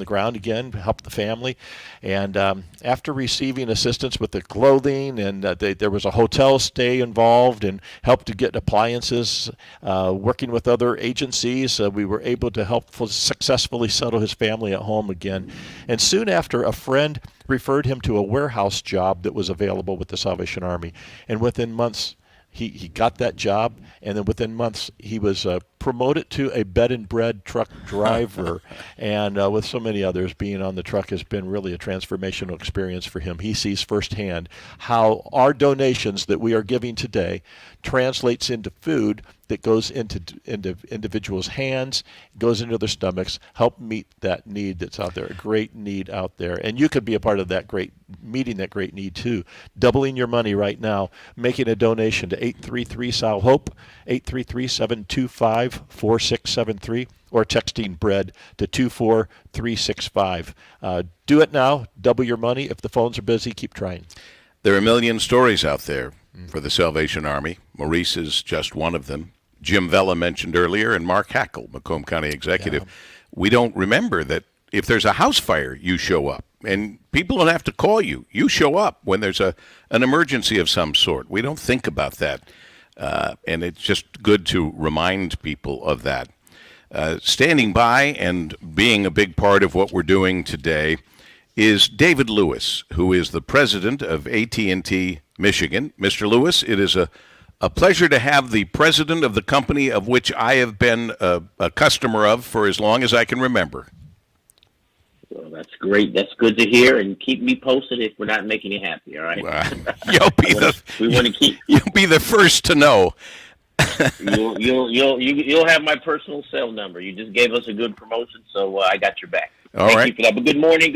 ground again, help the family. And after receiving assistance with the clothing, and there was a hotel stay involved, and help to get appliances, working with other agencies, we were able to help successfully settle his family at home again. And soon after, a friend referred him to a warehouse job that was available with the Salvation Army. And within months, he got that job, and then within months he was promoted to a bed and bread truck driver. And with so many others, being on the truck has been really a transformational experience for him. He sees firsthand how our donations that we are giving today translates into food that goes into individuals' hands, goes into their stomachs, help meet that need that's out there, a great need out there. And you could be a part of that meeting that great need too. Doubling your money right now, making a donation to 833-SAL-HOPE, 833-725-4673, or texting BREAD to 24365. Do it now. Double your money. If the phones are busy, keep trying. There are a million stories out there for the Salvation Army. Maurice is just one of them. Jim Vella mentioned earlier, and Mark Hackle, Macomb County Executive. Yeah. We don't remember that if there's a house fire, you show up. And people don't have to call you. You show up when there's an emergency of some sort. We don't think about that. And it's just good to remind people of that. Standing by and being a big part of what we're doing today is David Lewis, who is the president of AT&T Michigan. Mr. Lewis, it is a pleasure to have the president of the company of which I have been a customer of for as long as I can remember. Well, that's great. That's good to hear, and keep me posted if we're not making you happy. All right. You'll be the first to know. You'll have my personal cell number. You just gave us a good promotion, so I got your back. Thank you for that. But good morning,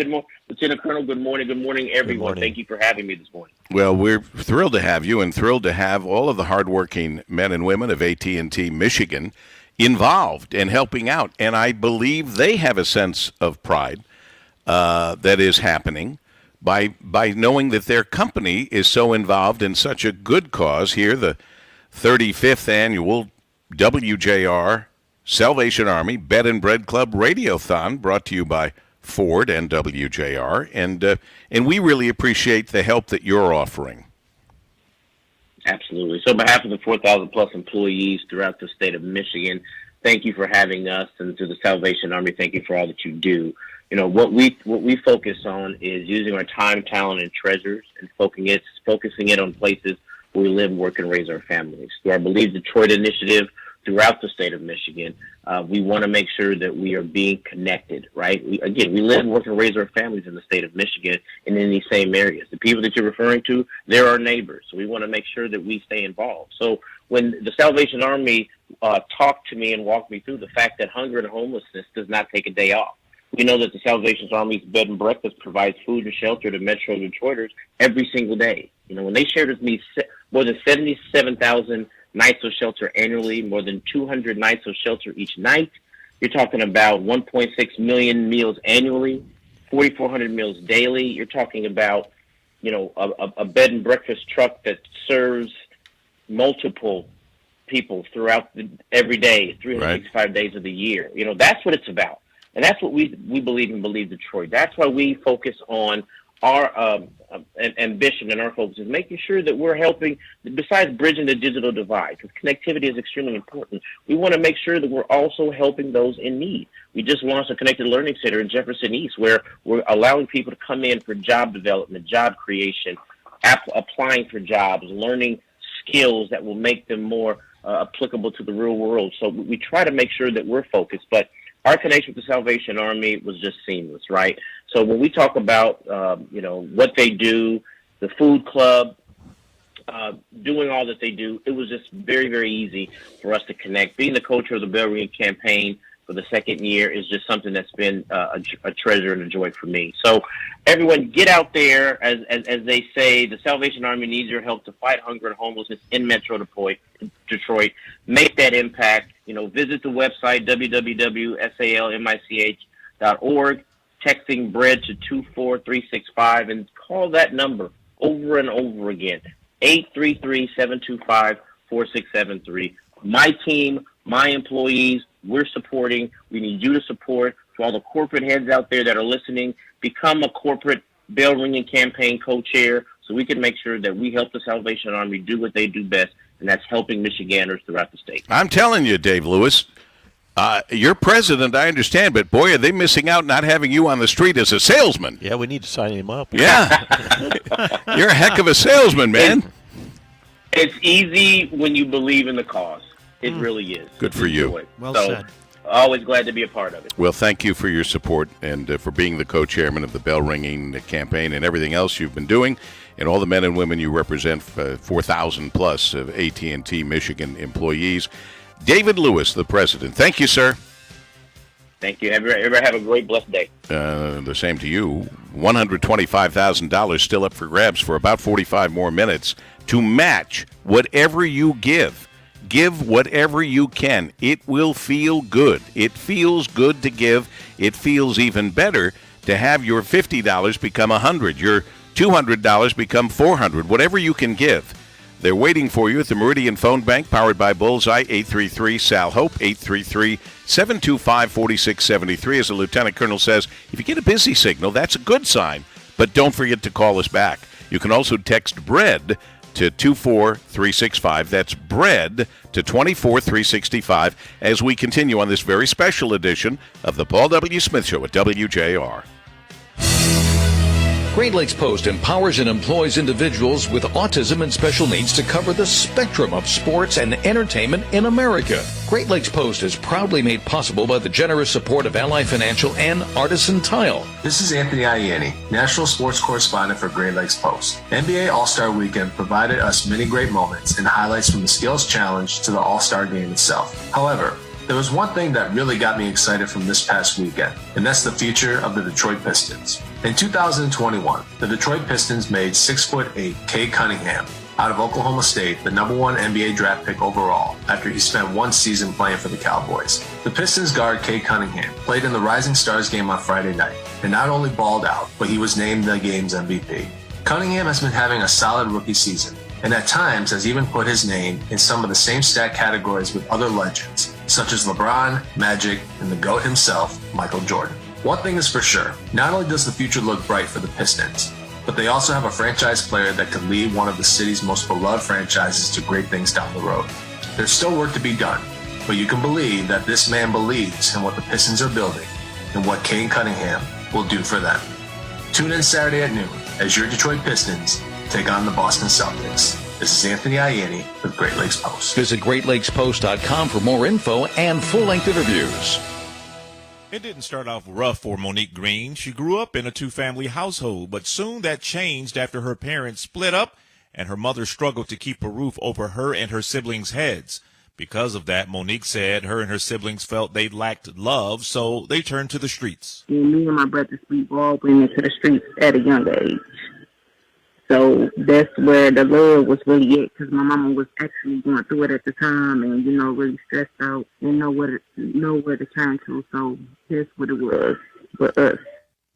Lieutenant Colonel. Good morning, everyone. Good morning. Thank you for having me this morning. Well, we're thrilled to have you, and thrilled to have all of the hardworking men and women of AT&T Michigan involved and helping out. And I believe they have a sense of pride that is happening by knowing that their company is so involved in such a good cause here, the 35th annual WJR Salvation Army Bed and Bread Club Radiothon, brought to you by Ford and WJR, and we really appreciate the help that you're offering. Absolutely. So on behalf of the 4,000 plus employees throughout the state of Michigan, thank you for having us, and to the Salvation Army, thank you for all that you do. You know, what we focus on is using our time, talent, and treasures, and focusing it on places where we live, work, and raise our families. Through our Believe Detroit initiative throughout the state of Michigan, we want to make sure that we are being connected, right? We live, work, and raise our families in the state of Michigan and in these same areas. The people that you're referring to, they're our neighbors. So we want to make sure that we stay involved. So when the Salvation Army talked to me and walked me through the fact that hunger and homelessness does not take a day off, we know that the Salvation Army's Bed and Breakfast provides food and shelter to Metro Detroiters every single day. You know, when they shared with me more than 77,000 nights of shelter annually, more than 200 nights of shelter each night, you're talking about 1.6 million meals annually, 4,400 meals daily. You're talking about, you know, a bed and breakfast truck that serves multiple people throughout every day, 365 days of the year. You know, that's what it's about. And that's what we believe in Believe Detroit. That's why we focus on our ambition, and our focus is making sure that we're helping, besides bridging the digital divide, because connectivity is extremely important. We want to make sure that we're also helping those in need. We just launched a Connected Learning Center in Jefferson East, where we're allowing people to come in for job development, job creation, applying for jobs, learning skills that will make them more applicable to the real world. So we try to make sure that we're focused, but our connection with the Salvation Army was just seamless, right? So when we talk about, you know, what they do, the food club, doing all that they do. It was just very, very easy for us to connect. Being the coach of the Bell Ring campaign for the second year is just something that's been a treasure and a joy for me. So everyone get out there. As they say, the Salvation Army needs your help to fight hunger and homelessness in Metro Detroit. Make that impact. Visit the website, www.salmich.org, texting bread to 24365, and call that number over and over again, 833-725-4673. My team, my employees, we're supporting. We need you to support. For all the corporate heads out there that are listening, become a corporate bell ringing campaign co-chair so we can make sure that we help the Salvation Army do what they do best, and that's helping Michiganders throughout the state. I'm telling you, Dave Lewis, you're president, I understand, but boy, are they missing out not having you on the street as a salesman. Yeah, we need to sign him up. Yeah. You're a heck of a salesman, man. It's easy when you believe in the cause. It really is. Good for you. Well said. Always glad to be a part of it. Well, thank you for your support and for being the co-chairman of the bell ringing campaign and everything else you've been doing, and all the men and women you represent, 4,000 plus of AT&T Michigan employees. David Lewis, the president. Thank you, sir. Thank you. Everybody have a great, blessed day. The same to you. $125,000 still up for grabs for about 45 more minutes to match whatever you give. Give whatever you can. It will feel good. It feels good to give. It feels even better to have your $50 become $100, your $200 become $400, whatever you can give. They're waiting for you at the Meridian Phone Bank, powered by Bullseye, 833-SAL-HOPE, 833-725-4673. As the Lieutenant Colonel says, if you get a busy signal, that's a good sign, but don't forget to call us back. You can also text BREAD to 24365. That's BREAD to 24365 as we continue on this very special edition of the Paul W. Smith Show at WJR. Great Lakes Post empowers and employs individuals with autism and special needs to cover the spectrum of sports and entertainment in America. Great Lakes Post is proudly made possible by the generous support of Ally Financial and Artisan Tile. This is Anthony Ianni, National Sports Correspondent for Great Lakes Post. NBA All-Star Weekend provided us many great moments and highlights from the Skills Challenge to the All-Star Game itself. However, there was one thing that really got me excited from this past weekend, and that's the future of the Detroit Pistons. In 2021, the Detroit Pistons made 6'8" Cade Cunningham out of Oklahoma State the #1 NBA draft pick overall after he spent one season playing for the Cowboys. The Pistons guard Cade Cunningham played in the Rising Stars game on Friday night and not only balled out, but he was named the game's MVP. Cunningham has been having a solid rookie season and at times has even put his name in some of the same stat categories with other legends, such as LeBron, Magic, and the GOAT himself, Michael Jordan. One thing is for sure, not only does the future look bright for the Pistons, but they also have a franchise player that could lead one of the city's most beloved franchises to great things down the road. There's still work to be done, but you can believe that this man believes in what the Pistons are building and what Cade Cunningham will do for them. Tune in Saturday at noon as your Detroit Pistons take on the Boston Celtics. This is Anthony Ianni with Great Lakes Post. Visit GreatLakesPost.com for more info and full-length interviews. It didn't start off rough for Monique Green. She grew up in a two-family household, but soon that changed after her parents split up and her mother struggled to keep a roof over her and her siblings' heads. Because of that, Monique said her and her siblings felt they lacked love, so they turned to the streets. Me and my brothers, we all went into the streets at a young age. So that's where the love was really at, because my mama was actually going through it at the time and, really stressed out and know where to turn to. So that's what it was for us.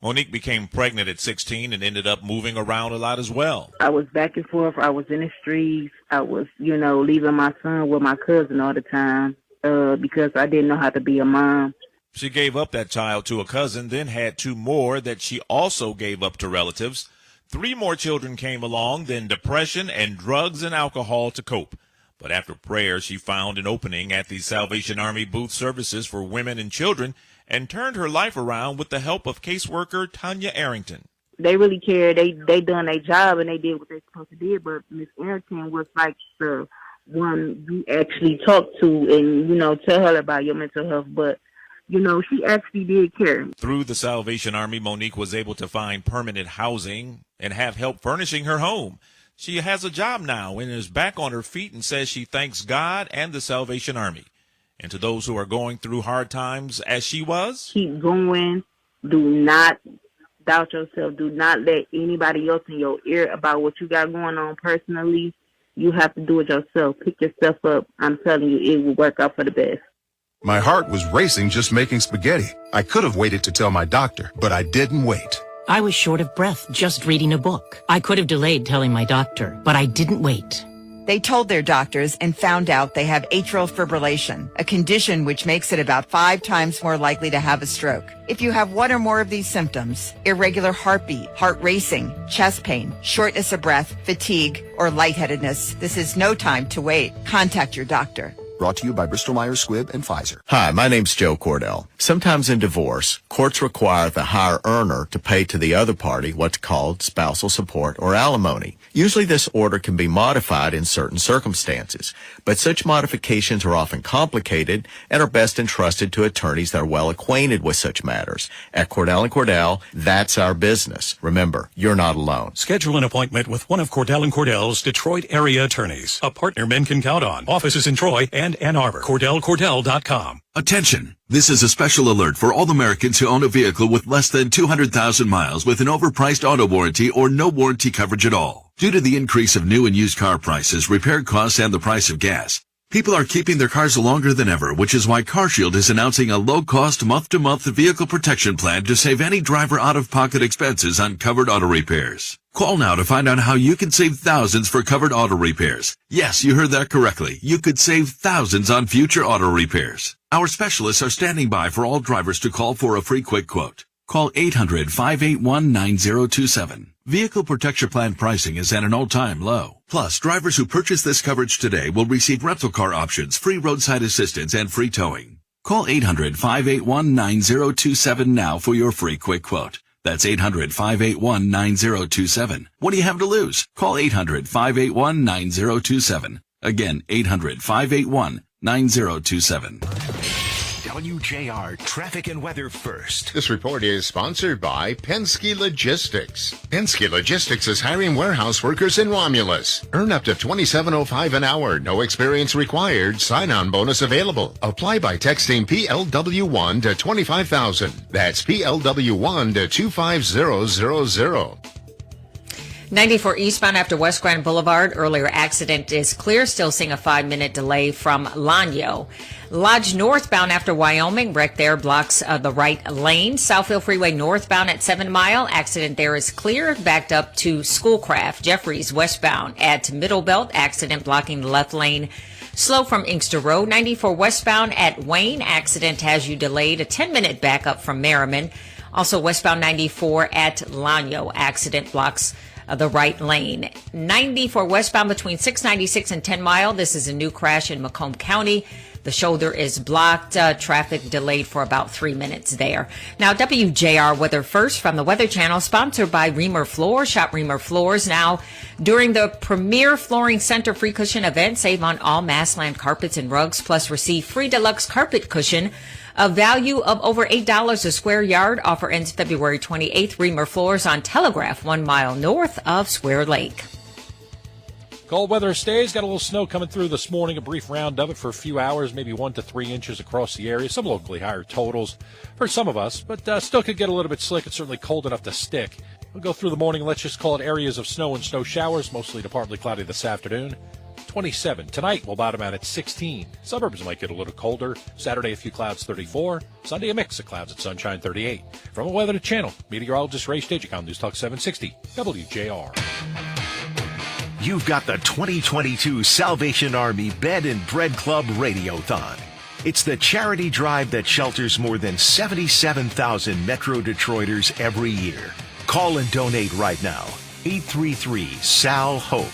Monique became pregnant at 16 and ended up moving around a lot as well. I was back and forth. I was in the streets. I was, leaving my son with my cousin all the time because I didn't know how to be a mom. She gave up that child to a cousin, then had two more that she also gave up to relatives. 3 more children came along, then depression and drugs and alcohol to cope. But after prayer, she found an opening at the Salvation Army Booth Services for Women and Children and turned her life around with the help of caseworker Tanya Arrington. They really cared. They done their job and they did what they supposed to do. But Miss Arrington was like the one you actually talk to and, tell her about your mental health. But she actually did care. Through the Salvation Army, Monique was able to find permanent housing and have help furnishing her home. She has a job now and is back on her feet and says she thanks God and the Salvation Army. And to those who are going through hard times as she was, keep going. Do not doubt yourself. Do not let anybody else in your ear about what you got going on personally. You have to do it yourself. Pick yourself up. I'm telling you, it will work out for the best. My heart was racing just making spaghetti. I could have waited to tell my doctor, but I didn't wait. I was short of breath just reading a book. I could have delayed telling my doctor, but I didn't wait. They told their doctors and found out they have atrial fibrillation, a condition which makes it about 5 times more likely to have a stroke. If you have one or more of these symptoms, irregular heartbeat, heart racing, chest pain, shortness of breath, fatigue, or lightheadedness, this is no time to wait. Contact your doctor. Brought to you by Bristol-Myers Squibb and Pfizer. Hi, my name's Joe Cordell. Sometimes in divorce, courts require the higher earner to pay to the other party what's called spousal support or alimony. Usually this order can be modified in certain circumstances, but such modifications are often complicated and are best entrusted to attorneys that are well acquainted with such matters. At Cordell & Cordell, that's our business. Remember, you're not alone. Schedule an appointment with one of Cordell & Cordell's Detroit area attorneys, a partner men can count on. Offices in Troy and Ann Arbor. CordellCordell.com. Attention! This is a special alert for all Americans who own a vehicle with less than 200,000 miles with an overpriced auto warranty or no warranty coverage at all. Due to the increase of new and used car prices, repair costs, and the price of gas, people are keeping their cars longer than ever, which is why CarShield is announcing a low-cost month-to-month vehicle protection plan to save any driver out-of-pocket expenses on covered auto repairs. Call now to find out how you can save thousands for covered auto repairs. Yes, you heard that correctly. You could save thousands on future auto repairs. Our specialists are standing by for all drivers to call for a free quick quote. Call 800-581-9027. Vehicle Protection Plan pricing is at an all-time low. Plus, drivers who purchase this coverage today will receive rental car options, free roadside assistance, and free towing. Call 800-581-9027 now for your free quick quote. That's 800-581-9027. What do you have to lose? Call 800-581-9027. Again, 800-581-9027. WJR Traffic and Weather first. This report is sponsored by Penske Logistics. Penske Logistics is hiring warehouse workers in Romulus. Earn up to $27.05 an hour. No experience required. Sign-on bonus available. Apply by texting PLW1 to 25,000. That's PLW1 to 25000. 94 eastbound after West Grand Boulevard. Earlier accident is clear. Still seeing a 5-minute delay from Lanyo. Lodge northbound after Wyoming. Wreck there blocks the right lane. Southfield Freeway northbound at 7 Mile. Accident there is clear. Backed up to Schoolcraft. Jeffries westbound at Middle Belt. Accident blocking the left lane. Slow from Inkster Road. 94 westbound at Wayne. Accident has you delayed. A 10-minute backup from Merriman. Also westbound 94 at Lanyo. Accident blocks the right lane. 94 westbound between 696 and 10 Mile. This is a new crash in Macomb County. The shoulder is blocked. Traffic delayed for about 3 minutes there. Now, WJR Weather first from the Weather Channel, sponsored by Reamer Floors. Shop Reamer Floors now during the Premier Flooring Center free cushion event. Save on all Massland carpets and rugs, plus receive free deluxe carpet cushion. A value of over $8 a square yard. Offer ends February 28th. Reamer Floors on Telegraph, 1 mile north of Square Lake. Cold weather stays. Got a little snow coming through this morning. A brief round of it for a few hours, maybe 1 to 3 inches across the area. Some locally higher totals for some of us, but still could get a little bit slick. It's certainly cold enough to stick. We'll go through the morning. Let's just call it areas of snow and snow showers, mostly to partly cloudy this afternoon. 27. Tonight will bottom out at 16. Suburbs might get a little colder. Saturday, a few clouds, 34. Sunday, a mix of clouds and sunshine, 38. From a Weather Channel, meteorologist Ray Stagicom, News Talk 760, WJR. You've got the 2022 Salvation Army Bed and Bread Club Radiothon. It's the charity drive that shelters more than 77,000 Metro Detroiters every year. Call and donate right now. 833-SAL-HOPE.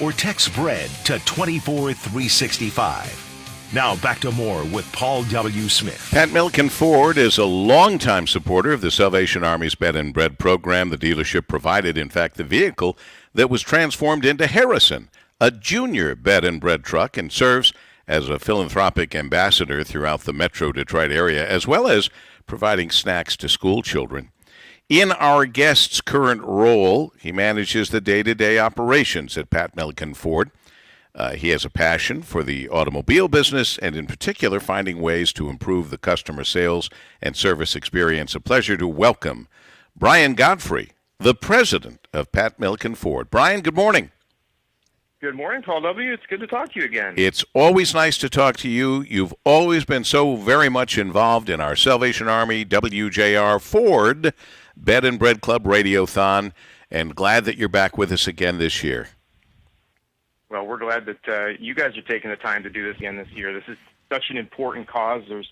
Or text BREAD to 24365. Now back to more with Paul W. Smith. Pat Milliken Ford is a longtime supporter of the Salvation Army's Bed and Bread program. The dealership provided, in fact, the vehicle that was transformed into Harrison, a junior bed and bread truck, and serves as a philanthropic ambassador throughout the Metro Detroit area, as well as providing snacks to school children. In our guest's current role, he manages the day-to-day operations at Pat Milliken Ford. He has a passion for the automobile business and, in particular, finding ways to improve the customer sales and service experience. A pleasure to welcome Brian Godfrey, the president of Pat Milliken Ford. Brian, good morning. Good morning, Paul W. It's good to talk to you again. It's always nice to talk to you. You've always been so very much involved in our Salvation Army, Wjr Ford Bed and Bread Club Radiothon, and glad that you're back with us again this year. Well, we're glad that you guys are taking the time to do this again this year. This is such an important cause. There's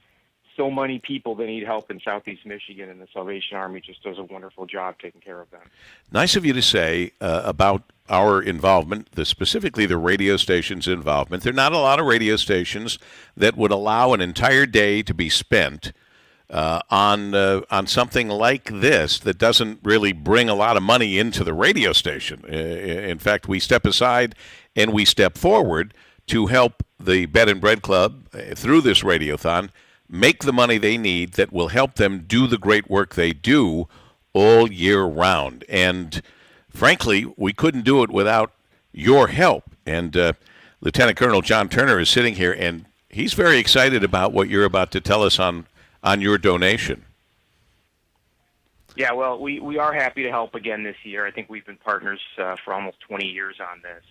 so many people that need help in Southeast Michigan, and the Salvation Army just does a wonderful job taking care of them. Nice of you to say about our involvement, specifically the radio station's involvement. There are not a lot of radio stations that would allow an entire day to be spent on something like this that doesn't really bring a lot of money into the radio station. In fact, we step aside and we step forward to help the Bed and Bread Club through this radiothon make the money they need that will help them do the great work they do all year round. And frankly, we couldn't do it without your help. And Lieutenant Colonel John Turner is sitting here, and he's very excited about what you're about to tell us on your donation. Yeah, well, we are happy to help again this year. I think we've been partners for almost 20 years on this.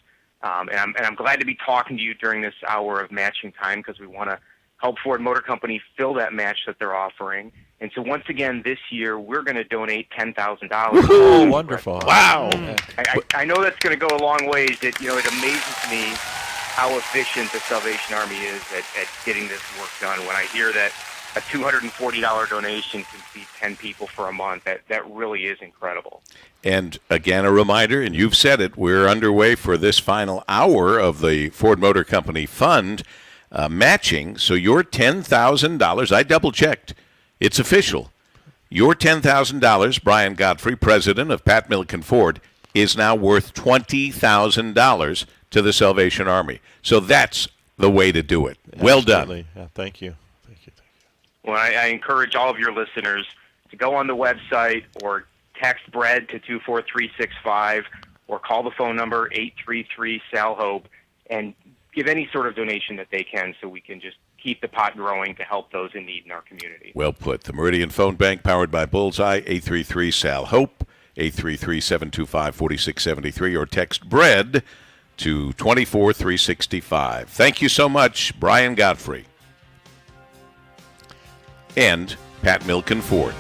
And I'm glad to be talking to you during this hour of matching time because we want to help Ford Motor Company fill that match that they're offering. And so once again, this year, we're going to donate $10,000. Oh, wonderful. Wow. I know that's going to go a long ways. It amazes me how efficient the Salvation Army is at getting this work done. When I hear that a $240 donation can feed 10 people for a month, that really is incredible. And again, a reminder, and you've said it, we're underway for this final hour of the Ford Motor Company Fund matching. So your $10,000, I double-checked, it's official. Your $10,000, Brian Godfrey, president of Pat Milliken Ford, is now worth $20,000 to the Salvation Army. So that's the way to do it. Well done. Yeah, thank you. Well, I encourage all of your listeners to go on the website or text BREAD to 24365 or call the phone number 833-SAL-HOPE and give any sort of donation that they can so we can just keep the pot growing to help those in need in our community. Well put. The Meridian Phone Bank, powered by Bullseye, 833-SAL-HOPE, 833-725-4673, or text BREAD to 24365. Thank you so much, Brian Godfrey and Pat Milliken Ford,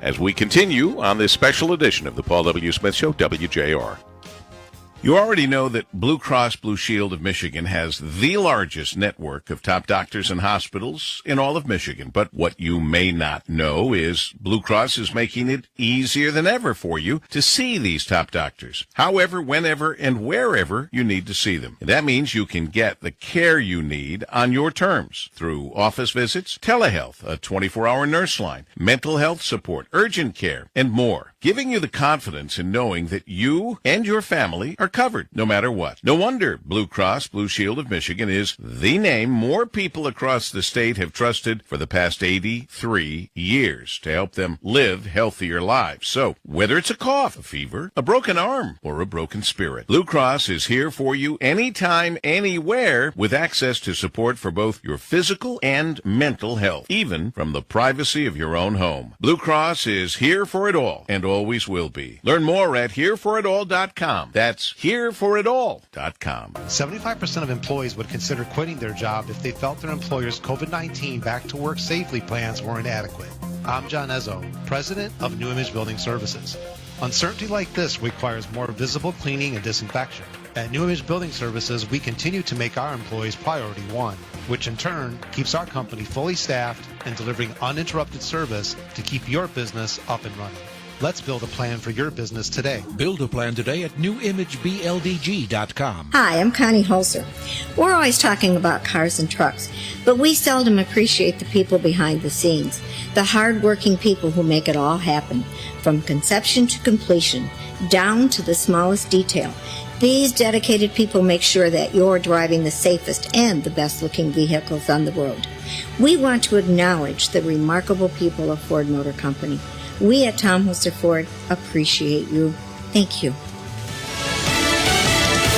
as we continue on this special edition of the Paul W. Smith Show, WJR. You already know that Blue Cross Blue Shield of Michigan has the largest network of top doctors and hospitals in all of Michigan. But what you may not know is Blue Cross is making it easier than ever for you to see these top doctors, however, whenever, and wherever you need to see them. And that means you can get the care you need on your terms through office visits, telehealth, a 24-hour nurse line, mental health support, urgent care, and more, giving you the confidence in knowing that you and your family are covered no matter what. No wonder Blue Cross Blue Shield of Michigan is the name more people across the state have trusted for the past 83 years to help them live healthier lives. So whether it's a cough, a fever, a broken arm, or a broken spirit, Blue Cross is here for you anytime, anywhere, with access to support for both your physical and mental health, even from the privacy of your own home. Blue Cross is here for it all and always will be. Learn more at hereforitall.com. That's hereforitall.com. 75% of employees would consider quitting their job if they felt their employer's COVID-19 back to work safely plans were inadequate. I'm John Ezzo, president of New Image Building Services. Uncertainty like this requires more visible cleaning and disinfection. At New Image Building Services, we continue to make our employees priority one, which in turn keeps our company fully staffed and delivering uninterrupted service to keep your business up and running. Let's build a plan for your business today. Build a plan today at newimagebldg.com. Hi, I'm Connie Holzer. We're always talking about cars and trucks, but we seldom appreciate the people behind the scenes, the hard-working people who make it all happen, from conception to completion, down to the smallest detail. These dedicated people make sure that you're driving the safest and the best-looking vehicles on the road. We want to acknowledge the remarkable people of Ford Motor Company. We at Tom Hoster Ford appreciate you. Thank you.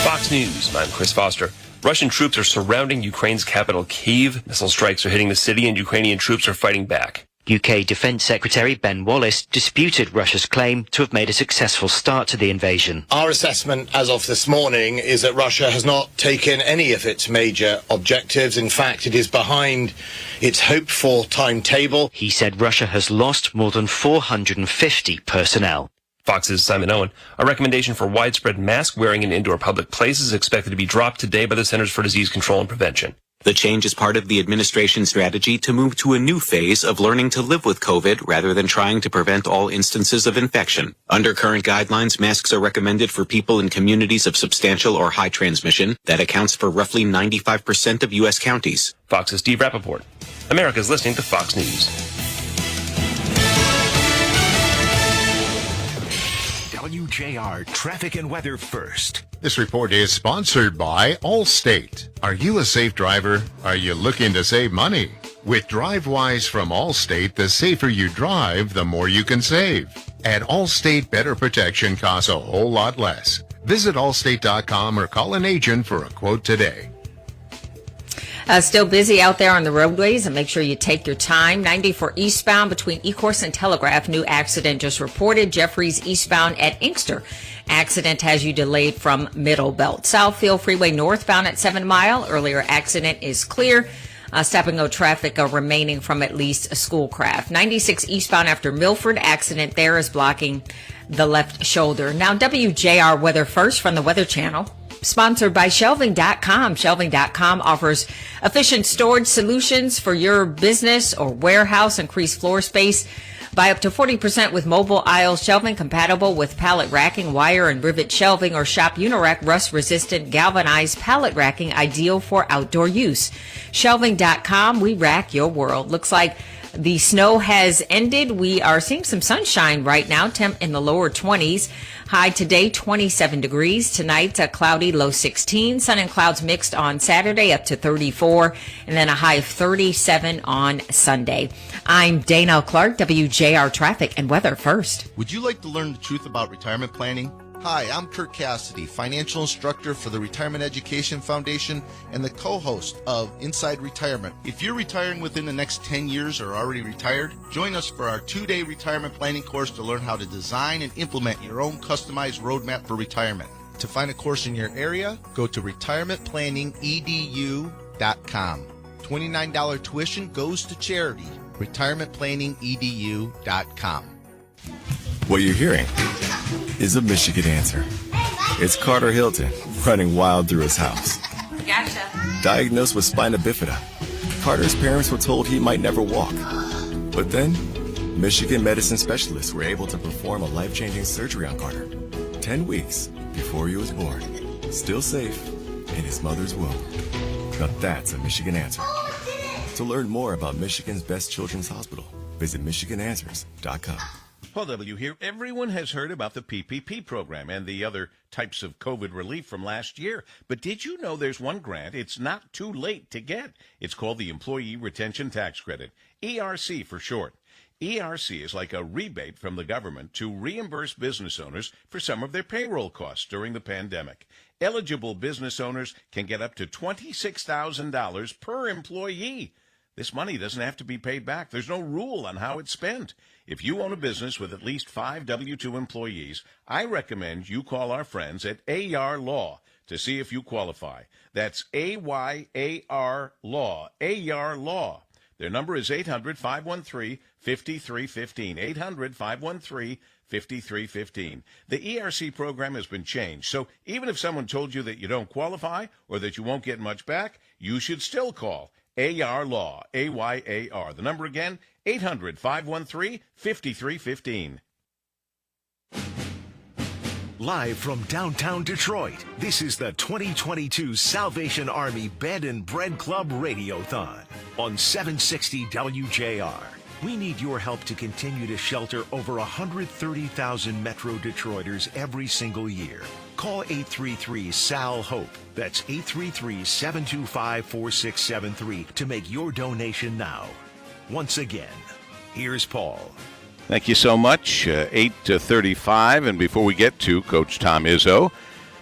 Fox News, I'm Chris Foster. Russian troops are surrounding Ukraine's capital, Kyiv. Missile strikes are hitting the city, and Ukrainian troops are fighting back. UK Defence Secretary Ben Wallace disputed Russia's claim to have made a successful start to the invasion. Our assessment as of this morning is that Russia has not taken any of its major objectives. In fact, it is behind its hoped-for timetable. He said Russia has lost more than 450 personnel. Fox's Simon Owen. A recommendation for widespread mask wearing in indoor public places is expected to be dropped today by the Centers for Disease Control and Prevention. The change is part of the administration's strategy to move to a new phase of learning to live with COVID rather than trying to prevent all instances of infection. Under current guidelines, masks are recommended for people in communities of substantial or high transmission. That accounts for roughly 95% of U.S. counties. Fox's Steve Rappaport. America's listening to Fox News. Wjr Traffic and Weather first. This report is sponsored by Allstate. Are you a safe driver? Are you looking to save money? With DriveWise from Allstate, the safer you drive, the more you can save. At Allstate, better protection costs a whole lot less. Visit allstate.com or call an agent for a quote today. Still busy out there on the roadways, and make sure you take your time. 94 eastbound between Ecorse and Telegraph. New accident just reported. Jeffries eastbound at Inkster. Accident has you delayed from Middle Belt. Southfield Freeway northbound at 7 Mile. Earlier accident is clear. Stop and go traffic remaining from at least Schoolcraft. 96 eastbound after Milford. Accident there is blocking the left shoulder. Now WJR Weather first from the Weather Channel. Sponsored by Shelving.com. Shelving.com offers efficient storage solutions for your business or warehouse. Increase floor space by up to 40% with mobile aisle shelving compatible with pallet racking, wire and rivet shelving, or shop Unirack rust-resistant galvanized pallet racking, ideal for outdoor use. Shelving.com. We rack your world. Looks like the snow has ended. We are seeing some sunshine right now, temp in the lower 20s. High today, 27 degrees. Tonight, cloudy, low 16. Sun and clouds mixed on Saturday, up to 34. And then a high of 37 on Sunday. I'm Dana Clark, WJR Traffic and Weather first. Would you like to learn the truth about retirement planning? Hi, I'm Kurt Cassidy, financial instructor for the Retirement Education Foundation and the co-host of Inside Retirement. If you're retiring within the next 10 years or already retired, join us for our 2-day retirement planning course to learn how to design and implement your own customized roadmap for retirement. To find a course in your area, go to retirementplanningedu.com. $29 tuition goes to charity. retirementplanningedu.com. What you're hearing is a Michigan answer. It's Carter Hilton running wild through his house. Gotcha. Diagnosed with spina bifida, Carter's parents were told he might never walk. But then, Michigan medicine specialists were able to perform a life-changing surgery on Carter 10 weeks before he was born, still safe in his mother's womb. Now that's a Michigan answer. To learn more about Michigan's best children's hospital, visit michigananswers.com. Paul W. here. Everyone has heard about the PPP program and the other types of COVID relief from last year. But did you know there's one grant it's not too late to get? It's called the Employee Retention Tax Credit, ERC for short. ERC is like a rebate from the government to reimburse business owners for some of their payroll costs during the pandemic. Eligible business owners can get up to $26,000 per employee. This money doesn't have to be paid back. There's no rule on how it's spent. If you own a business with at least 5 W-2 employees, I recommend you call our friends at AR Law to see if you qualify. That's AYAR Law, AR Law. Their number is 800-513-5315, 800-513-5315. The ERC program has been changed, so even if someone told you that you don't qualify or that you won't get much back, you should still call AR Law, AYAR. The number again, 800-513-5315. Live from downtown Detroit, this is the 2022 Salvation Army Bed and Bread Club Radiothon on 760 WJR. We need your help to continue to shelter over 130,000 Metro Detroiters every single year. Call 833-SAL-HOPE. That's 833-725-4673 to make your donation now. Once again, here's Paul. Thank you so much. 8:35, and before we get to Coach Tom Izzo,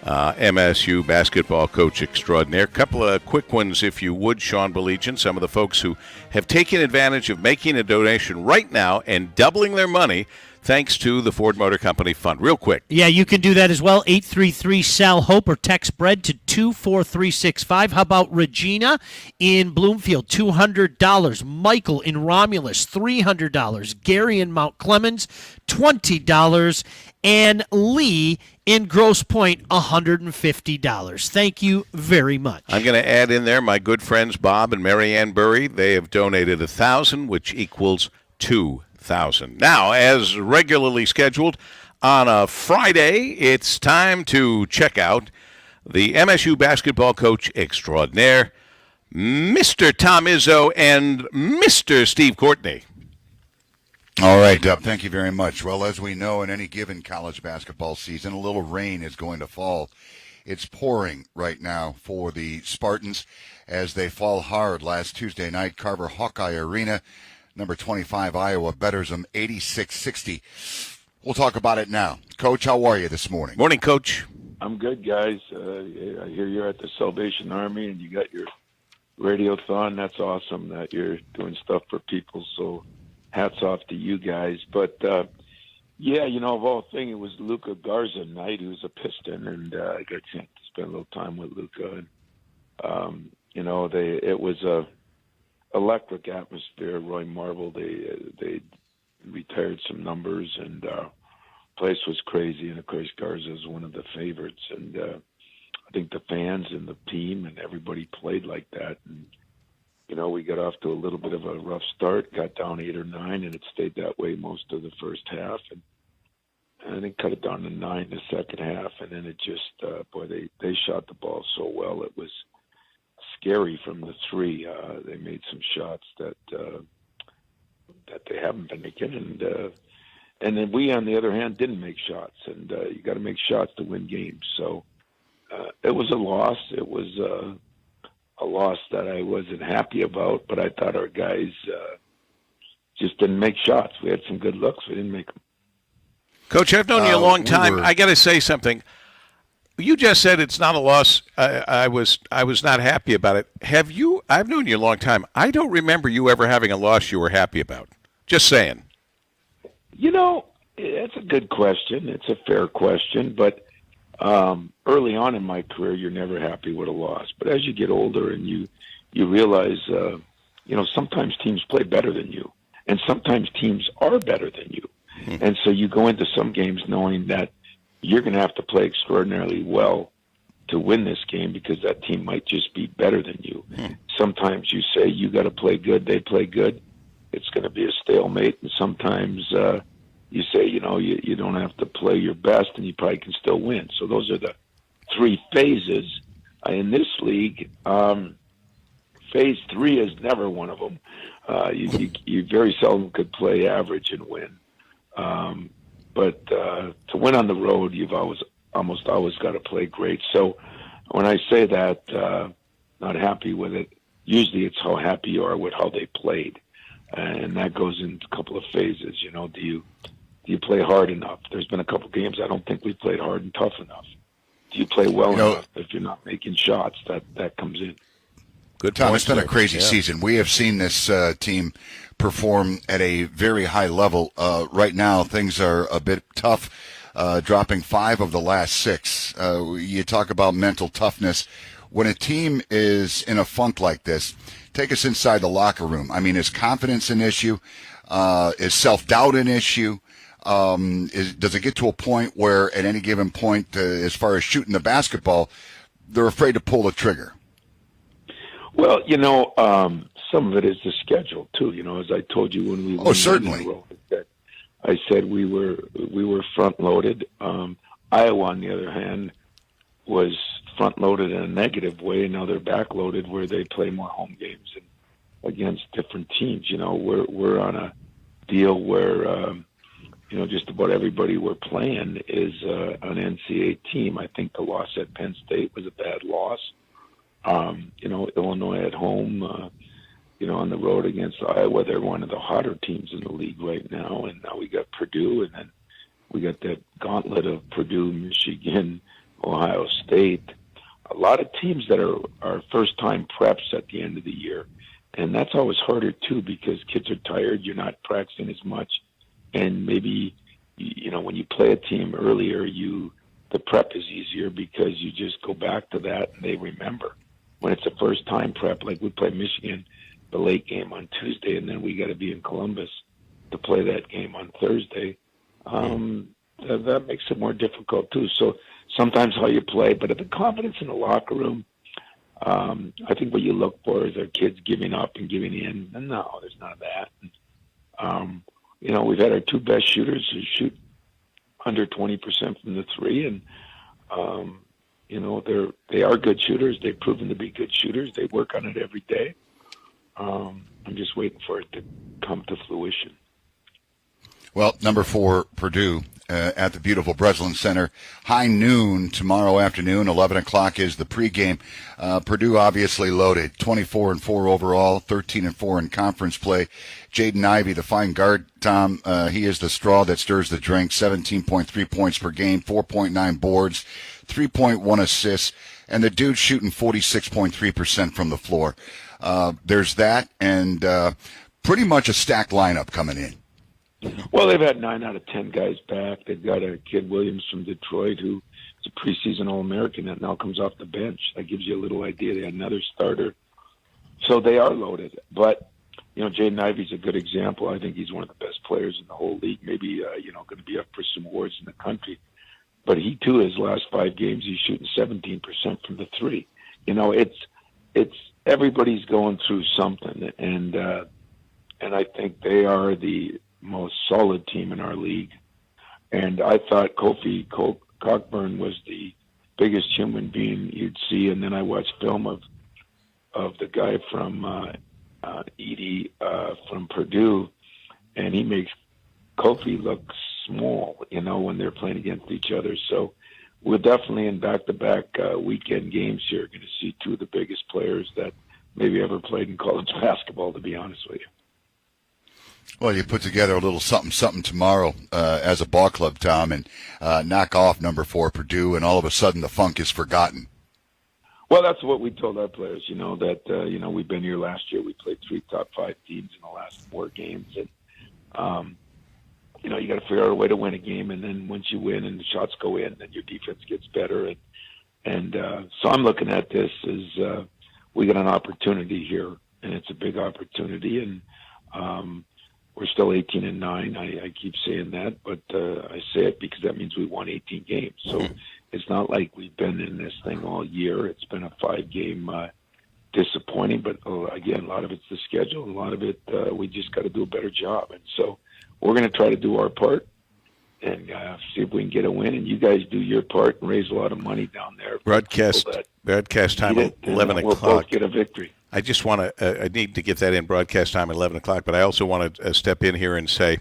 MSU basketball coach extraordinaire, couple of quick ones, if you would, Sean Belegian, some of the folks who have taken advantage of making a donation right now and doubling their money thanks to the Ford Motor Company Fund. Real quick. Yeah, you can do that as well. 833-SAL-HOPE or text BREAD to 24365. How about Regina in Bloomfield, $200. Michael in Romulus, $300. Gary in Mount Clemens, $20. And Lee in Grosse Pointe, $150. Thank you very much. I'm going to add in there my good friends Bob and Marianne Burry. They have donated $1,000, which equals $2,000. Now, as regularly scheduled on a Friday, it's time to check out the MSU basketball coach extraordinaire, Mr. Tom Izzo and Mr. Steve Courtney. All right, Dub, thank you very much. Well, as we know, in any given college basketball season, a little rain is going to fall. It's pouring right now for the Spartans as they fall hard last Tuesday night. Carver Hawkeye Arena, number 25 Iowa betters them 86-60. We'll talk about it now. Coach, how are you this morning? Morning, Coach. I'm good, guys. I hear you're at the Salvation Army and you got your Radiothon. That's awesome that you're doing stuff for people, so hats off to you guys. But, yeah, you know, of all things, it was Luka Garza night, who's a Piston, and I got a chance to spend a little time with Luka. And, you know, it was a electric atmosphere. Roy Marble, they retired some numbers, and place was crazy. And, of course, Garza is one of the favorites. And I think the fans and the team and everybody played like that. And, you know, we got off to a little bit of a rough start, got down 8 or 9, and it stayed that way most of the first half. And I think cut it down to 9 the second half. And then it just, boy, they shot the ball so well. It was scary from the three. They made some shots that they haven't been making. And then we, on the other hand, didn't make shots. And you got to make shots to win games. So it was a loss. It was a loss that I wasn't happy about, but I thought our guys just didn't make shots. We had some good looks. We didn't make them. Coach, I've known you a long time. I got to say something. You just said it's not a loss. I was not happy about it. Have you? I've known you a long time. I don't remember you ever having a loss you were happy about. Just saying. You know, it's a good question. It's a fair question, but early on in my career, you're never happy with a loss. But as you get older and you realize, you know, sometimes teams play better than you, and sometimes teams are better than you. And so you go into some games knowing that you're going to have to play extraordinarily well to win this game because that team might just be better than you. Sometimes you say you got to play good, they play good. It's going to be a stalemate. And sometimes you say, you know, you don't have to play your best and you probably can still win. So those are the three phases. In this league, phase 3 is never one of them. You very seldom could play average and win. But to win on the road, you've almost always got to play great. So when I say that, not happy with it, usually it's how happy you are with how they played. And that goes in a couple of phases. You know, do you play hard enough? There's been a couple of games I don't think we played hard and tough enough. Do you play well enough? If you're not making shots, that comes in. Good Tom, point, it's been a sir. crazy season. We have seen this team perform at a very high level. Right now, things are a bit tough, dropping 5 of the last 6. You talk about mental toughness. When a team is in a funk like this, take us inside the locker room. I mean, is confidence an issue? Is self-doubt an issue? Does it get to a point where at any given point, as far as shooting the basketball, they're afraid to pull the trigger? Well, you know, some of it is the schedule too. You know, as I told you when we certainly. I said we were front loaded. Iowa, on the other hand, was front loaded in a negative way, and now they're back loaded where they play more home games and against different teams. You know, we're on a deal where you know, just about everybody we're playing is an NCAA team. I think the loss at Penn State was a bad loss. You know, Illinois at home, on the road against Iowa. They're one of the hotter teams in the league right now. And now we got Purdue, and then we got that gauntlet of Purdue, Michigan, Ohio State. A lot of teams that are first-time preps at the end of the year. And that's always harder, too, because kids are tired. You're not practicing as much. And maybe, when you play a team earlier, the prep is easier because you just go back to that and they remember. When it's a first-time prep, like we play Michigan, the late game on Tuesday, and then we got to be in Columbus to play that game on Thursday, that makes it more difficult, too. So sometimes how you play, but the confidence in the locker room, I think what you look for is our kids giving up and giving in. And no, there's none of that. We've had our two best shooters who shoot under 20% from the three, and they are good shooters. They've proven to be good shooters. They work on it every day. I'm just waiting for it to come to fruition. Well, number 4, Purdue, at the beautiful Breslin Center. High noon tomorrow afternoon, 11 o'clock is the pregame. Purdue obviously loaded, 24-4 overall, 13-4 in conference play. Jaden Ivey, the fine guard, Tom, he is the straw that stirs the drink, 17.3 points per game, 4.9 boards, 3.1 assists, and the dude's shooting 46.3% from the floor. There's that, and pretty much a stacked lineup coming in. Well, they've had 9 out of 10 guys back. They've got a kid, Williams, from Detroit, who is a preseason All-American that now comes off the bench. That gives you a little idea. They had another starter. So they are loaded. But, Jaden Ivey's a good example. I think he's one of the best players in the whole league, maybe, going to be up for some awards in the country. But he, too, his last 5 games, he's shooting 17% from the three. It's everybody's going through something. And I think they are the most solid team in our league. And I thought Kofi Cockburn was the biggest human being you'd see. And then I watched film of the guy from Edie from Purdue, and he makes Kofi look small, when they're playing against each other. So we're definitely in back-to-back weekend games here going to see 2 of the biggest players that maybe ever played in college basketball, to be honest with you. Well, you put together a little something tomorrow as a ball club, Tom, and knock off number 4 Purdue, and all of a sudden the funk is forgotten. Well, that's what we told our players, that, we've been here last year. We played 3 top 5 teams in the last 4 games. And, you got to figure out a way to win a game. And then once you win and the shots go in, then your defense gets better. And so I'm looking at this as we got an opportunity here, and it's a big opportunity. And we're still 18-9. I keep saying that, but I say it because that means we won 18 games. So it's not like we've been in this thing all year. It's been a 5-game disappointing, but again, a lot of it's the schedule, and a lot of it we just got to do a better job. And so we're going to try to do our part and see if we can get a win. And you guys do your part and raise a lot of money down there. Broadcast time at 11 o'clock. We'll both get a victory. I just want to, I need to get that in, broadcast time at 11 o'clock, but I also want to step in here and say,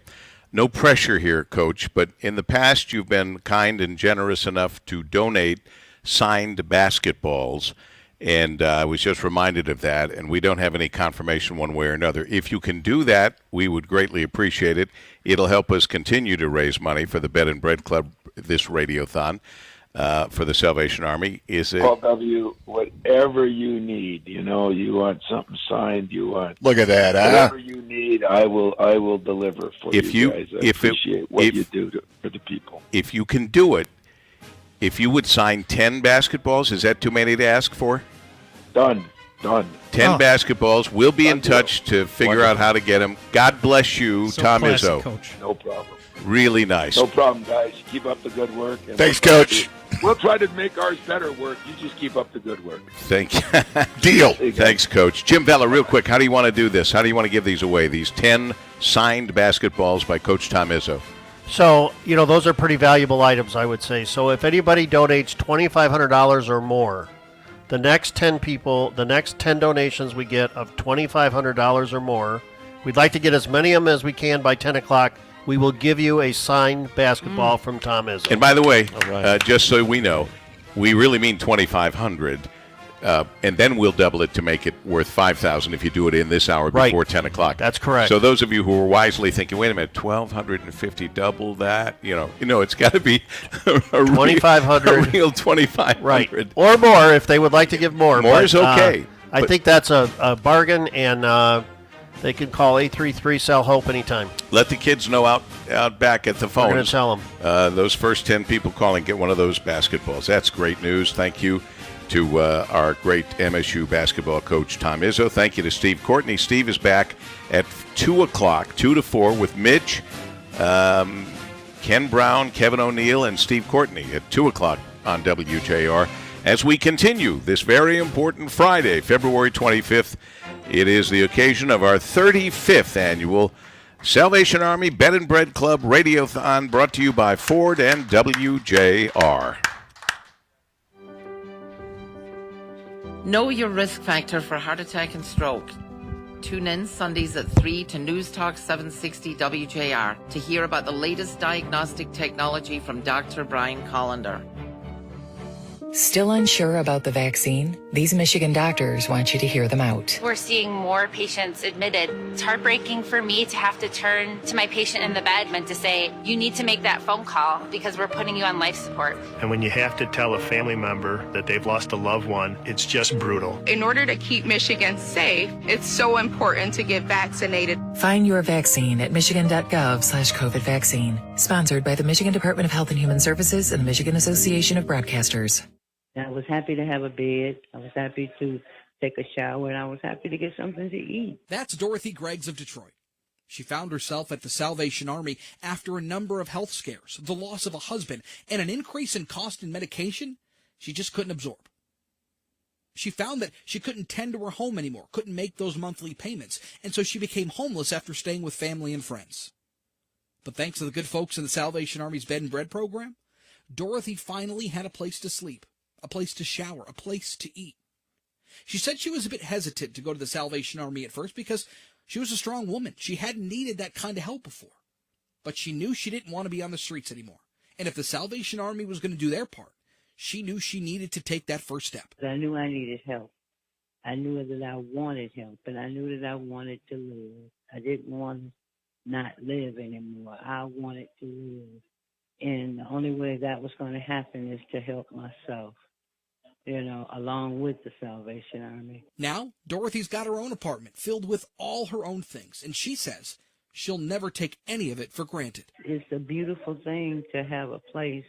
no pressure here, Coach, but in the past you've been kind and generous enough to donate signed basketballs, and I was just reminded of that, and we don't have any confirmation one way or another. If you can do that, we would greatly appreciate it. It'll help us continue to raise money for the Bed and Bread Club, this Radiothon. For the Salvation Army. Is it? Paul W., whatever you need, you want something signed, you want. Look at that, whatever you need, I will deliver for you guys. I appreciate what you do for the people. If you can do it, if you would sign 10 basketballs, is that too many to ask for? Done. 10 basketballs. We'll be in touch to figure out how to get them. God bless you, Tom Izzo. Coach. No problem. Really nice. No problem, guys. Keep up the good work. And thanks, Coach. We'll try to make ours better work. You just keep up the good work. Thank you. Deal. Thanks, Coach. Jim Vella, real quick, how do you want to do this? How do you want to give these away, these 10 signed basketballs by Coach Tom Izzo? So, those are pretty valuable items, I would say. So if anybody donates $2,500 or more, the next 10 donations we get of $2,500 or more, we'd like to get as many of them as we can by 10 o'clock. We will give you a signed basketball from Tom Izzo. And by the way, just so we know, we really mean 2,500. And then we'll double it to make it worth $5,000 if you do it in this hour before 10 o'clock. That's correct. So those of you who are wisely thinking, wait a minute, 1,250, double that, it's got to be a 2,500, real 2,500, right, or more if they would like to give more. More is okay. I think that's a bargain, and they can call 833-SELL-HOPE anytime. Let the kids know out back at the phones. We're going to tell them. Those first 10 people calling, get one of those basketballs. That's great news. Thank you to our great MSU basketball coach, Tom Izzo. Thank you to Steve Courtney. Steve is back at 2 o'clock, 2 to 4, with Mitch, Ken Brown, Kevin O'Neill, and Steve Courtney at 2 o'clock on WJR. As we continue this very important Friday, February 25th, it is the occasion of our 35th annual Salvation Army Bed and Bread Club Radiothon, brought to you by Ford and WJR. Know your risk factor for heart attack and stroke. Tune in Sundays at 3 to News Talk 760 WJR to hear about the latest diagnostic technology from Dr. Brian Collender. Still unsure about the vaccine? These Michigan doctors want you to hear them out. We're seeing more patients admitted. It's heartbreaking for me to have to turn to my patient in the bed and to say, you need to make that phone call because we're putting you on life support. And when you have to tell a family member that they've lost a loved one, it's just brutal. In order to keep Michigan safe, it's so important to get vaccinated. Find your vaccine at michigan.gov/COVID vaccine. Sponsored by the Michigan Department of Health and Human Services and the Michigan Association of Broadcasters. I was happy to have a bed. I was happy to take a shower, and I was happy to get something to eat. That's Dorothy Greggs of Detroit. She found herself at the Salvation Army after a number of health scares, the loss of a husband, and an increase in cost in medication she just couldn't absorb. She found that she couldn't tend to her home anymore, couldn't make those monthly payments, and so she became homeless after staying with family and friends. But thanks to the good folks in the Salvation Army's Bed and Bread program, Dorothy finally had a place to sleep, a place to shower, a place to eat. She said she was a bit hesitant to go to the Salvation Army at first because she was a strong woman. She hadn't needed that kind of help before. But she knew she didn't want to be on the streets anymore. And if the Salvation Army was going to do their part, she knew she needed to take that first step. I knew I needed help. I knew that I wanted help, and I knew that I wanted to live. I didn't want to not live anymore. I wanted to live. And the only way that was going to happen is to help myself, along with the Salvation Army. Now, Dorothy's got her own apartment filled with all her own things, and she says she'll never take any of it for granted. It's a beautiful thing to have a place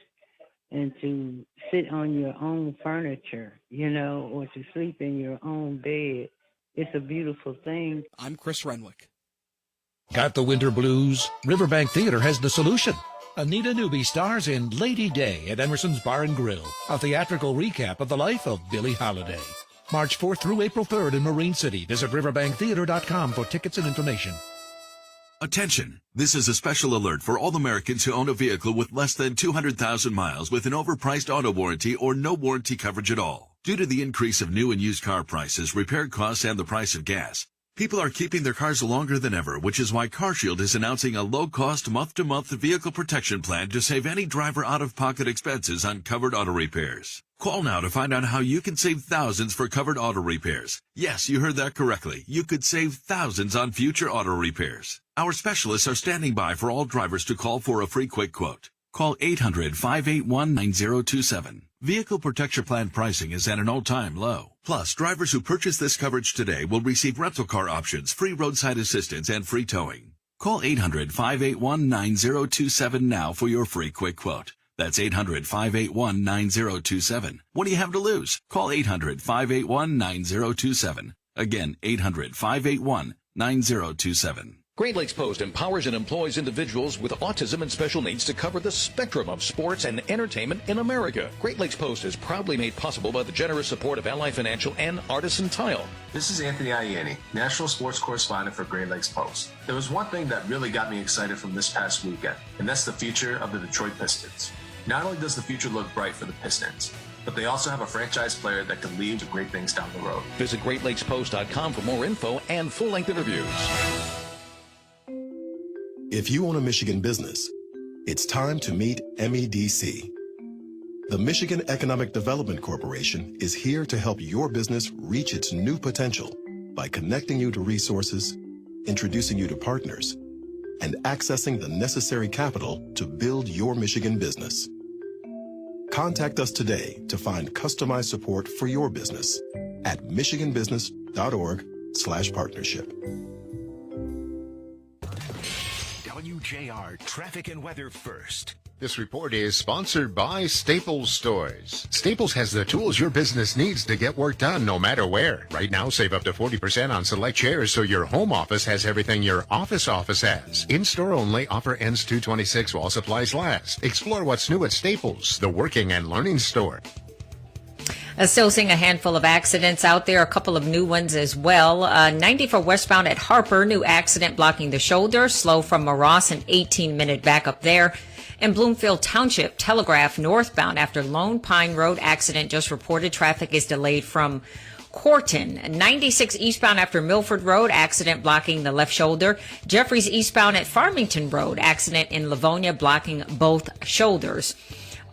and to sit on your own furniture, or to sleep in your own bed. It's a beautiful thing. I'm Chris Renwick. Got the winter blues? Riverbank Theater has the solution. Anita Newby stars in Lady Day at Emerson's Bar and Grill, a theatrical recap of the life of Billie Holiday. March 4th through April 3rd in Marine City. Visit riverbanktheater.com for tickets and information. Attention! This is a special alert for all Americans who own a vehicle with less than 200,000 miles with an overpriced auto warranty or no warranty coverage at all. Due to the increase of new and used car prices, repair costs, and the price of gas, people are keeping their cars longer than ever, which is why CarShield is announcing a low-cost month-to-month vehicle protection plan to save any driver out-of-pocket expenses on covered auto repairs. Call now to find out how you can save thousands for covered auto repairs. Yes, you heard that correctly. You could save thousands on future auto repairs. Our specialists are standing by for all drivers to call for a free quick quote. Call 800-581-9027. Vehicle Protection Plan pricing is at an all-time low. Plus, drivers who purchase this coverage today will receive rental car options, free roadside assistance, and free towing. Call 800-581-9027 now for your free quick quote. That's 800-581-9027. What do you have to lose? Call 800-581-9027. Again, 800-581-9027. Great Lakes Post empowers and employs individuals with autism and special needs to cover the spectrum of sports and entertainment in America. Great Lakes Post is proudly made possible by the generous support of Ally Financial and Artisan Tile. This is Anthony Ianni, National Sports Correspondent for Great Lakes Post. There was one thing that really got me excited from this past weekend, and that's the future of the Detroit Pistons. Not only does the future look bright for the Pistons, but they also have a franchise player that could lead to great things down the road. Visit GreatLakesPost.com for more info and full-length interviews. If you own a Michigan business, it's time to meet MEDC. The Michigan Economic Development Corporation is here to help your business reach its new potential by connecting you to resources, introducing you to partners, and accessing the necessary capital to build your Michigan business. Contact us today to find customized support for your business at michiganbusiness.org/partnership. Wjr Traffic and Weather first. This report is sponsored by Staples Stores. Staples has the tools your business needs to get work done no matter where. Right now, save up to 40% on select chairs so your home office has everything your office has. In-store only, offer ends 2/26 while supplies last. Explore what's new at Staples, the working and learning store. Still seeing a handful of accidents out there, a couple of new ones as well. 94 westbound at Harper, new accident blocking the shoulder. Slow from Moross, an 18-minute backup there. In Bloomfield Township, Telegraph northbound after Lone Pine Road accident just reported. Traffic is delayed from Corton. 96 eastbound after Milford Road, accident blocking the left shoulder. Jeffries eastbound at Farmington Road, accident in Livonia blocking both shoulders.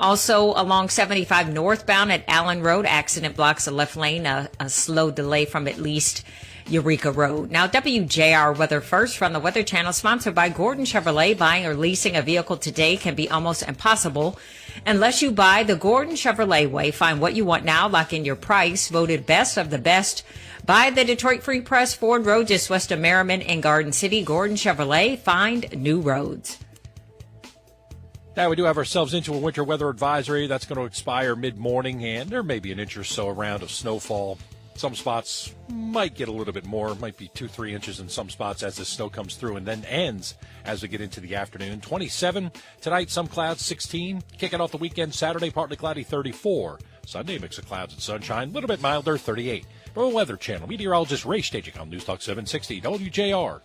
Also along 75 northbound at Allen Road, accident blocks the left lane, a slow delay from at least Eureka Road. Now, WJR Weather first from the Weather Channel, sponsored by Gordon Chevrolet. Buying or leasing a vehicle today can be almost impossible unless you buy the Gordon Chevrolet way. Find what you want now, lock in your price. Voted best of the best by the Detroit Free Press. Ford Road, just west of Merriman in Garden City. Gordon Chevrolet, find new roads. Now, we do have ourselves into a winter weather advisory that's going to expire mid-morning, and there may be an inch or so around of snowfall. Some spots might get a little bit more, might be 2-3 inches in some spots as the snow comes through and then ends as we get into the afternoon. 27 tonight, some clouds, 16. Kicking off the weekend, Saturday, partly cloudy, 34. Sunday, mix of clouds and sunshine, a little bit milder, 38. From the Weather Channel, meteorologist Ray Stagik on News Talk 760 WJR.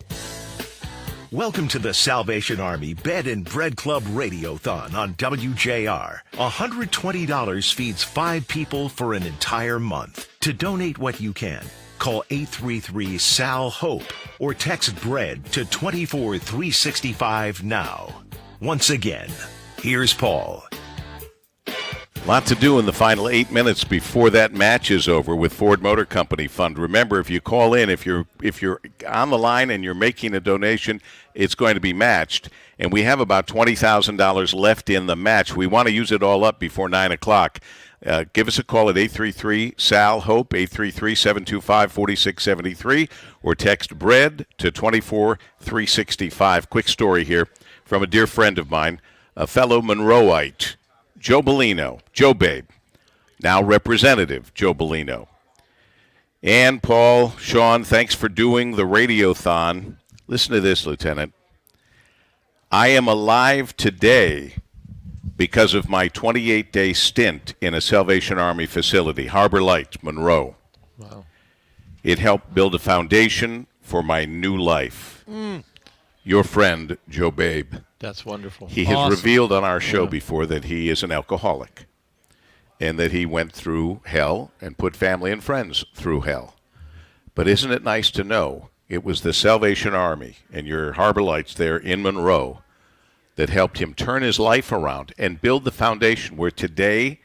Welcome to the Salvation Army Bed and Bread Club Radiothon on WJR. $120 feeds 5 people for an entire month. To donate what you can, call 833-SAL-HOPE or text BREAD to 24365 now. Once again, here's Paul. Lot to do in the final 8 minutes before that match is over with Ford Motor Company Fund. Remember, if you call in, if you're on the line and you're making a donation, it's going to be matched. And we have about $20,000 left in the match. We want to use it all up before 9 o'clock. Give us a call at 833-SAL-HOPE, 833-725-4673, or text BREAD to 24365. Quick story here from a dear friend of mine, a fellow Monroeite, Joe Bellino, Joe Babe, now Representative Joe Bellino. And Paul, Sean, thanks for doing the Radiothon. Listen to this, Lieutenant. I am alive today because of my 28-day stint in a Salvation Army facility, Harbor Lights, Monroe. Wow. It helped build a foundation for my new life. Your friend, Joe Babe. That's wonderful. He has revealed on our show before that he is an alcoholic and that he went through hell and put family and friends through hell. But isn't it nice to know it was the Salvation Army and your Harbor Lights there in Monroe that helped him turn his life around and build the foundation where today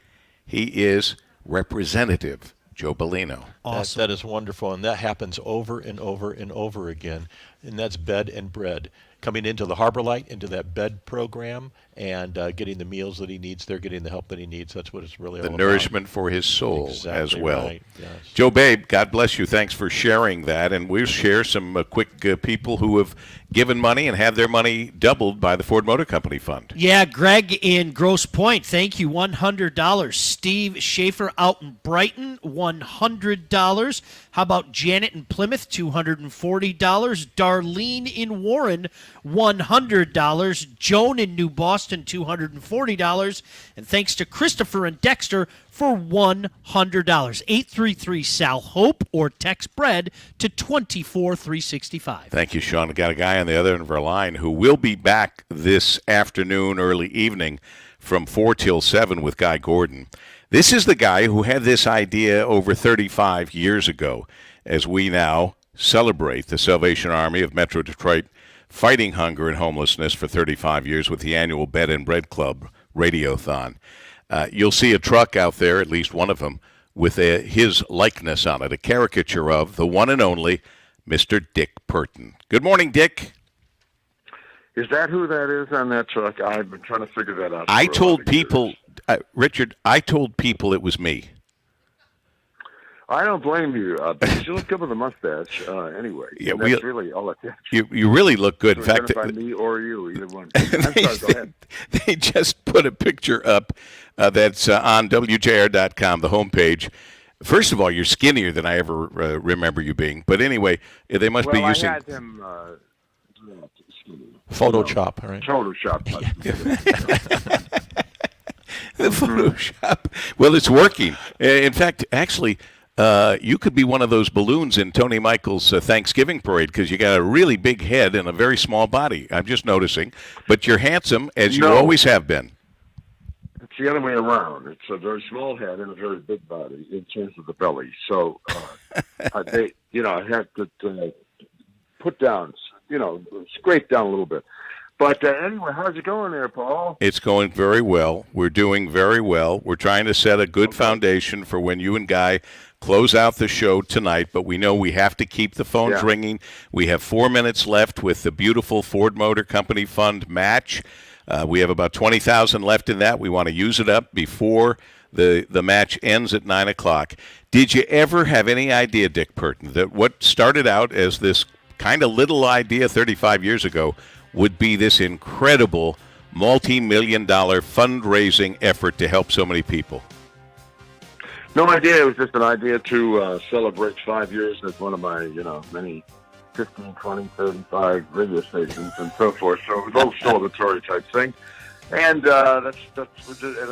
he is Representative Joe Bellino. Awesome. That is wonderful, and that happens over and over and over again, and that's Bed and Bread. Coming into the Harbor Light, into that bed program, and getting the meals that he needs there, getting the help that he needs. That's what it's really all about. The nourishment for his soul as well. Right. Yes. Joe Babe, God bless you. Thanks for sharing that. And we'll share some quick people who have given money and had their money doubled by the Ford Motor Company Fund. Yeah, Greg in Grosse Pointe, thank you, $100. Steve Schaefer out in Brighton, $100. How about Janet in Plymouth, $240. Darlene in Warren, $100. Joan in New Boston, $240. And thanks to Christopher and Dexter for $100. 833-SAL-HOPE or text BREAD to 24365. Thank you, Sean. I got a guy on the other end of our line who will be back this afternoon, early evening, from 4 till 7 with Guy Gordon. This is the guy who had this idea over 35 years ago as we now celebrate the Salvation Army of Metro Detroit fighting hunger and homelessness for 35 years with the annual Bed and Bread Club Radiothon. you'll see a truck out there, at least one of them, with his likeness on it, a caricature of the one and only Mr. Dick Purton. Good morning, Dick. Is that who that is on that truck? I've been trying to figure that out. I told people, Richard, I told people it was me. I don't blame you. But you look good with a mustache anyway. Yeah, that's really all it is. You really look good. In fact, me or you, either one. I'm sorry, go ahead. They just put a picture up that's on WJR.com, the homepage. First of all, you're skinnier than I ever remember you being. But anyway, they must be using... I had him... Photoshop, all right? Photoshop. The Photoshop. Well, it's working. In fact, actually... you could be one of those balloons in Tony Michael's Thanksgiving parade because you got a really big head and a very small body. I'm just noticing. But you're handsome, as you always have been. It's the other way around. It's a very small head and a very big body in terms of the belly. So, I had to put down, scrape down a little bit. But anyway, how's it going there, Paul? It's going very well. We're doing very well. We're trying to set a good foundation for when you and Guy close out the show tonight, but we know we have to keep the phones ringing. We have 4 minutes left with the beautiful Ford Motor Company Fund match. We have about $20,000 left in that. We want to use it up before the match ends at 9 o'clock. Did you ever have any idea, Dick Purton, that what started out as this kind of little idea 35 years ago would be this incredible multi-million-dollar fundraising effort to help so many people? No idea. It was just an idea to celebrate 5 years at one of my, many 15, 20, 35 radio stations and so forth. So it was a little celebratory type thing. And and I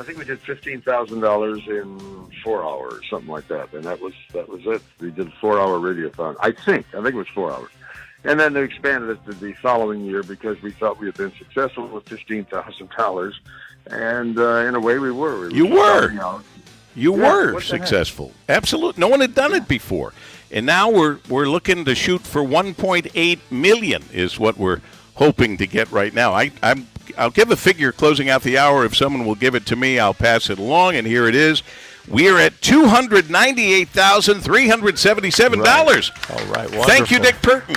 think we did $15,000 in 4 hours, something like that. And that was it. We did a 4-hour radiothon. I think it was 4 hours. And then they expanded it to the following year because we thought we had been successful with $15,000. And in a way, we were. You were successful. Absolutely. No one had done it before. And now we're looking to shoot for $1.8 million is what we're hoping to get right now. I'll give a figure closing out the hour. If someone will give it to me, I'll pass it along. And here it is. We are at $298,377. Right. All right. Wonderful. Thank you, Dick Purton.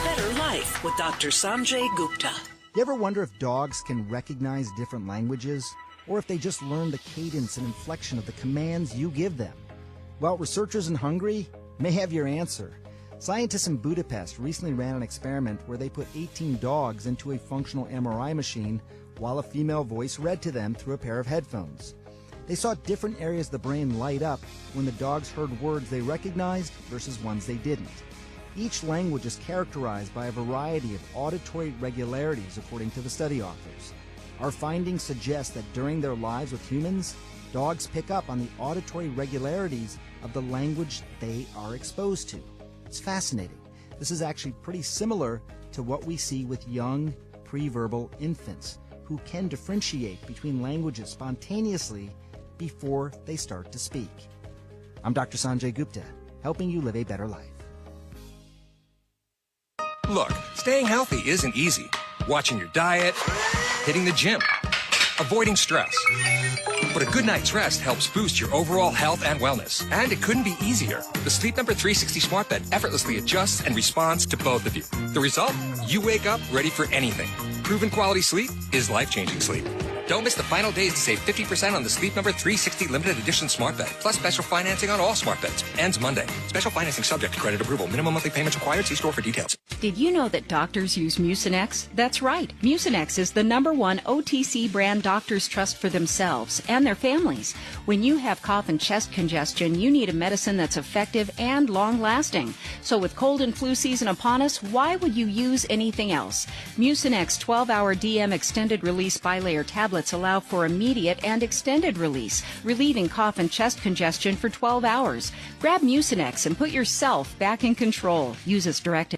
Better Life with Dr. Sanjay Gupta. You ever wonder if dogs can recognize different languages? Or if they just learn the cadence and inflection of the commands you give them? Well, researchers in Hungary may have your answer. Scientists in Budapest recently ran an experiment where they put 18 dogs into a functional MRI machine while a female voice read to them through a pair of headphones. They saw different areas of the brain light up when the dogs heard words they recognized versus ones they didn't. Each language is characterized by a variety of auditory regularities, according to the study authors. Our findings suggest that during their lives with humans, dogs pick up on the auditory regularities of the language they are exposed to. It's fascinating. This is actually pretty similar to what we see with young, pre-verbal infants who can differentiate between languages spontaneously before they start to speak. I'm Dr. Sanjay Gupta, helping you live a better life. Look, staying healthy isn't easy. Watching your diet, hitting the gym, avoiding stress. But a good night's rest helps boost your overall health and wellness. And it couldn't be easier. The Sleep Number 360 Smart Bed effortlessly adjusts and responds to both of you. The result? You wake up ready for anything. Proven quality sleep is life-changing sleep. Don't miss the final days to save 50% on the Sleep Number 360 Limited Edition Smart Bed, plus special financing on all smart beds. Ends Monday. Special financing subject to credit approval. Minimum monthly payments required. See store for details. Did you know that doctors use Mucinex? That's right. Mucinex is the #1 OTC brand doctors trust for themselves and their families. When you have cough and chest congestion, you need a medicine that's effective and long-lasting. So with cold and flu season upon us, why would you use anything else? Mucinex 12-hour DM extended release bilayer tablets allow for immediate and extended release, relieving cough and chest congestion for 12 hours. Grab Mucinex and put yourself back in control. Use as directed.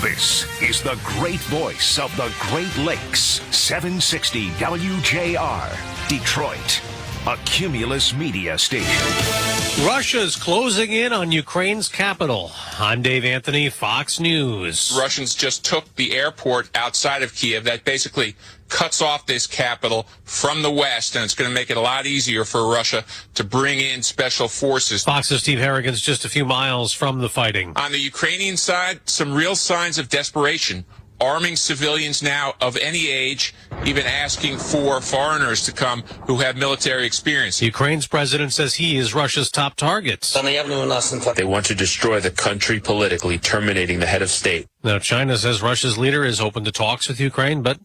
This is the great voice of the Great Lakes, 760 WJR, Detroit. a Cumulus media station. Russia's closing in on Ukraine's capital. I'm Dave Anthony, Fox News. Russians just took the airport outside of Kiev. That basically cuts off this capital from the west, and it's going to make it a lot easier for Russia to bring in special forces. Fox's Steve Harrigan's just a few miles from the fighting. On the Ukrainian side, some real signs of desperation. Arming civilians now of any age, even asking for foreigners to come who have military experience. Ukraine's president says he is Russia's top target. They want to destroy the country politically, terminating the head of state. Now, China says Russia's leader is open to talks with Ukraine, but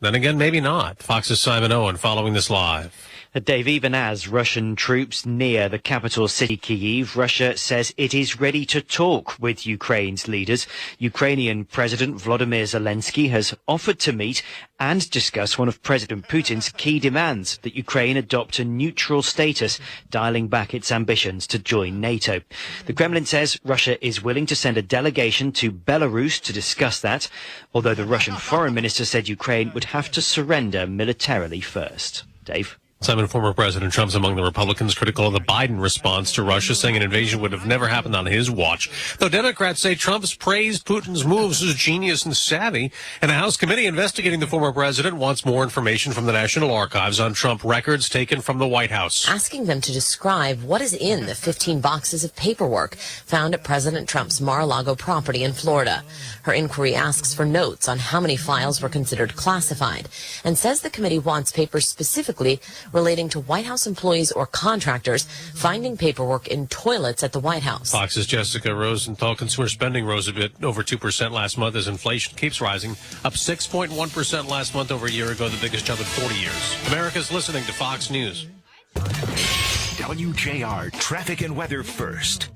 then again, maybe not. Fox's Simon Owen following this live. Dave, even as Russian troops near the capital city Kyiv, Russia says it is ready to talk with Ukraine's leaders. Ukrainian President Volodymyr Zelensky has offered to meet and discuss one of President Putin's key demands, that Ukraine adopt a neutral status, dialing back its ambitions to join NATO. The Kremlin says Russia is willing to send a delegation to Belarus to discuss that, although the Russian foreign minister said Ukraine would have to surrender militarily first. Dave? Simon, former President Trump's among the Republicans critical of the Biden response to Russia, saying an invasion would have never happened on his watch. Though Democrats say Trump's praised Putin's moves as genius and savvy, and a House committee investigating the former president wants more information from the National Archives on Trump records taken from the White House. Asking them to describe what is in the 15 boxes of paperwork found at President Trump's Mar-a-Lago property in Florida. Her inquiry asks for notes on how many files were considered classified, and says the committee wants papers specifically relating to White House employees or contractors finding paperwork in toilets at the White House. Fox's Jessica Rosenthal. Consumer spending rose a bit over 2% last month as inflation keeps rising, up 6.1% last month over a year ago, the biggest jump in 40 years. America's listening to Fox News. WJR Traffic and Weather first.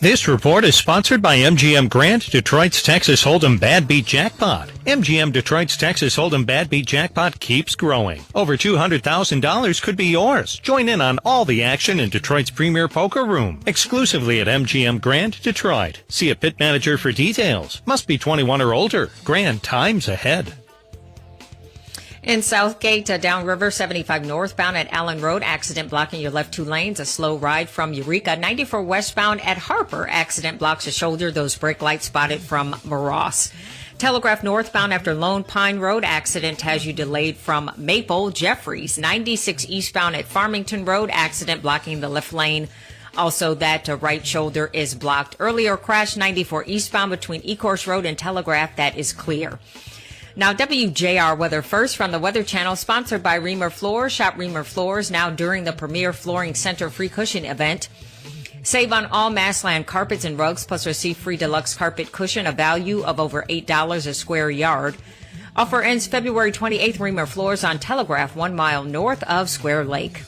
This report is sponsored by MGM Grant, Detroit's Texas Hold'em Bad Beat Jackpot. MGM Detroit's Texas Hold'em Bad Beat Jackpot keeps growing. Over $200,000 could be yours. Join in on all the action in Detroit's premier poker room, exclusively at MGM Grant, Detroit. See a pit manager for details. Must be 21 or older. Grand times ahead. In Southgate, downriver 75 northbound at Allen Road, accident blocking your left two lanes, a slow ride from Eureka. 94 westbound at Harper, accident blocks a shoulder, those brake lights spotted from Maross. Telegraph northbound after Lone Pine Road, accident has you delayed from Maple. Jeffries, 96 eastbound at Farmington Road, accident blocking the left lane. Also, that right shoulder is blocked. Earlier crash 94 eastbound between Ecorse Road and Telegraph, that is clear. Now, WJR Weather first from the Weather Channel, sponsored by Reamer Floors. Shop Reamer Floors now during the Premier Flooring Center free cushion event. Save on all Massland carpets and rugs, plus receive free deluxe carpet cushion, a value of over $8 a square yard. Offer ends February 28th. Reamer Floors on Telegraph, 1 mile north of Square Lake.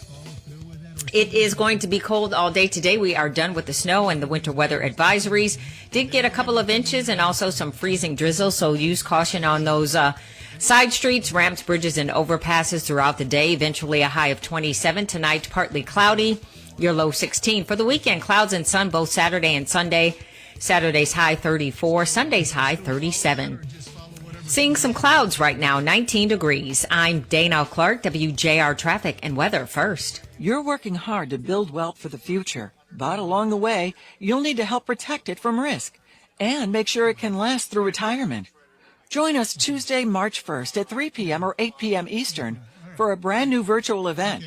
It is going to be cold all day today. We are done with the snow and the winter weather advisories. Did get a couple of inches and also some freezing drizzle, so use caution on those side streets, ramps, bridges, and overpasses throughout the day. Eventually a high of 27. Tonight, partly cloudy. Your low 16. For the weekend, clouds and sun both Saturday and Sunday. Saturday's high 34. Sunday's high 37. Seeing some clouds right now, 19 degrees. I'm Dana Clark, WJR Traffic and Weather first. You're working hard to build wealth for the future, but along the way, you'll need to help protect it from risk and make sure it can last through retirement. Join us Tuesday, March 1st at 3 p.m. or 8 p.m. Eastern for a brand new virtual event,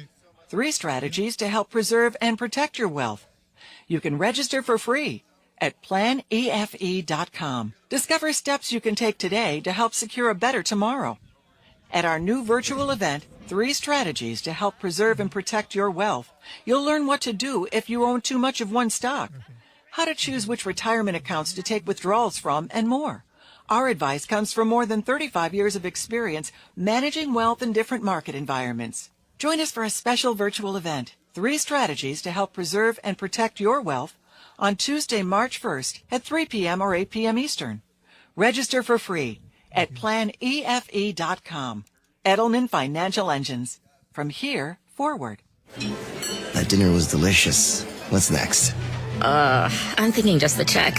3 strategies to help preserve and protect your wealth. You can register for free at planefe.com. Discover steps you can take today to help secure a better tomorrow. At our new virtual event, 3 strategies to help preserve and protect your wealth, you'll learn what to do if you own too much of one stock, how to choose which retirement accounts to take withdrawals from, and more. Our advice comes from more than 35 years of experience managing wealth in different market environments. Join us for a special virtual event, 3 strategies to help preserve and protect your wealth, on Tuesday, March 1st at 3 p.m. or 8 p.m. Eastern. Register for free at planefe.com. Edelman Financial Engines. From here, forward. That dinner was delicious. What's next? I'm thinking just the check.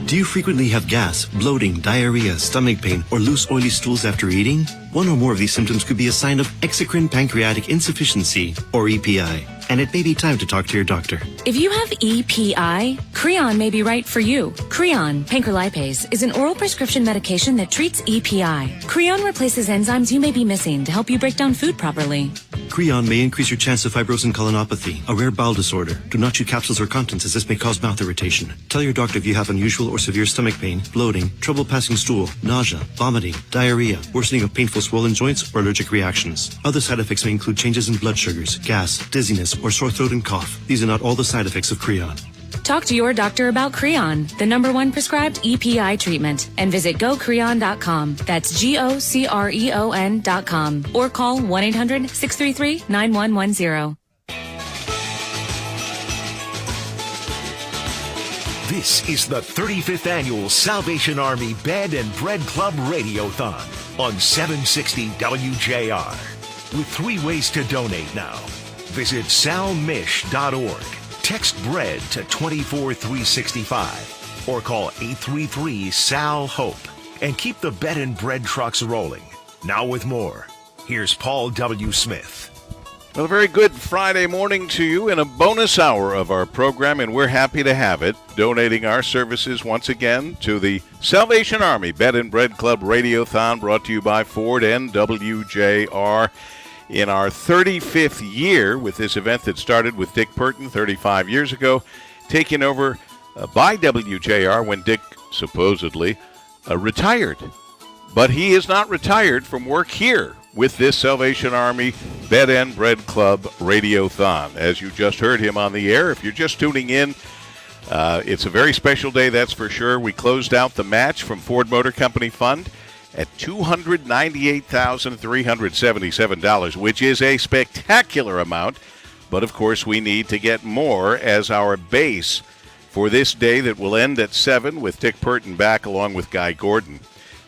Do you frequently have gas, bloating, diarrhea, stomach pain, or loose oily stools after eating? One or more of these symptoms could be a sign of exocrine pancreatic insufficiency, or EPI, and it may be time to talk to your doctor. If you have EPI, Creon may be right for you. Creon, pancrelipase, is an oral prescription medication that treats EPI. Creon replaces enzymes you may be missing to help you break down food properly. Creon may increase your chance of fibrosing colonopathy, a rare bowel disorder. Do not chew capsules or contents, as this may cause mouth irritation. Tell your doctor if you have unusual or severe stomach pain, bloating, trouble passing stool, nausea, vomiting, diarrhea, worsening of painful swollen joints, or allergic reactions. Other side effects may include changes in blood sugars, gas, dizziness, or sore throat and cough. These are not all the side effects of Creon. Talk to your doctor about Creon, the #1 prescribed EPI treatment, and visit gocreon.com. That's GOCREON.com. Or call 1-800-633-9110. This is the 35th Annual Salvation Army Bed and Bread Club Radiothon on 760 WJR. With 3 ways to donate now. Visit salmish.org. Text BREAD to 24365 or call 833-SAL-HOPE and keep the bed and bread trucks rolling. Now with more, here's Paul W. Smith. Well, a very good Friday morning to you in a bonus hour of our program, and we're happy to have it, donating our services once again to the Salvation Army Bed and Bread Club Radiothon, brought to you by Ford and WJR. In our 35th year with this event that started with Dick Burton 35 years ago, taken over by WJR when Dick supposedly retired. But he is not retired from work here with this Salvation Army Bed and Bread Club Radiothon. As you just heard him on the air, if you're just tuning in, it's a very special day, that's for sure. We closed out the match from Ford Motor Company Fund at $298,377, which is a spectacular amount. But, of course, we need to get more as our base for this day that will end at 7 with Dick Burton back along with Guy Gordon.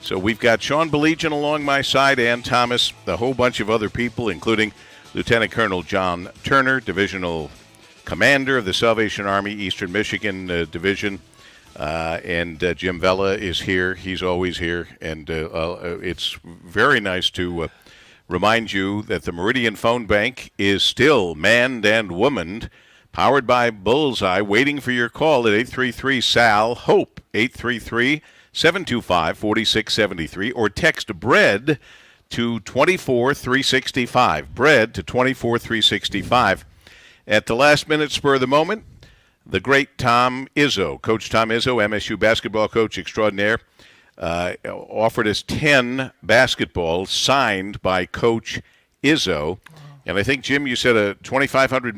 So we've got Sean Belegian along my side, Ann Thomas, a whole bunch of other people, including Lieutenant Colonel John Turner, Divisional Commander of the Salvation Army, Eastern Michigan Division. And Jim Vella is here. He's always here. And it's very nice to remind you that the Meridian phone bank is still manned and womaned, powered by Bullseye, waiting for your call at 833-SAL-HOPE, 833-725-4673, or text BREAD to 24365. BREAD to 24365. At the last minute, spur of the moment, the great Tom Izzo, Coach Tom Izzo, MSU basketball coach extraordinaire, offered us 10 basketballs signed by Coach Izzo. And I think, Jim, you said a $2,500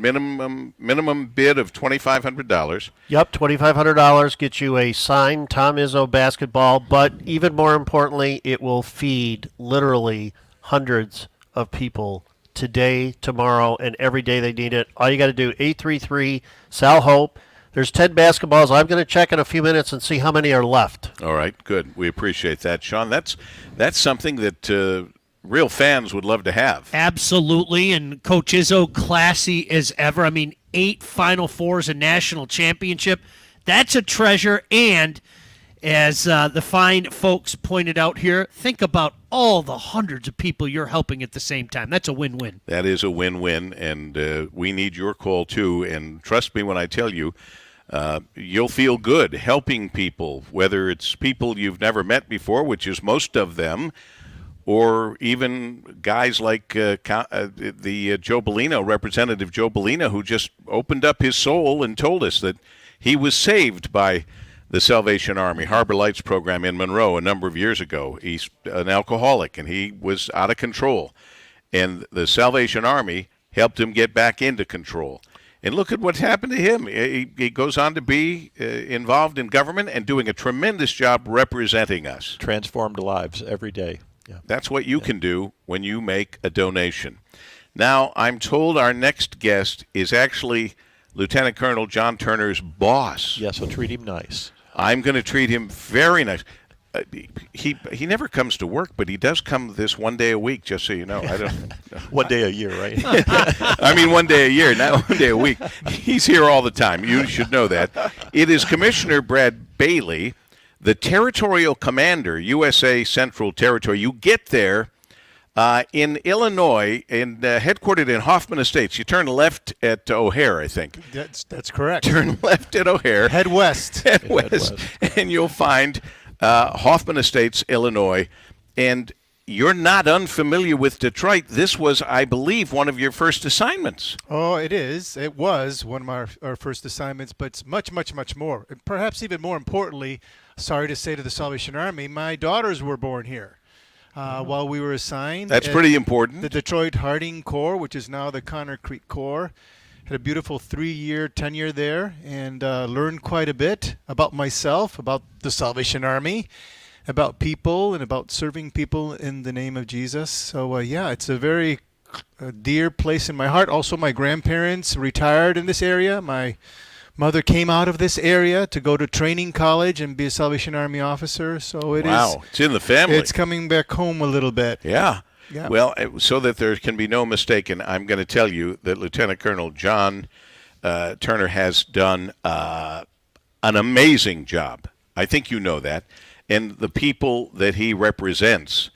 minimum bid of $2,500. Yep, $2,500 gets you a signed Tom Izzo basketball, but even more importantly, it will feed literally hundreds of people today, tomorrow, and every day they need it. All you got to do, 833-SAL-HOPE. There's 10 basketballs. I'm going to check in a few minutes and see how many are left. All right, good. We appreciate that, Sean. That's something that real fans would love to have. Absolutely, and Coach Izzo, classy as ever. I mean, 8 Final Fours, a national championship. That's a treasure, and as the fine folks pointed out here, think about all the hundreds of people you're helping at the same time. That's a win-win. That is a win-win, and we need your call, too. And trust me when I tell you, you'll feel good helping people, whether it's people you've never met before, which is most of them, or even guys like Joe Bellino, Representative Joe Bellino, who just opened up his soul and told us that he was saved by the Salvation Army Harbor Lights program in Monroe a number of years ago. He's an alcoholic, and he was out of control. And the Salvation Army helped him get back into control. And look at what's happened to him. He goes on to be involved in government and doing a tremendous job representing us. Transformed lives every day. Yeah. That's what you can do when you make a donation. Now, I'm told our next guest is actually Lieutenant Colonel John Turner's boss. Yes, so treat him nice. I'm going to treat him very nice. He never comes to work, but he does come this one day a week, just so you know. I don't. One day a year, right? I mean, one day a year, not one day a week. He's here all the time. You should know that. It is Commissioner Brad Bailey, The territorial commander, USA Central Territory, you get there in Illinois, headquartered in Hoffman Estates. You turn left at O'Hare, I think. That's correct. Turn left at O'Hare. Head west. Head west. And you'll find Hoffman Estates, Illinois. And you're not unfamiliar with Detroit. This was, I believe, one of your first assignments. Oh, it is. It was one of our first assignments, but it's much, much, much more. And perhaps even more importantly, sorry to say to the Salvation Army, my daughters were born here. While we were assigned. That's pretty important. The Detroit Harding Corps, which is now the Connor Creek Corps. Had a beautiful 3-year tenure there and learned quite a bit about myself, about the Salvation Army, about people, and about serving people in the name of Jesus. So, it's a very dear place in my heart. Also, my grandparents retired in this area. My mother came out of this area to go to training college and be a Salvation Army officer. So it is. Wow, it's in the family. It's coming back home a little bit. Yeah. Yeah. Well, so that there can be no mistake, and I'm going to tell you that Lieutenant Colonel John Turner has done an amazing job. I think you know that. And the people that he represents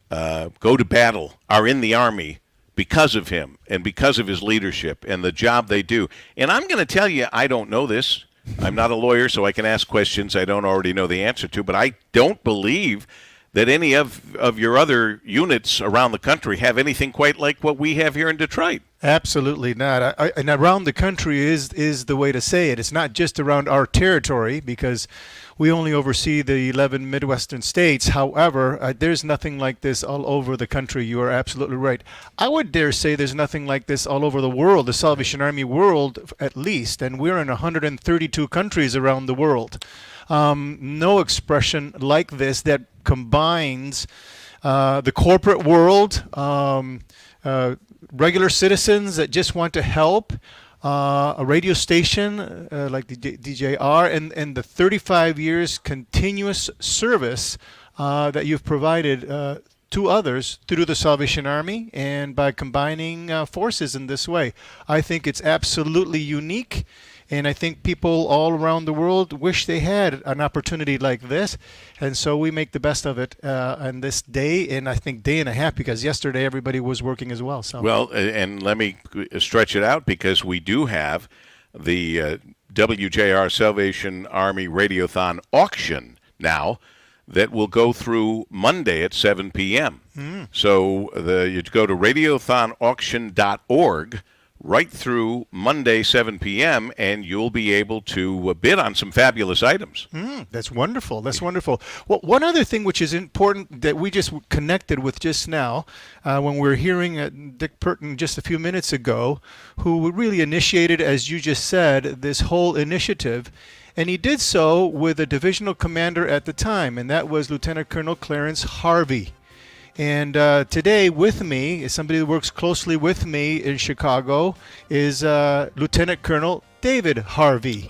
go to battle, are in the Army because of him and because of his leadership and the job they do. And I'm going to tell you, I don't know this. I'm not a lawyer, so I can ask questions I don't already know the answer to, but I don't believe that any of your other units around the country have anything quite like what we have here in Detroit. Absolutely not. And around the country is the way to say it. It's not just around our territory because we only oversee the 11 Midwestern states. However, there's nothing like this all over the country. You are absolutely right. I would dare say there's nothing like this all over the world, the Salvation Army world at least, and we're in 132 countries around the world. No expression like this that combines the corporate world, regular citizens that just want to help, a radio station like the DJR, and the 35 years continuous service that you've provided to others through the Salvation Army and by combining forces in this way. I think it's absolutely unique. And I think people all around the world wish they had an opportunity like this. And so we make the best of it on this day, and I think day and a half, because yesterday everybody was working as well. So. Well, and let me stretch it out, because we do have the WJR Salvation Army Radiothon auction now that will go through Monday at 7 p.m. So you go to radiothonauction.org right through Monday, 7 p.m., and you'll be able to bid on some fabulous items. That's wonderful. That's wonderful. Well, one other thing which is important that we just connected with just now, when we were hearing Dick Purton just a few minutes ago, who really initiated, as you just said, this whole initiative. And he did so with a divisional commander at the time, and that was Lieutenant Colonel Clarence Harvey. And today with me, is somebody that works closely with me in Chicago, is Lieutenant Colonel David Harvey,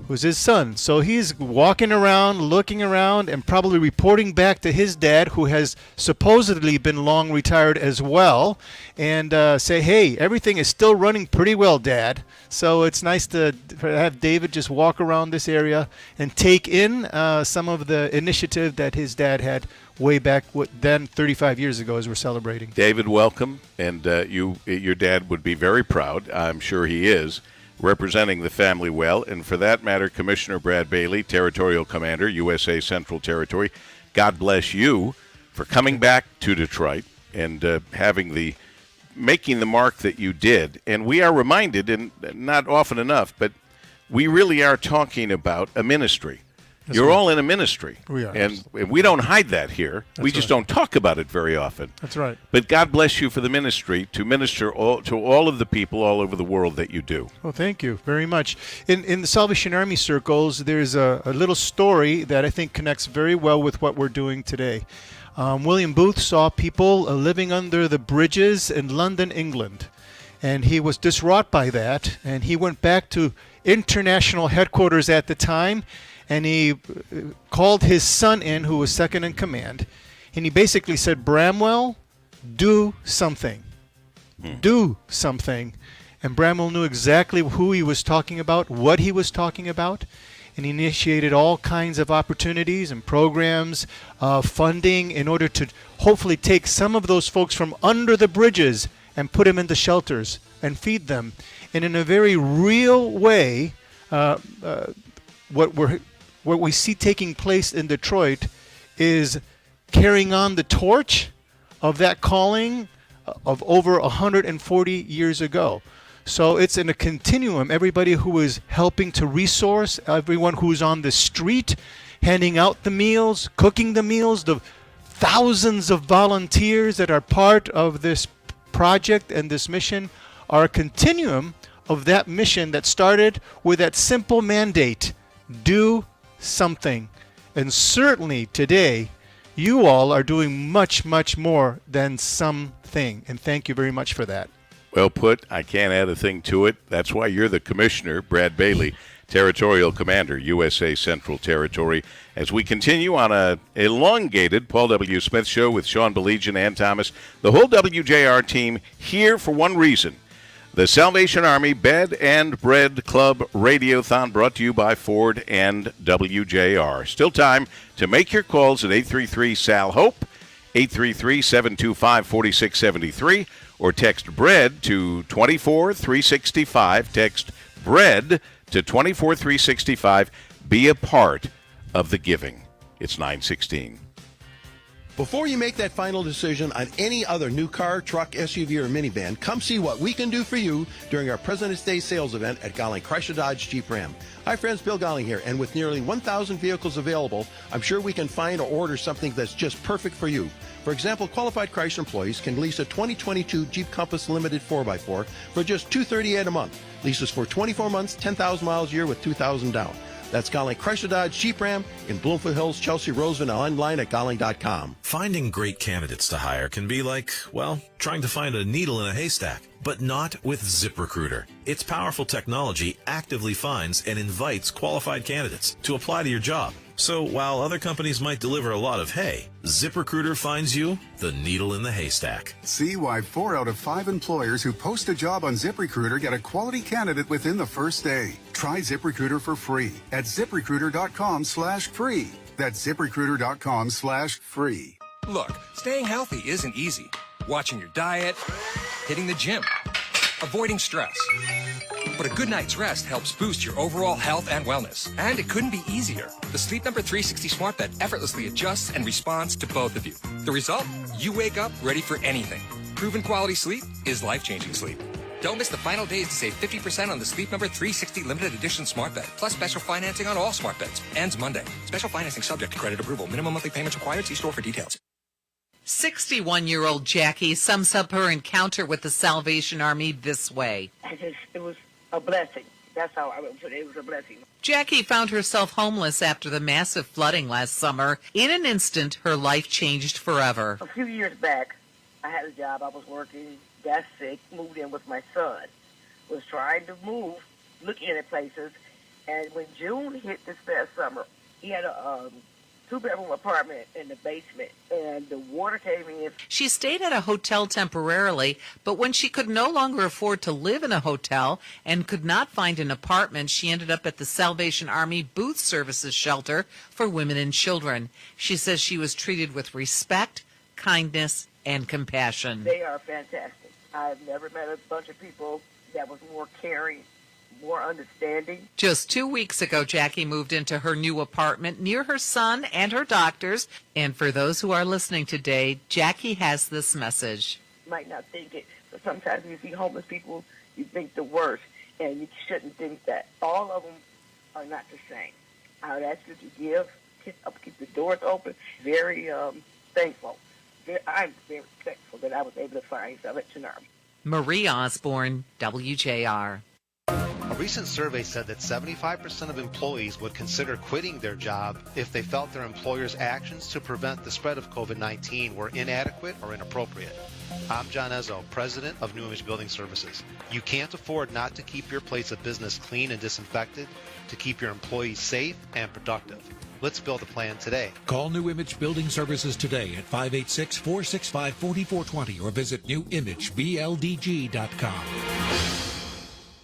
who's his son. So he's walking around, looking around, and probably reporting back to his dad, who has supposedly been long retired as well, and say, hey, everything is still running pretty well, Dad. So it's nice to have David just walk around this area and take in some of the initiative that his dad had way back then 35 years ago as we're celebrating. David, welcome. And your dad would be very proud, I'm sure he is, representing the family well. And for that matter, Commissioner Brad Bailey, Territorial Commander, USA Central Territory, God bless you for coming back to Detroit and making the mark that you did. And we are reminded, and not often enough, but we really are talking about a ministry. You're all in a ministry. We are. And we don't hide that here. We just don't talk about it very often. That's right. But God bless you for the ministry to minister to all of the people all over the world that you do. Well, thank you very much. In the Salvation Army circles, there's a little story that I think connects very well with what we're doing today. William Booth saw people living under the bridges in London, England. And he was distraught by that. And he went back to international headquarters at the time. And he called his son in, who was second in command. And he basically said, Bramwell, do something. Do something. And Bramwell knew exactly who he was talking about, what he was talking about. and initiated all kinds of opportunities and programs, funding in order to hopefully take some of those folks from under the bridges and put them into shelters and feed them. And in a very real way, what we see taking place in Detroit is carrying on the torch of that calling of over 140 years ago. So it's in a continuum. Everybody who is helping to resource, everyone who's on the street, handing out the meals, cooking the meals, the thousands of volunteers that are part of this project and this mission are a continuum of that mission that started with that simple mandate: do something. And certainly today, you all are doing much, much more than something. And thank you very much for that. Well put. I can't add a thing to it. That's why you're the commissioner, Brad Bailey, Territorial Commander, USA Central Territory, as we continue on a elongated Paul W. Smith show with Sean Belegian and Thomas, the whole WJR team here for one reason. The Salvation Army Bed and Bread Club Radiothon, brought to you by Ford and WJR. Still time to make your calls at 833-SAL-HOPE, 833-725-4673, or text BREAD to 24365. Text BREAD to 24365. Be a part of the giving. It's 9:16. Before you make that final decision on any other new car, truck, SUV, or minivan, come see what we can do for you during our President's Day sales event at Golling Chrysler Dodge Jeep Ram. Hi friends, Bill Golling here, and with nearly 1,000 vehicles available, I'm sure we can find or order something that's just perfect for you. For example, qualified Chrysler employees can lease a 2022 Jeep Compass Limited 4x4 for just $238 a month. Leases for 24 months, 10,000 miles a year with $2,000 down. That's Golling Chrysler Dodge Jeep Ram in Bloomfield Hills, Chelsea, Roseville, and online at Golling.com. Finding great candidates to hire can be like, well, trying to find a needle in a haystack. But not with ZipRecruiter. Its powerful technology actively finds and invites qualified candidates to apply to your job. So while other companies might deliver a lot of hay, ZipRecruiter finds you the needle in the haystack. See why 4 out of 5 employers who post a job on ZipRecruiter get a quality candidate within the first day. Try ZipRecruiter for free at ZipRecruiter.com/free. That's ZipRecruiter.com/free. Look, staying healthy isn't easy. Watching your diet, hitting the gym, avoiding stress. But a good night's rest helps boost your overall health and wellness. And it couldn't be easier. The Sleep Number 360 Smart Bed effortlessly adjusts and responds to both of you. The result? You wake up ready for anything. Proven quality sleep is life-changing sleep. Don't miss the final days to save 50% on the Sleep Number 360 Limited Edition Smart Bed, plus special financing on all smart beds. Ends Monday. Special financing subject to credit approval. Minimum monthly payments required. See store for details. 61-year-old Jackie sums up her encounter with the Salvation Army this way. It was a blessing. That's how I would put it. It was a blessing. Jackie found herself homeless after the massive flooding last summer. In an instant, her life changed forever. A few years back, I had a job. I was working, got sick, moved in with my son. Was trying to move, looking at places, and when June hit this past summer, he had a 2-bedroom apartment in the basement, and the water came in. She stayed at a hotel temporarily, but when she could no longer afford to live in a hotel and could not find an apartment, she ended up at the Salvation Army Booth Services Shelter for Women and Children. She says she was treated with respect, kindness, and compassion. They are fantastic. I've never met a bunch of people that was more caring, more understanding. Just 2 weeks ago, Jackie moved into her new apartment near her son and her doctors. And for those who are listening today, Jackie has this message. You might not think it, but sometimes you see homeless people, you think the worst, and you shouldn't think that. All of them are not the same. I would ask you to give, keep the doors open. Very thankful. I'm very thankful that I was able to find Salvation Army. Marie Osborne, WJR. A recent survey said that 75% of employees would consider quitting their job if they felt their employer's actions to prevent the spread of COVID-19 were inadequate or inappropriate. I'm John Ezzo, president of New Image Building Services. You can't afford not to keep your place of business clean and disinfected, to keep your employees safe and productive. Let's build a plan today. Call New Image Building Services today at 586-465-4420 or visit newimagebldg.com.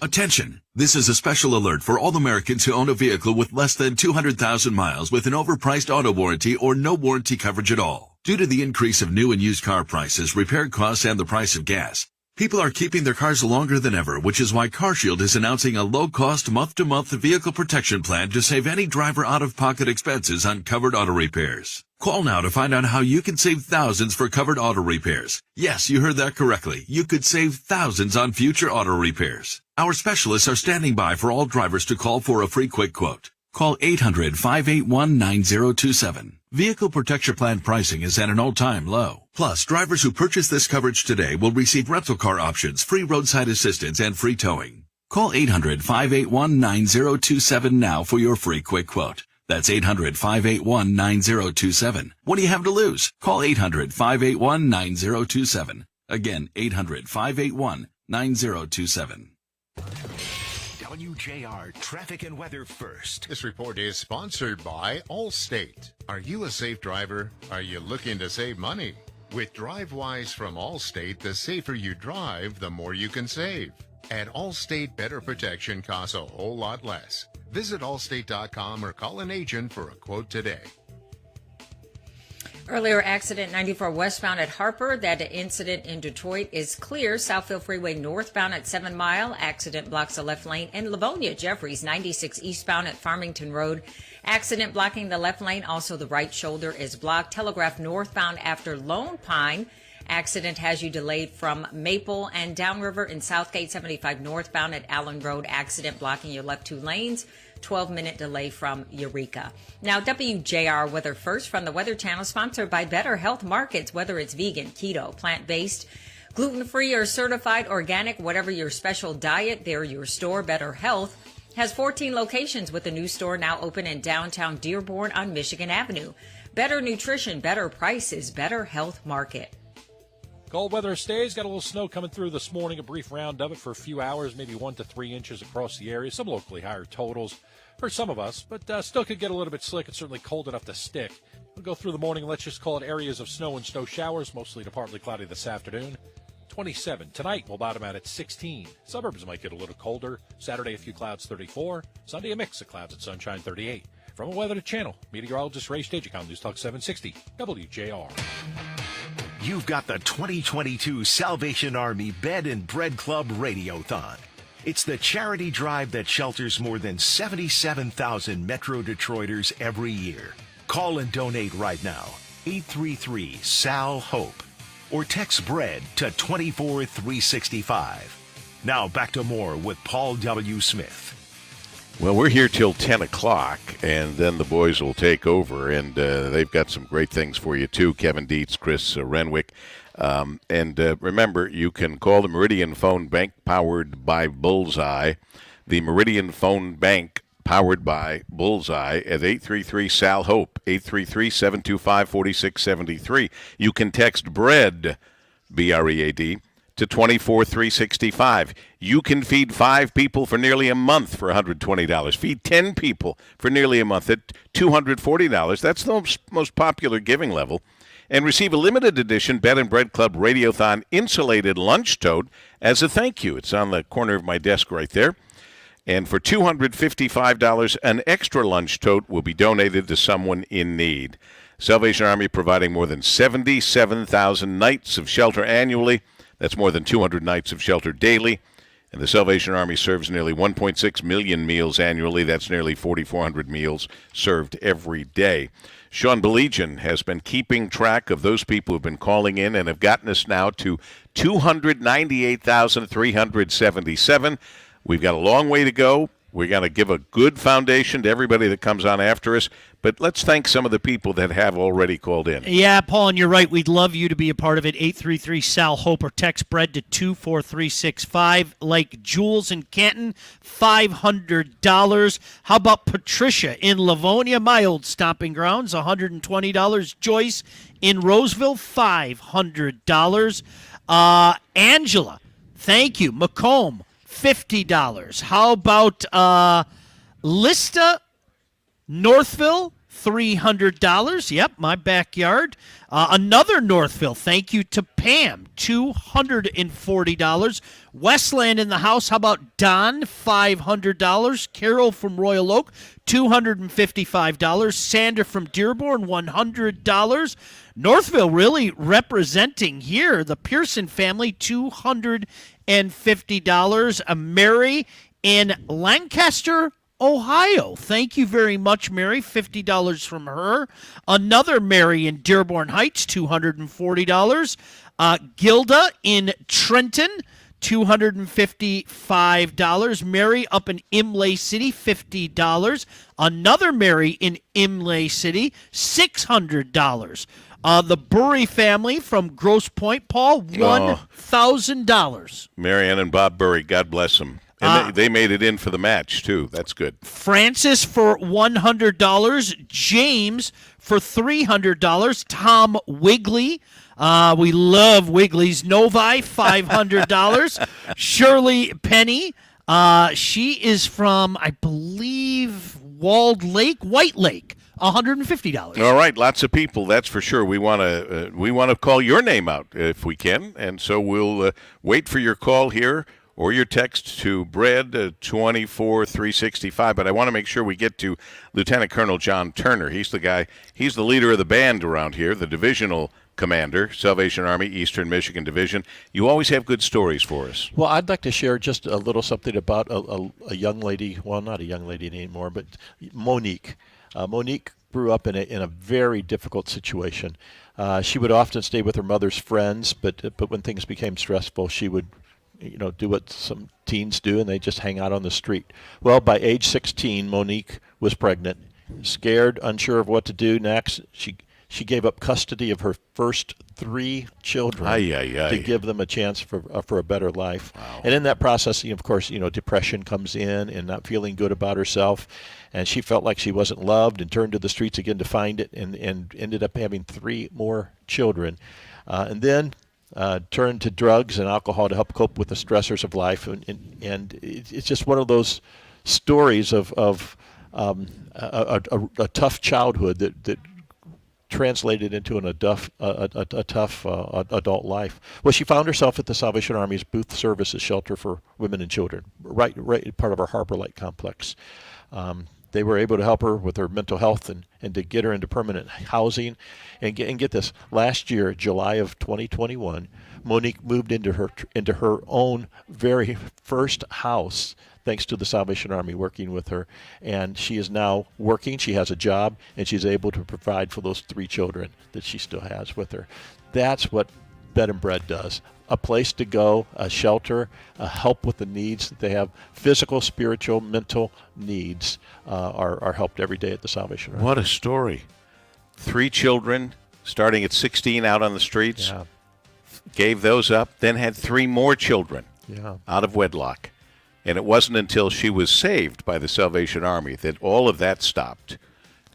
Attention! This is a special alert for all Americans who own a vehicle with less than 200,000 miles with an overpriced auto warranty or no warranty coverage at all. Due to the increase of new and used car prices, repair costs, and the price of gas, people are keeping their cars longer than ever, which is why CarShield is announcing a low-cost month-to-month vehicle protection plan to save any driver out-of-pocket expenses on covered auto repairs. Call now to find out how you can save thousands for covered auto repairs. Yes, you heard that correctly. You could save thousands on future auto repairs. Our specialists are standing by for all drivers to call for a free quick quote. Call 800-581-9027. Vehicle Protection Plan pricing is at an all-time low. Plus, drivers who purchase this coverage today will receive rental car options, free roadside assistance, and free towing. Call 800-581-9027 now for your free quick quote. That's 800-581-9027. What do you have to lose? Call 800-581-9027. Again, 800-581-9027. Wjr Traffic and Weather first. This report is sponsored by Allstate. Are you a safe driver? Are you looking to save money? With DriveWise from Allstate, the safer you drive, the more you can save. At Allstate, better protection costs a whole lot less. Visit allstate.com or call an agent for a quote today. Earlier accident 94 westbound at Harper. That incident in Detroit is clear. Southfield Freeway northbound at 7 Mile. Accident blocks the left lane. And Livonia Jeffries 96 eastbound at Farmington Road. Accident blocking the left lane. Also the right shoulder is blocked. Telegraph northbound after Lone Pine. Accident has you delayed from Maple and Downriver in Southgate 75 northbound at Allen Road. Accident blocking your left 2 lanes. 12-minute delay from Eureka. Now, WJR Weather first from the Weather Channel, sponsored by Better Health Markets. Whether it's vegan, keto, plant-based, gluten-free, or certified organic, whatever your special diet, they're your store. Better Health has 14 locations with a new store now open in downtown Dearborn on Michigan Avenue. Better nutrition, better prices, Better Health Market. Cold weather stays. Got a little snow coming through this morning. A brief round of it for a few hours, maybe 1 to 3 inches across the area. Some locally higher totals for some of us, but still could get a little bit slick. It's certainly cold enough to stick. We'll go through the morning. Let's just call it areas of snow and snow showers, mostly to partly cloudy this afternoon. 27. Tonight, we'll bottom out at 16. Suburbs might get a little colder. Saturday, a few clouds, 34. Sunday, a mix of clouds and sunshine, 38. From a Weather Channel, meteorologist Ray Stagicom, News Talk 760, WJR. You've got the 2022 Salvation Army Bed and Bread Club Radiothon. It's the charity drive that shelters more than 77,000 Metro Detroiters every year. Call and donate right now, 833-SAL-HOPE, or text BREAD to 24365. Now back to more with Paul W. Smith. Well, we're here till 10 o'clock, and then the boys will take over, and they've got some great things for you, too. Kevin Dietz, Chris Renwick. And remember, you can call the Meridian Phone Bank, powered by Bullseye. The Meridian Phone Bank, powered by Bullseye, at 833-SAL-HOPE, 833-725-4673. You can text BREAD, B-R-E-A-D, to 24365. You can feed 5 people for nearly a month for $120. Feed 10 people for nearly a month at $240. That's the most popular giving level. And receive a limited edition Bed and Bread Club Radiothon insulated lunch tote as a thank you. It's on the corner of my desk right there. And for $255, an extra lunch tote will be donated to someone in need. Salvation Army providing more than 77,000 nights of shelter annually. That's more than 200 nights of shelter daily. And the Salvation Army serves nearly 1.6 million meals annually. That's nearly 4,400 meals served every day. Sean Belegian has been keeping track of those people who've been calling in and have gotten us now to 298,377. We've got a long way to go. We're going to give a good foundation to everybody that comes on after us. But let's thank some of the people that have already called in. Yeah, Paul, and you're right. We'd love you to be a part of it. 833-SAL-HOPE or text BREAD to 24365. Like Jules in Canton, $500. How about Patricia in Livonia, my old stomping grounds, $120. Joyce in Roseville, $500. Angela, thank you. Macomb, $50. How about Lista, Northville, $300. Yep, my backyard. Another Northville. Thank you to Pam. $240. Westland in the house. How about Don? $500. Carol from Royal Oak. $255. Sandra from Dearborn. $100. Northville really representing here. The Pearson family. $250. Mary in Lancaster, Ohio. Thank you very much, Mary. $50 from her. Another Mary in Dearborn Heights, $240. Gilda in Trenton, $255. Mary up in Imlay City, $50. Another Mary in Imlay City, $600. The Burry family from Grosse Pointe, Paul, $1,000. Marianne and Bob Burry, God bless them. And they made it in for the match, too. That's good. Francis for $100. James for $300. Tom Wigley. We love Wigley's Novi, $500. Shirley Penny. She is from, I believe, Walled Lake, White Lake. $150. All right, lots of people. That's for sure. We want to call your name out if we can, and so we'll wait for your call here or your text to Brad 24365. But I want to make sure we get to Lieutenant Colonel John Turner. He's the guy. He's the leader of the band around here, the divisional commander, Salvation Army, Eastern Michigan Division. You always have good stories for us. Well, I'd like to share just a little something about a young lady. Well, not a young lady anymore, but Monique. Monique grew up in a very difficult situation. She would often stay with her mother's friends, but when things became stressful, she would, do what some teens do, and they just hang out on the street. Well, by age 16, Monique was pregnant, scared, unsure of what to do next. She gave up custody of her first 3 children to give them a chance for a better life. Wow. And in that process, of course, depression comes in and not feeling good about herself. And she felt like she wasn't loved and turned to the streets again to find it, and ended up having 3 more children. And then turned to drugs and alcohol to help cope with the stressors of life. And it's just one of those stories of a tough childhood that translated into a tough adult life. Well, she found herself at the Salvation Army's Booth Services Shelter for Women and Children, right part of our Harbor Light complex. They were able to help her with her mental health and to get her into permanent housing. And get this, last year, July of 2021, Monique moved into her own very first house, thanks to the Salvation Army working with her. And she is now working, she has a job, and she's able to provide for those 3 children that she still has with her. That's what Bed and Bread does. A place to go, a shelter, a help with the needs that they have. Physical, spiritual, mental needs are helped every day at the Salvation Army. What a story. 3 children, starting at 16 out on the streets. Yeah. Gave those up, then had 3 more children out of wedlock. And it wasn't until she was saved by the Salvation Army that all of that stopped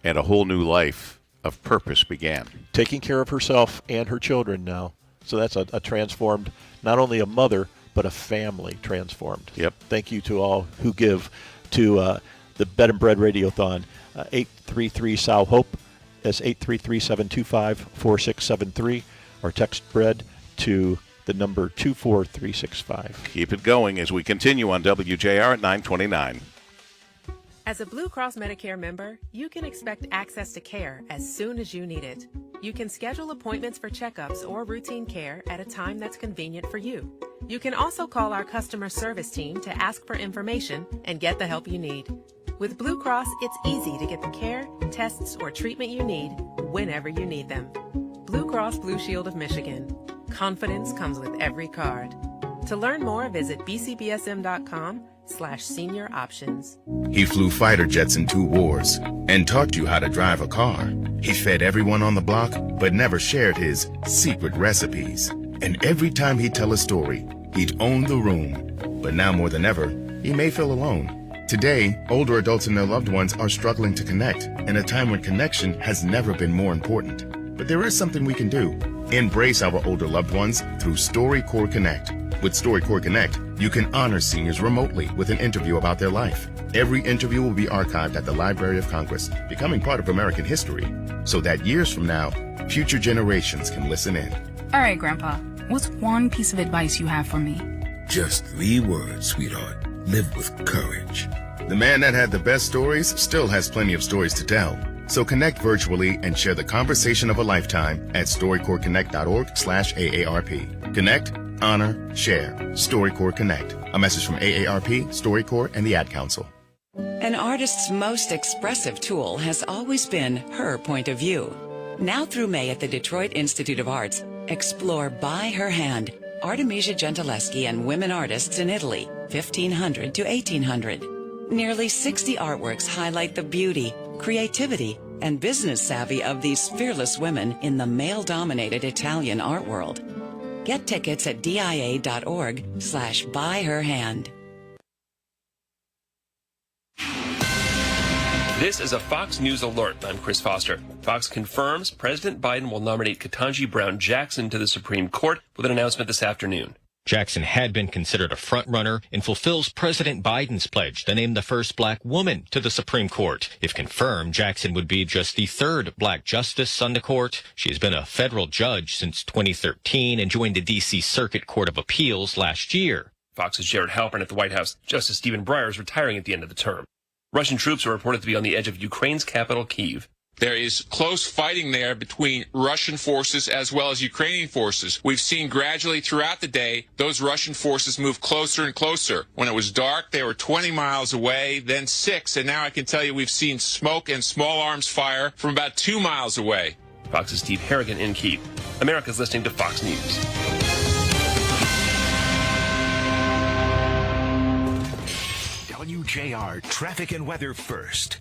and a whole new life of purpose began. Taking care of herself and her children now. So that's a transformed, not only a mother, but a family transformed. Yep. Thank you to all who give to the Bed and Bread Radiothon. 833-SAL-HOPE. That's 833-725-4673. Or text BREAD to the number 24365. Keep it going as we continue on WJR at 929. As a Blue Cross Medicare member, you can expect access to care as soon as you need it. You can schedule appointments for checkups or routine care at a time that's convenient for you. You can also call our customer service team to ask for information and get the help you need. With Blue Cross, it's easy to get the care, tests, or treatment you need whenever you need them. Blue Cross Blue Shield of Michigan. Confidence comes with every card. To learn more, visit bcbsm.com/senior options. He flew fighter jets in 2 wars and taught you how to drive a car. He fed everyone on the block, but never shared his secret recipes. And every time he'd tell a story, he'd own the room. But now more than ever, he may feel alone. Today, older adults and their loved ones are struggling to connect in a time when connection has never been more important. But there is something we can do. Embrace our older loved ones through StoryCorps Connect. With StoryCorps Connect, You can honor seniors remotely with an interview about their life. Every interview will be archived at the Library of Congress, becoming part of American history, so that years from now, future generations can listen in. All right, Grandpa, what's one piece of advice you have for me? Just 3 words, sweetheart. Live with courage. The man that had the best stories still has plenty of stories to tell. So connect virtually and share the conversation of a lifetime at StoryCorps Connect.org/AARP. Connect, honor, share. StoryCorps Connect. A message from AARP, StoryCorps, and the Ad Council. An artist's most expressive tool has always been her point of view. Now through May at the Detroit Institute of Arts, explore By Her Hand, Artemisia Gentileschi and women artists in Italy, 1500 to 1800. Nearly 60 artworks highlight the beauty, creativity, and business savvy of these fearless women in the male-dominated Italian art world. Get tickets at dia.org/buyherhand. This is a Fox News Alert. I'm Chris Foster. Fox confirms President Biden will nominate Ketanji Brown Jackson to the Supreme Court with an announcement this afternoon. Jackson had been considered a front-runner and fulfills President Biden's pledge to name the first black woman to the Supreme Court. If confirmed, Jackson would be just the 3rd black justice on the court. She has been a federal judge since 2013 and joined the D.C. Circuit Court of Appeals last year. Fox's Jared Halpern at the White House. Justice Stephen Breyer is retiring at the end of the term. Russian troops are reported to be on the edge of Ukraine's capital, Kyiv. There is close fighting there between Russian forces as well as Ukrainian forces. We've seen gradually throughout the day those Russian forces move closer and closer. When it was dark, they were 20 miles away, then 6, and now I can tell you we've seen smoke and small arms fire from about 2 miles away. Fox's Steve Harrigan in Kyiv. America's listening to Fox News. Wjr Traffic and Weather first.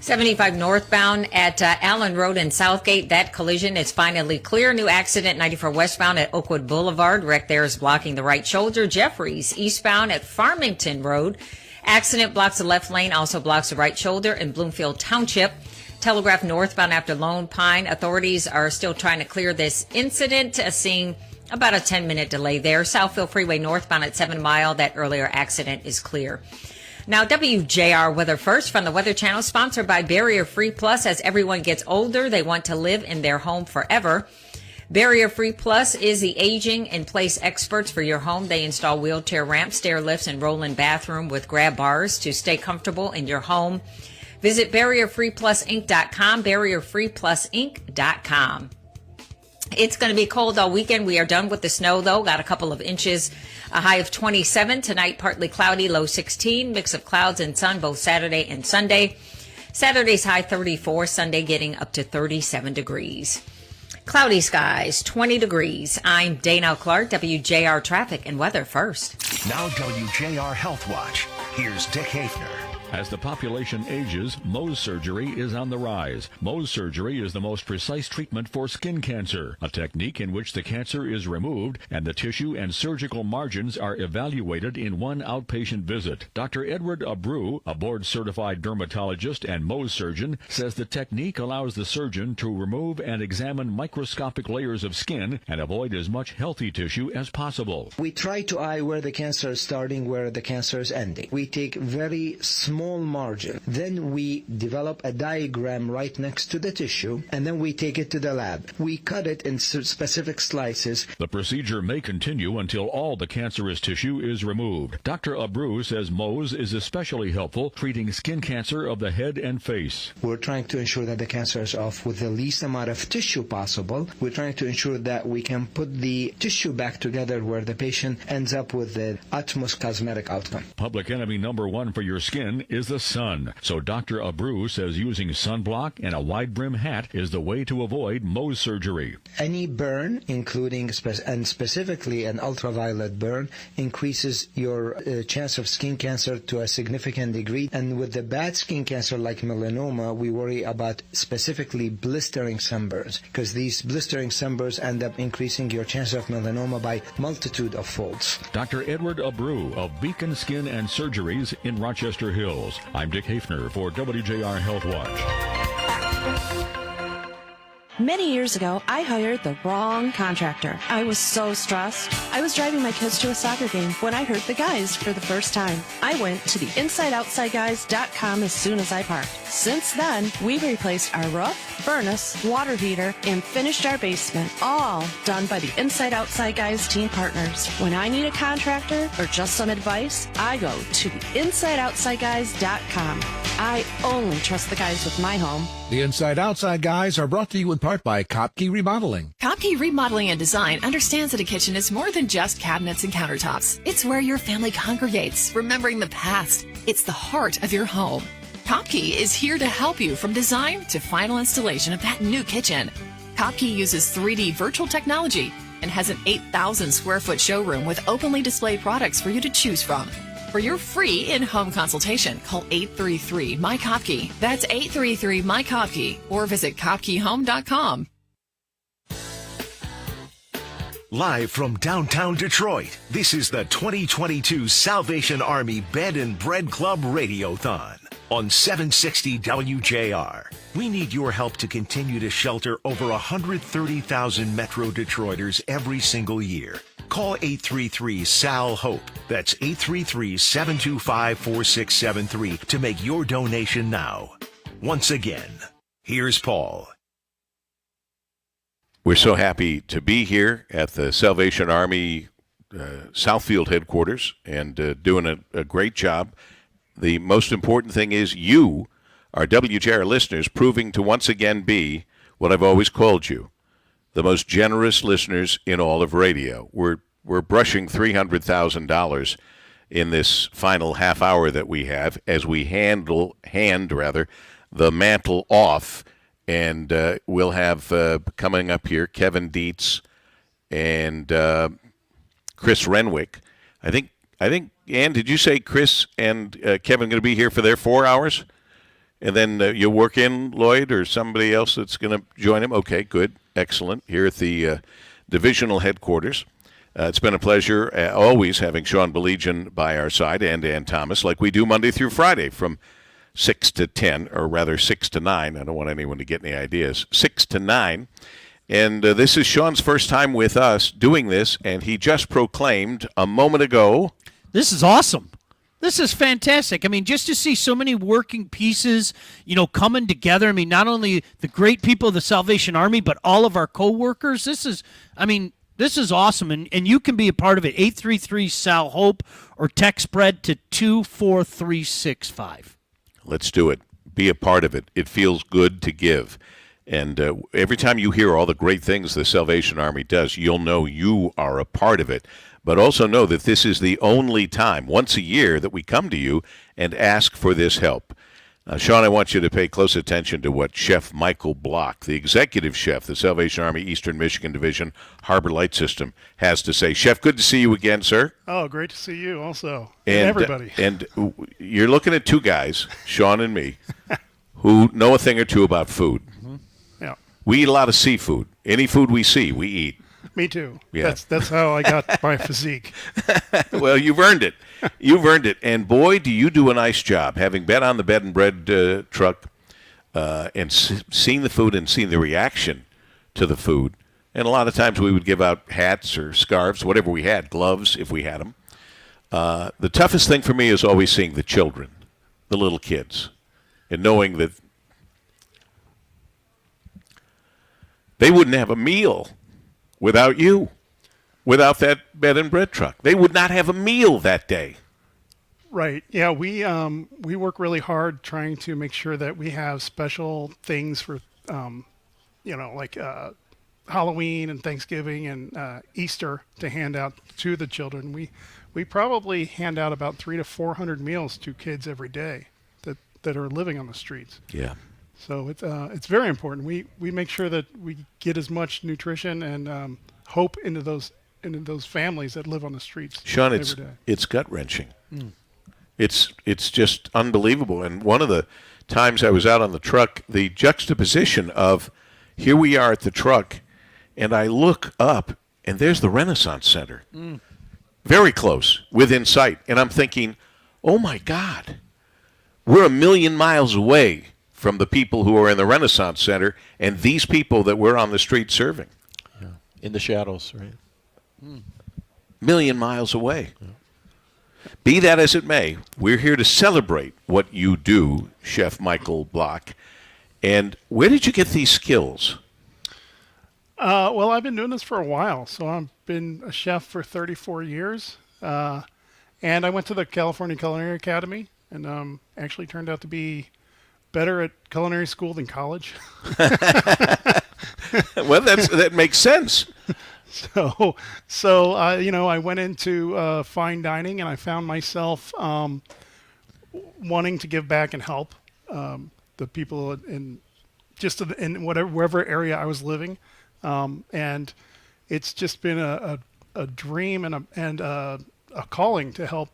75 northbound at Allen Road in Southgate. That collision is finally clear. New accident 94 westbound at Oakwood Boulevard. Wreck there is blocking the right shoulder. Jeffries eastbound at Farmington Road. Accident blocks the left lane, also blocks the right shoulder in Bloomfield Township. Telegraph northbound after Lone Pine. Authorities are still trying to clear this incident, seeing about a 10-minute delay there. Southfield Freeway northbound at 7 Mile. That earlier accident is clear. Now, WJR Weather First from the Weather Channel, sponsored by Barrier Free Plus. As everyone gets older, they want to live in their home forever. Barrier Free Plus is the aging in place experts for your home. They install wheelchair ramps, stair lifts, and roll-in bathroom with grab bars to stay comfortable in your home. Visit BarrierFreePlusInc.com, BarrierFreePlusInc.com. It's going to be cold all weekend. We are done with the snow, though. Got a couple of inches, a high of 27. Tonight, partly cloudy, low 16. Mix of clouds and sun both Saturday and Sunday. Saturday's high 34. Sunday getting up to 37 degrees. Cloudy skies, 20 degrees. I'm Dana Clark, WJR Traffic and Weather First. Now WJR Health Watch. Here's Dick Hafner. As the population ages, Mohs surgery is on the rise. Mohs surgery is the most precise treatment for skin cancer, a technique in which the cancer is removed and the tissue and surgical margins are evaluated in one outpatient visit. Dr. Edward Abreu, a board-certified dermatologist and Mohs surgeon, says the technique allows the surgeon to remove and examine microscopic layers of skin and avoid as much healthy tissue as possible. We try to eye where the cancer is starting, where the cancer is ending. We take very small margin. Then we develop a diagram right next to the tissue, and then we take it to the lab. We cut it in specific slices. The procedure may continue until all the cancerous tissue is removed. Dr. Abreu says Mohs is especially helpful treating skin cancer of the head and face. We're trying to ensure that the cancer is off with the least amount of tissue possible. We're trying to ensure that we can put the tissue back together where the patient ends up with the utmost cosmetic outcome. Public enemy number one for your skin is the sun. So Dr. Abreu says using sunblock and a wide brim hat is the way to avoid Mohs surgery. Any burn, including and specifically an ultraviolet burn, increases your chance of skin cancer to a significant degree. And with the bad skin cancer like melanoma, we worry about specifically blistering sunburns, because these blistering sunburns end up increasing your chance of melanoma by multitude of folds. Dr. Edward Abreu of Beacon Skin and Surgeries in Rochester Hills. I'm Dick Hafner for WJR Health Watch. Many years ago, I hired the wrong contractor. I was so stressed. I was driving my kids to a soccer game when I heard the guys for the first time. I went to the InsideOutsideGuys.com as soon as I parked. Since then, we've replaced our roof, furnace, water heater, and finished our basement, all done by the Inside Outside Guys team partners. When I need a contractor or just some advice, I go to the InsideOutsideGuys.com. I only trust the guys with my home. The Inside Outside Guys are brought to you in part by Kopke Remodeling. Kopke Remodeling and Design understands that a kitchen is more than just cabinets and countertops. It's where your family congregates, remembering the past. It's the heart of your home. Kopke is here to help you from design to final installation of that new kitchen. Kopke uses 3D virtual technology and has an 8,000 square foot showroom with openly displayed products for you to choose from. For your free in-home consultation, call 833-MY-KOPKE. That's 833-MY-KOPKE, or visit KopkeHome.com. Live from downtown Detroit, this is the 2022 Salvation Army Bed and Bread Club Radiothon on 760 WJR. We need your help to continue to shelter over 130,000 Metro Detroiters every single year. Call 833-SAL-HOPE. That's 833-725-4673 to make your donation now. Once again, here's Paul. We're so happy to be here at the Salvation Army Southfield headquarters and doing a great job. The most important thing is you, our WJR listeners, proving to once again be what I've always called you, the most generous listeners in all of radio. We're brushing $300,000 in this final half hour that we have as we hand the mantle off, and we'll have coming up here Kevin Dietz and Chris Renwick. I think Ann, did you say Chris and Kevin going to be here for their 4 hours? And then you'll work in Lloyd or somebody else that's going to join him? Okay, good. Excellent. Here at the divisional headquarters. It's been a pleasure always having Sean Belegian by our side and Ann Thomas, like we do Monday through Friday from 6 to 10, or rather 6 to 9. I don't want anyone to get any ideas. 6 to 9. And this is Sean's first time with us doing this, and he just proclaimed a moment ago. This is awesome. This is fantastic. I mean, just to see so many working pieces, coming together. I mean, not only the great people of the Salvation Army, but all of our co-workers. This is awesome, and you can be a part of it. 833-SAL-HOPE or text spread to 24365. Let's do it. Be a part of it. It feels good to give. And every time you hear all the great things the Salvation Army does, you'll know you are a part of it. But also know that this is the only time, once a year, that we come to you and ask for this help. Sean, I want you to pay close attention to what Chef Michael Block, the executive chef, the Salvation Army Eastern Michigan Division Harbor Light System, has to say. Chef, good to see you again, sir. Oh, great to see you also, and everybody. And you're looking at two guys, Sean and me, who know a thing or two about food. Mm-hmm. Yeah. We eat a lot of seafood. Any food we see, we eat. Me too. Yeah. That's how I got my physique. Well, you've earned it. You've earned it. And boy, do you do a nice job. Having been on the bed and bread truck and seen the food and seen the reaction to the food. And a lot of times we would give out hats or scarves, whatever we had, gloves if we had them. The toughest thing for me is always seeing the children, the little kids, and knowing that they wouldn't have a meal without you, without that bed and bread truck. They would not have a meal that day. Right. Yeah, we work really hard trying to make sure that we have special things for, like Halloween and Thanksgiving and Easter to hand out to the children. We probably hand out about 300 to 400 meals to kids every day that are living on the streets. Yeah. So it's very important. We make sure that we get as much nutrition and hope into those families that live on the streets. Sean, every day. it's gut-wrenching. Mm. It's just unbelievable. And one of the times I was out on the truck, the juxtaposition of here we are at the truck, and I look up, and there's the Renaissance Center. Mm. Very close, within sight. And I'm thinking, oh, my God, we're 1,000,000 miles away from the people who are in the Renaissance Center and these people that we're on the street serving. Yeah. In the shadows, right? Million miles away. Yeah. Be that as it may, we're here to celebrate what you do, Chef Michael Block. And where did you get these skills? Well, I've been doing this for a while. So I've been a chef for 34 years. And I went to the California Culinary Academy and actually turned out to be better at culinary school than college. Well, that makes sense. So I went into fine dining, and I found myself wanting to give back and help the people in wherever area I was living, and it's just been a dream and a calling to help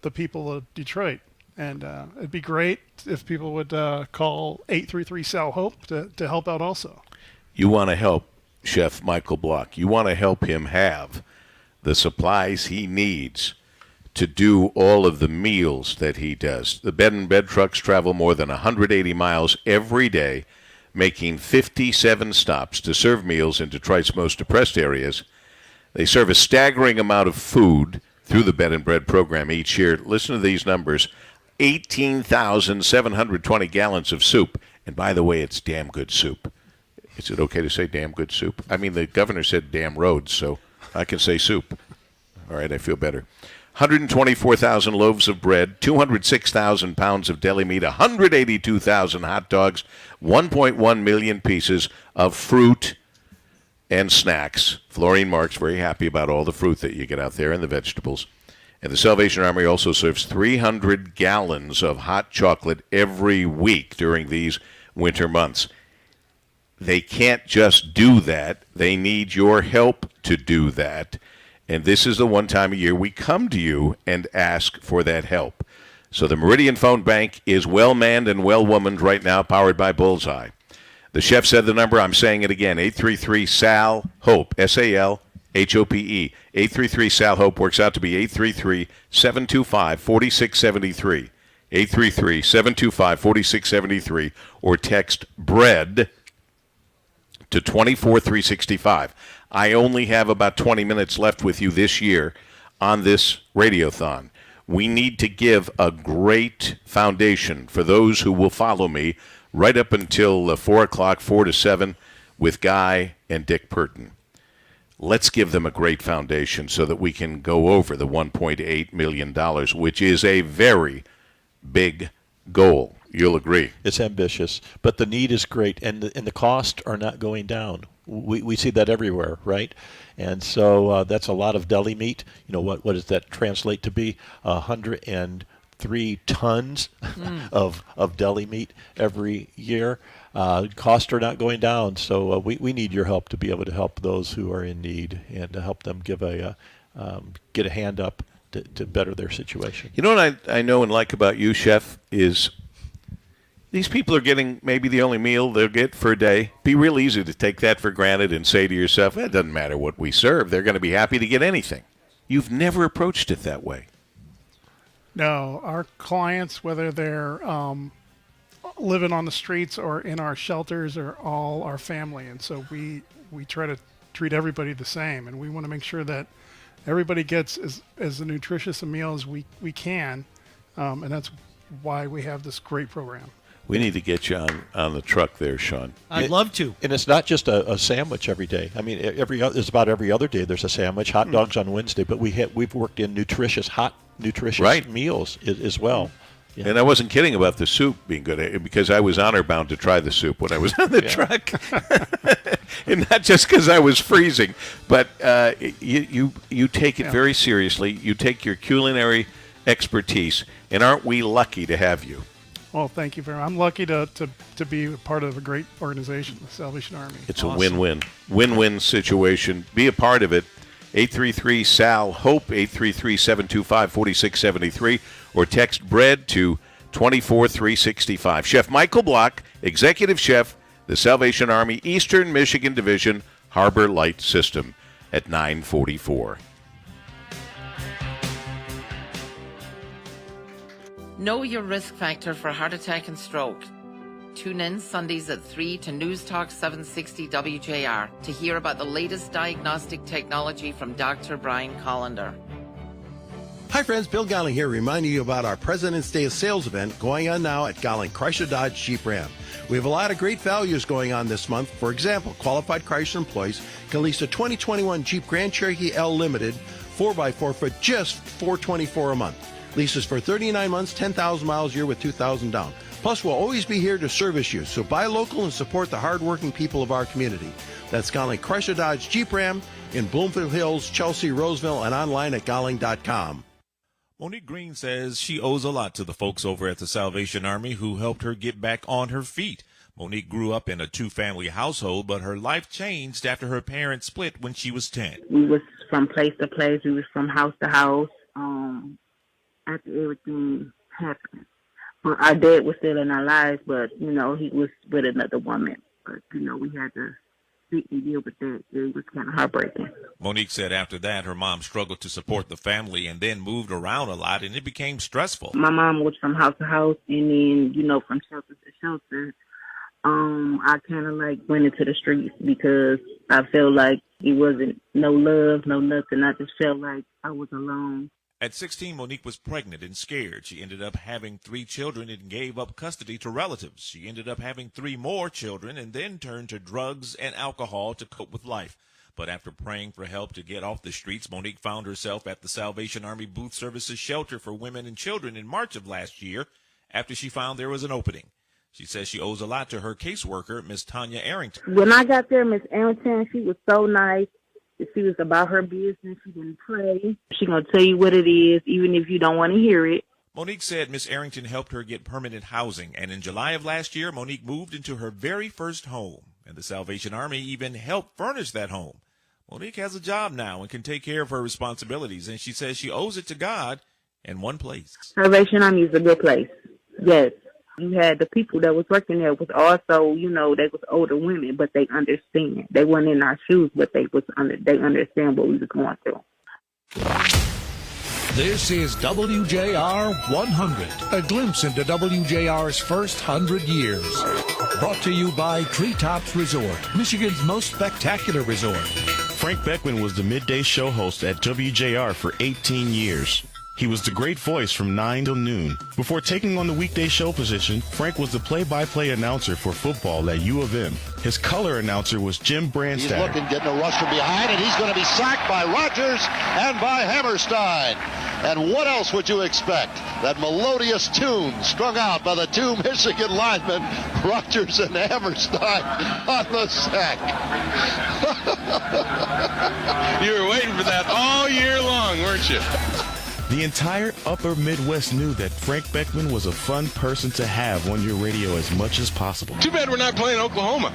the people of Detroit. And it'd be great if people would call 833-SAL-HOPE to help out also. You want to help Chef Michael Block. You want to help him have the supplies he needs to do all of the meals that he does. The bed and bed trucks travel more than 180 miles every day, making 57 stops to serve meals in Detroit's most depressed areas. They serve a staggering amount of food through the bed and bread program each year. Listen to these numbers. 18,720 gallons of soup. And by the way, it's damn good soup. Is it okay to say damn good soup? I mean, the governor said damn roads, so I can say soup. All right, I feel better. 124,000 loaves of bread, 206,000 pounds of deli meat, 182,000 hot dogs, 1.1 million pieces of fruit and snacks. Florine Mark's very happy about all the fruit that you get out there and the vegetables. And the Salvation Army also serves 300 gallons of hot chocolate every week during these winter months. They can't just do that. They need your help to do that. And this is the one time a year we come to you and ask for that help. So the Meridian phone bank is well-manned and well-womaned right now, powered by Bullseye. The chef said the number. I'm saying it again, 833-SAL-HOPE, S-A-L-H-O-P-E. 833-SAL-HOPE works out to be 833-725-4673. 833-725-4673, or text BREAD to 24365. I only have about 20 minutes left with you this year on this Radiothon. We need to give a great foundation for those who will follow me right up until 4 o'clock, 4 to 7, with Guy and Dick Purton. Let's give them a great foundation so that we can go over the $1.8 million, which is a very big goal. You'll agree. It's ambitious, but the need is great, and the costs are not going down. We see that everywhere, right? And so that's a lot of deli meat. You know, what does that translate to be? 103 tons of deli meat every year. Costs are not going down, so we need your help to be able to help those who are in need and to help them get a hand up to better their situation. You know what I know and like about you, Chef, is these people are getting maybe the only meal they'll get for a day. Be real easy to take that for granted and say to yourself, it doesn't matter what we serve. They're going to be happy to get anything. You've never approached it that way. No, our clients, whether they're living on the streets or in our shelters, are all our family. And so we try to treat everybody the same. And we want to make sure that everybody gets as nutritious a meal as we can. And that's why we have this great program. We need to get you on the truck there, Sean. I'd love to. And it's not just a sandwich every day. I mean, it's about every other day there's a sandwich. Hot dogs on Wednesday, but we've worked in nutritious meals as well. Yeah. And I wasn't kidding about the soup being good, because I was honor-bound to try the soup when I was on the truck. And not just because I was freezing, but you take it very seriously. You take your culinary expertise, and aren't we lucky to have you? Well, thank you very much. I'm lucky to be a part of a great organization, the Salvation Army. It's awesome. A win-win situation. Be a part of it. 833-SAL-HOPE, 833-725-4673, or text BREAD to 24365. Chef Michael Block, Executive Chef, the Salvation Army Eastern Michigan Division Harbor Light System at 944. Know your risk factor for heart attack and stroke. Tune in Sundays at 3 to News Talk 760 WJR to hear about the latest diagnostic technology from Dr. Brian Collender. Hi friends, Bill Gowling here reminding you about our President's Day sales event going on now at Gowling Chrysler Dodge Jeep Ram. We have a lot of great values going on this month. For example, qualified Chrysler employees can lease a 2021 Jeep Grand Cherokee L Limited 4x4 for just $424 a month. Leases for 39 months, 10,000 miles a year with $2,000 down. Plus, we'll always be here to service you, so buy local and support the hardworking people of our community. That's Gowling Chrysler Dodge Jeep Ram in Bloomfield Hills, Chelsea, Roseville, and online at Gowling.com. Monique Green says she owes a lot to the folks over at the Salvation Army who helped her get back on her feet. Monique grew up in a two-family household, but her life changed after her parents split when she was 10. We was from place to place. We was from house to house after everything happened. But our dad was still in our lives, but, you know, he was with another woman. But, you know, we had to sit and deal with that. It was kind of heartbreaking. Monique said after that, her mom struggled to support the family and then moved around a lot, and it became stressful. My mom was from house to house, and then, you know, from shelter to shelter. I kind of like went into the streets because I felt like it wasn't no love, no nothing. I just felt like I was alone. At 16, Monique was pregnant and scared. She ended up having 3 children and gave up custody to relatives. She ended up having 3 more children and then turned to drugs and alcohol to cope with life. But after praying for help to get off the streets, Monique found herself at the Salvation Army Booth Services Shelter for Women and Children in March of last year after she found there was an opening. She says she owes a lot to her caseworker, Miss Tanya Arrington. When I got there, Miss Arrington, she was so nice. She was about her business. She didn't play. She's going to tell you what it is, even if you don't want to hear it. Monique said Miss Arrington helped her get permanent housing, and in July of last year, Monique moved into her very first home, and the Salvation Army even helped furnish that home. Monique has a job now and can take care of her responsibilities, and she says she owes it to God in one place. Salvation Army is a good place. Yes. You had the people that was working there was also, you know, they was older women, but they understand. They weren't in our shoes, but they understand what we was going through. This is WJR 100, a glimpse into WJR's first 100 years. Brought to you by Treetops Resort, Michigan's most spectacular resort. Frank Beckman was the midday show host at WJR for 18 years. He was the great voice from 9 till noon. Before taking on the weekday show position, Frank was the play-by-play announcer for football at U of M. His color announcer was Jim Branstad. He's looking, getting a rush from behind, and he's going to be sacked by Rogers and by Hammerstein. And what else would you expect? That melodious tune strung out by the 2 Michigan linemen, Rogers and Hammerstein, on the sack. You were waiting for that all year long, weren't you? The entire upper Midwest knew that Frank Beckman was a fun person to have on your radio as much as possible. Too bad we're not playing Oklahoma.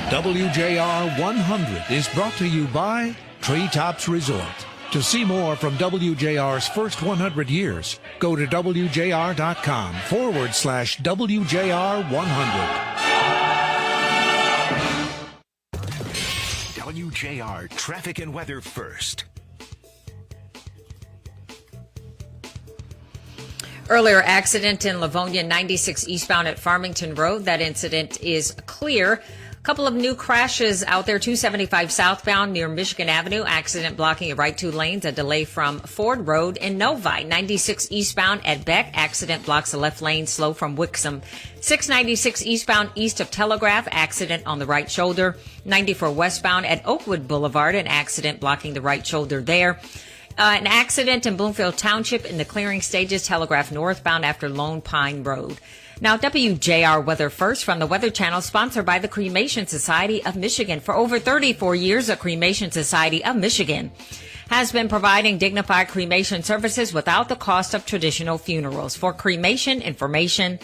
WJR 100 is brought to you by Treetops Resort. To see more from WJR's first 100 years, go to WJR.com/WJR 100. WJR Traffic and Weather first. Earlier accident in Livonia, 96 eastbound at Farmington Road. That incident is clear. Couple of new crashes out there, 275 southbound near Michigan Avenue. Accident blocking the right 2 lanes. A delay from Ford Road in Novi. 96 eastbound at Beck. Accident blocks the left lane, slow from Wixom. 696 eastbound east of Telegraph. Accident on the right shoulder. 94 westbound at Oakwood Boulevard. An accident blocking the right shoulder there. An accident in Bloomfield Township in the clearing stages. Telegraph northbound after Lone Pine Road. Now, WJR Weather First from the Weather Channel, sponsored by the Cremation Society of Michigan. For over 34 years, the Cremation Society of Michigan has been providing dignified cremation services without the cost of traditional funerals. For cremation information,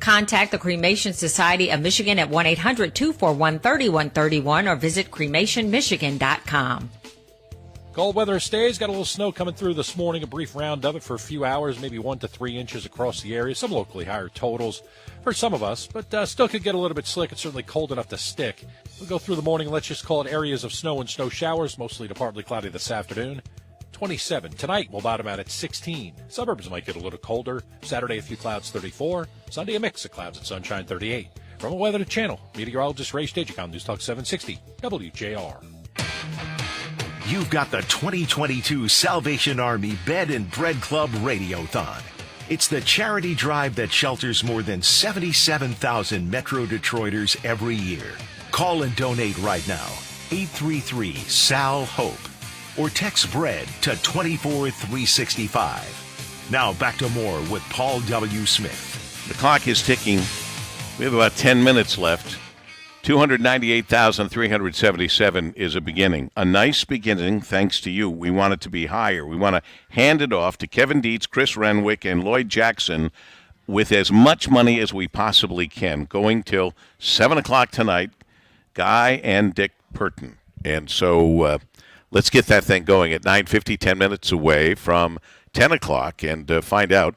contact the Cremation Society of Michigan at 1-800-241-3131 or visit cremationmichigan.com. Cold weather stays. Got a little snow coming through this morning. A brief round of it for a few hours, maybe 1 to 3 inches across the area. Some locally higher totals for some of us, but still could get a little bit slick. It's certainly cold enough to stick. We'll go through the morning. Let's just call it areas of snow and snow showers, mostly to partly cloudy this afternoon. 27. Tonight, we'll bottom out at 16. Suburbs might get a little colder. Saturday, a few clouds, 34. Sunday, a mix of clouds and sunshine, 38. From a Weather Channel, meteorologist Ray Stagicom, News Talk 760, WJR. You've got the 2022 Salvation Army Bed and Bread Club Radiothon. It's the charity drive that shelters more than 77,000 Metro Detroiters every year. Call and donate right now. 833-SAL-HOPE. Or text BREAD to 24365. Now back to more with Paul W. Smith. The clock is ticking. We have about 10 minutes left. 298,377 is a beginning. A nice beginning, thanks to you. We want it to be higher. We want to hand it off to Kevin Dietz, Chris Renwick, and Lloyd Jackson with as much money as we possibly can, going till 7 o'clock tonight, Guy and Dick Purton. And so let's get that thing going at 9:50, 10 minutes away from 10 o'clock, and find out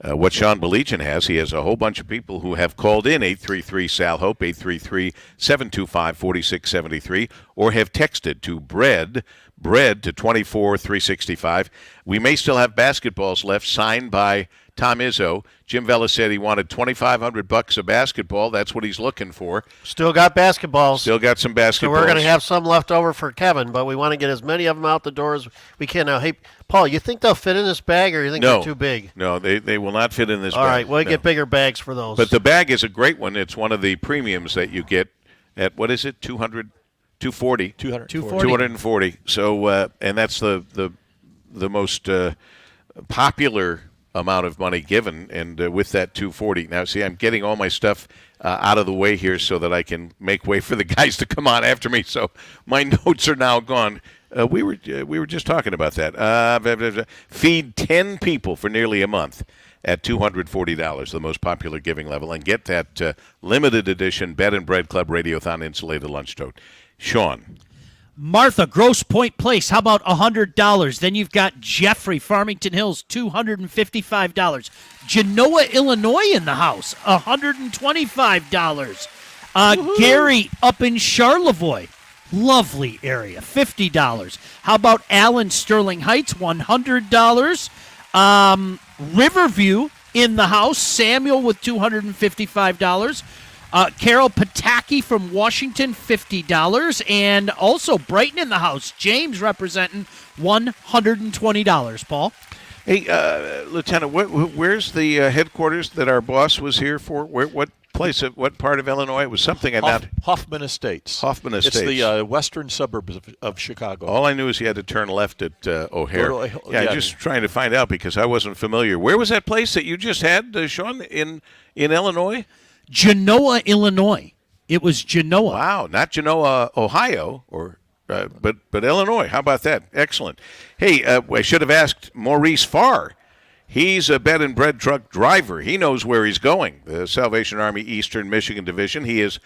what Sean Belegian has. He has a whole bunch of people who have called in, 833-SAL-HOPE, 833-725-4673, or have texted to bread to 24365. We may still have basketballs left signed by Tom Izzo. Jim Vela said he wanted $2,500 a basketball. That's what he's looking for. Still got basketballs. Still got some basketballs. So we're going to have some left over for Kevin, but we want to get as many of them out the door as we can. Now, hey, Paul, you think they'll fit in this bag, or you think they're too big? No, they will not fit in this bag. All right, we'll No. get bigger bags for those. But the bag is a great one. It's one of the premiums that you get at, what is it, 240? 240. So, and that's the most popular amount of money given, and with that 240. Now, see, I'm getting all my stuff out of the way here so that I can make way for the guys to come on after me. So my notes are now gone. We were just talking about that. Feed 10 people for nearly a month at $240, the most popular giving level, and get that limited edition Bed and Bread Club Radiothon insulated lunch tote. Sean. Martha, Grosse Pointe Place, how about $100? Then you've got Jeffrey, Farmington Hills, $255. Genoa, Illinois in the house, $125. Gary up in Charlevoix, lovely area, $50. How about Allen, Sterling Heights, $100. Riverview in the house, Samuel with $255. Carol Pataki from Washington, $50. And also Brighton in the house, James representing $120, Paul. Hey, Lieutenant, where's the headquarters that our boss was here for? What place, what part of Illinois? It was something Hoffman Estates. Hoffman Estates. It's the western suburbs of Chicago. All I knew is he had to turn left at O'Hare. Yeah, just trying to find out because I wasn't familiar. Where was that place that you just had, Sean, in Illinois? Genoa, Illinois. It was Genoa. Wow, not Genoa, Ohio, but Illinois. How about that? Excellent. Hey, I should have asked Maurice Farr. He's a bed and bread truck driver. He knows where he's going. The Salvation Army Eastern Michigan Division. He is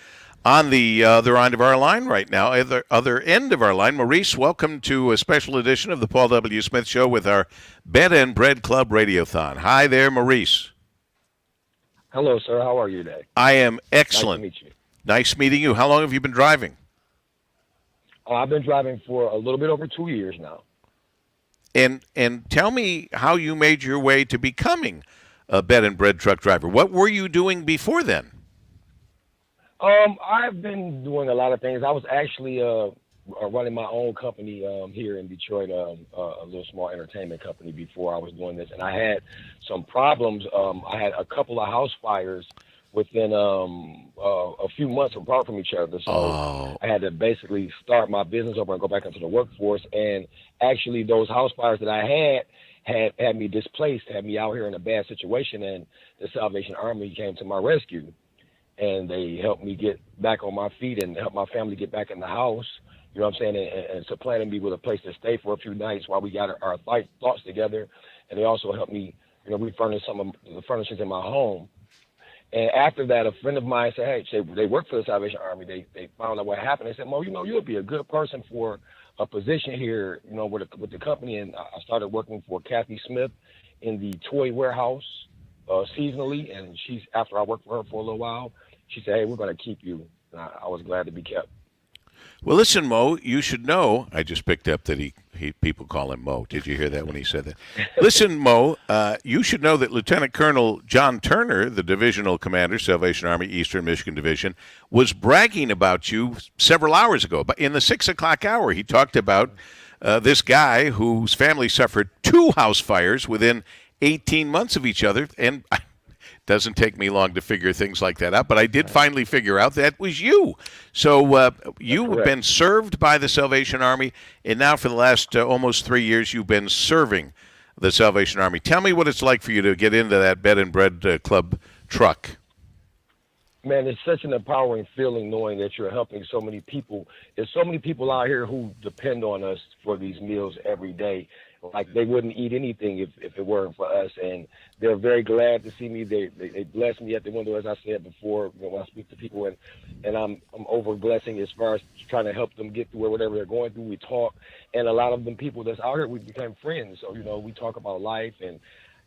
on the other end of our line right now. Other end of our line. Maurice, welcome to a special edition of the Paul W. Smith Show with our Bed and Bread Club Radiothon. Hi there, Maurice. Hello, sir. How are you today? I am excellent. Nice to meet you. Nice meeting you. How long have you been driving? I've been driving for a little bit over 2 years now. And tell me how you made your way to becoming a bed and bread truck driver. What were you doing before then? I've been doing a lot of things. I was actually running my own company here in Detroit, a little small entertainment company before I was doing this. And I had some problems. I had a couple of house fires within a few months apart from each other. So I had to basically start my business over and go back into the workforce. And actually those house fires that I had me displaced, had me out here in a bad situation. And the Salvation Army came to my rescue. And they helped me get back on my feet and help my family get back in the house. You know what I'm saying? And supplanted me with a place to stay for a few nights while we got our thoughts together. And they also helped me, refurnish some of the furnishings in my home. And after that, a friend of mine said, hey, they work for the Salvation Army. They found out what happened. They said, Mo, you'll be a good person for a position here, with the company. And I started working for Kathy Smith in the toy warehouse seasonally. And after I worked for her for a little while, she said, hey, we're going to keep you. And I was glad to be kept. Well, listen, Mo, you should know. I just picked up that people call him Mo. Did you hear that when he said that? Listen, Mo, you should know that Lieutenant Colonel John Turner, the divisional commander, Salvation Army, Eastern Michigan Division, was bragging about you several hours ago. But in the 6 o'clock hour, he talked about this guy whose family suffered 2 house fires within 18 months of each other. And doesn't take me long to figure things like that out, but I did finally figure out that was you. So you've been served by the Salvation Army, and now for the last almost 3 years, you've been serving the Salvation Army. Tell me what it's like for you to get into that Bed and Bread Club truck. Man, it's such an empowering feeling knowing that you're helping so many people. There's so many people out here who depend on us for these meals every day. Like they wouldn't eat anything if it weren't for us, and they're very glad to see me. They bless me at the window, as I said before, when I speak to people, and I'm over blessing as far as trying to help them get through whatever they're going through. We talk, and a lot of them people that's out here, we became friends. So we talk about life and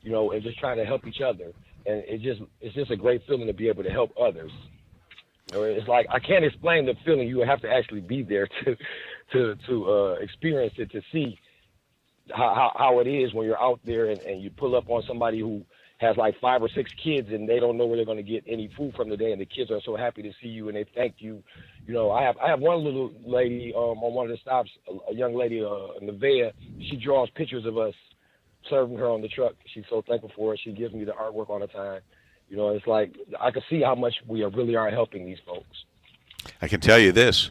and just trying to help each other, and it's just a great feeling to be able to help others. It's like I can't explain the feeling. You have to actually be there to experience it, to see how it is when you're out there and you pull up on somebody who has like 5 or 6 kids and they don't know where they're going to get any food from today, and the kids are so happy to see you and they thank you. I have one little lady on one of the stops, a young lady, Nevaeh. She draws pictures of us serving her on the truck. She's so thankful for it. She gives me the artwork all the time. It's like I can see how much we really are helping these folks. I can tell you this.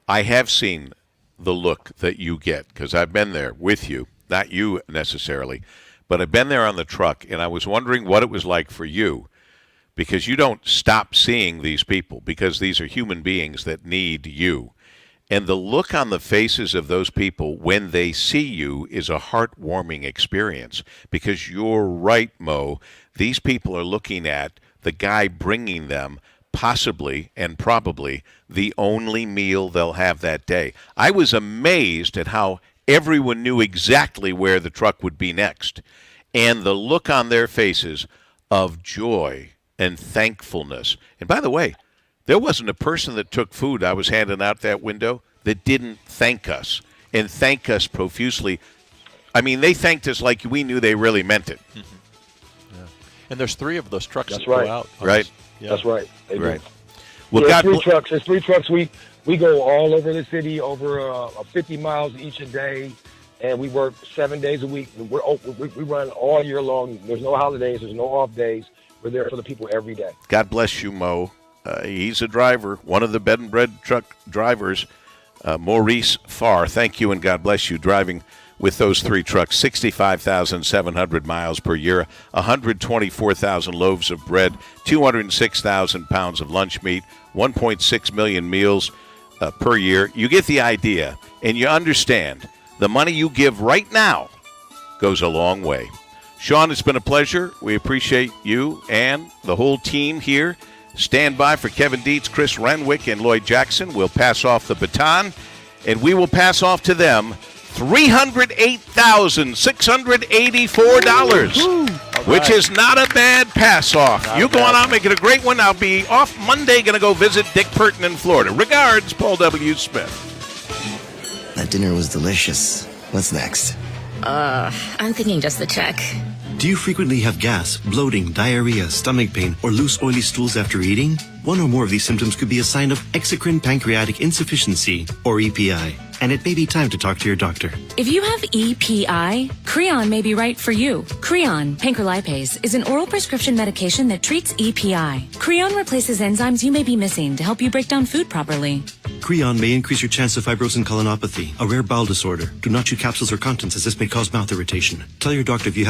I have seen the look that you get, because I've been there with you, not you necessarily, but I've been there on the truck, and I was wondering what it was like for you, because you don't stop seeing these people, because these are human beings that need you. And the look on the faces of those people when they see you is a heartwarming experience, because you're right, Mo. These people are looking at the guy bringing them possibly and probably the only meal they'll have that day. I was amazed at how everyone knew exactly where the truck would be next, and the look on their faces of joy and thankfulness. And by the way, there wasn't a person that took food I was handing out that window that didn't thank us, and thank us profusely. I mean, they thanked us like we knew they really meant it. Mm-hmm. Yeah. And there's 3 of those trucks that right. go out. Right. Yeah. That's right. They right. Do. Well, yeah, there's 3 trucks. We go all over the city, over 50 miles each a day, and we work 7 days a week. We run all year long. There's no holidays. There's no off days. We're there for the people every day. God bless you, Mo. He's a driver, one of the Bed and Bread truck drivers, Maurice Farr. Thank you, and God bless you, driving with those 3 trucks, 65,700 miles per year, 124,000 loaves of bread, 206,000 pounds of lunch meat, 1.6 million meals per year. You get the idea, and you understand the money you give right now goes a long way. Sean, it's been a pleasure. We appreciate you and the whole team here. Stand by for Kevin Dietz, Chris Renwick, and Lloyd Jackson. We'll pass off the baton, and we will pass off to them $308,684, which is not a bad pass-off. You go on out, make it a great one. I'll be off Monday, going to go visit Dick Purton in Florida. Regards, Paul W. Smith. That dinner was delicious. What's next? I'm thinking just the check. Do you frequently have gas, bloating, diarrhea, stomach pain, or loose oily stools after eating? One or more of these symptoms could be a sign of exocrine pancreatic insufficiency, or EPI, and it may be time to talk to your doctor. If you have EPI, Creon may be right for you. Creon, pancrelipase, is an oral prescription medication that treats EPI. Creon replaces enzymes you may be missing to help you break down food properly. Creon may increase your chance of fibrosing colonopathy, a rare bowel disorder. Do not chew capsules or contents, as this may cause mouth irritation. Tell your doctor if you have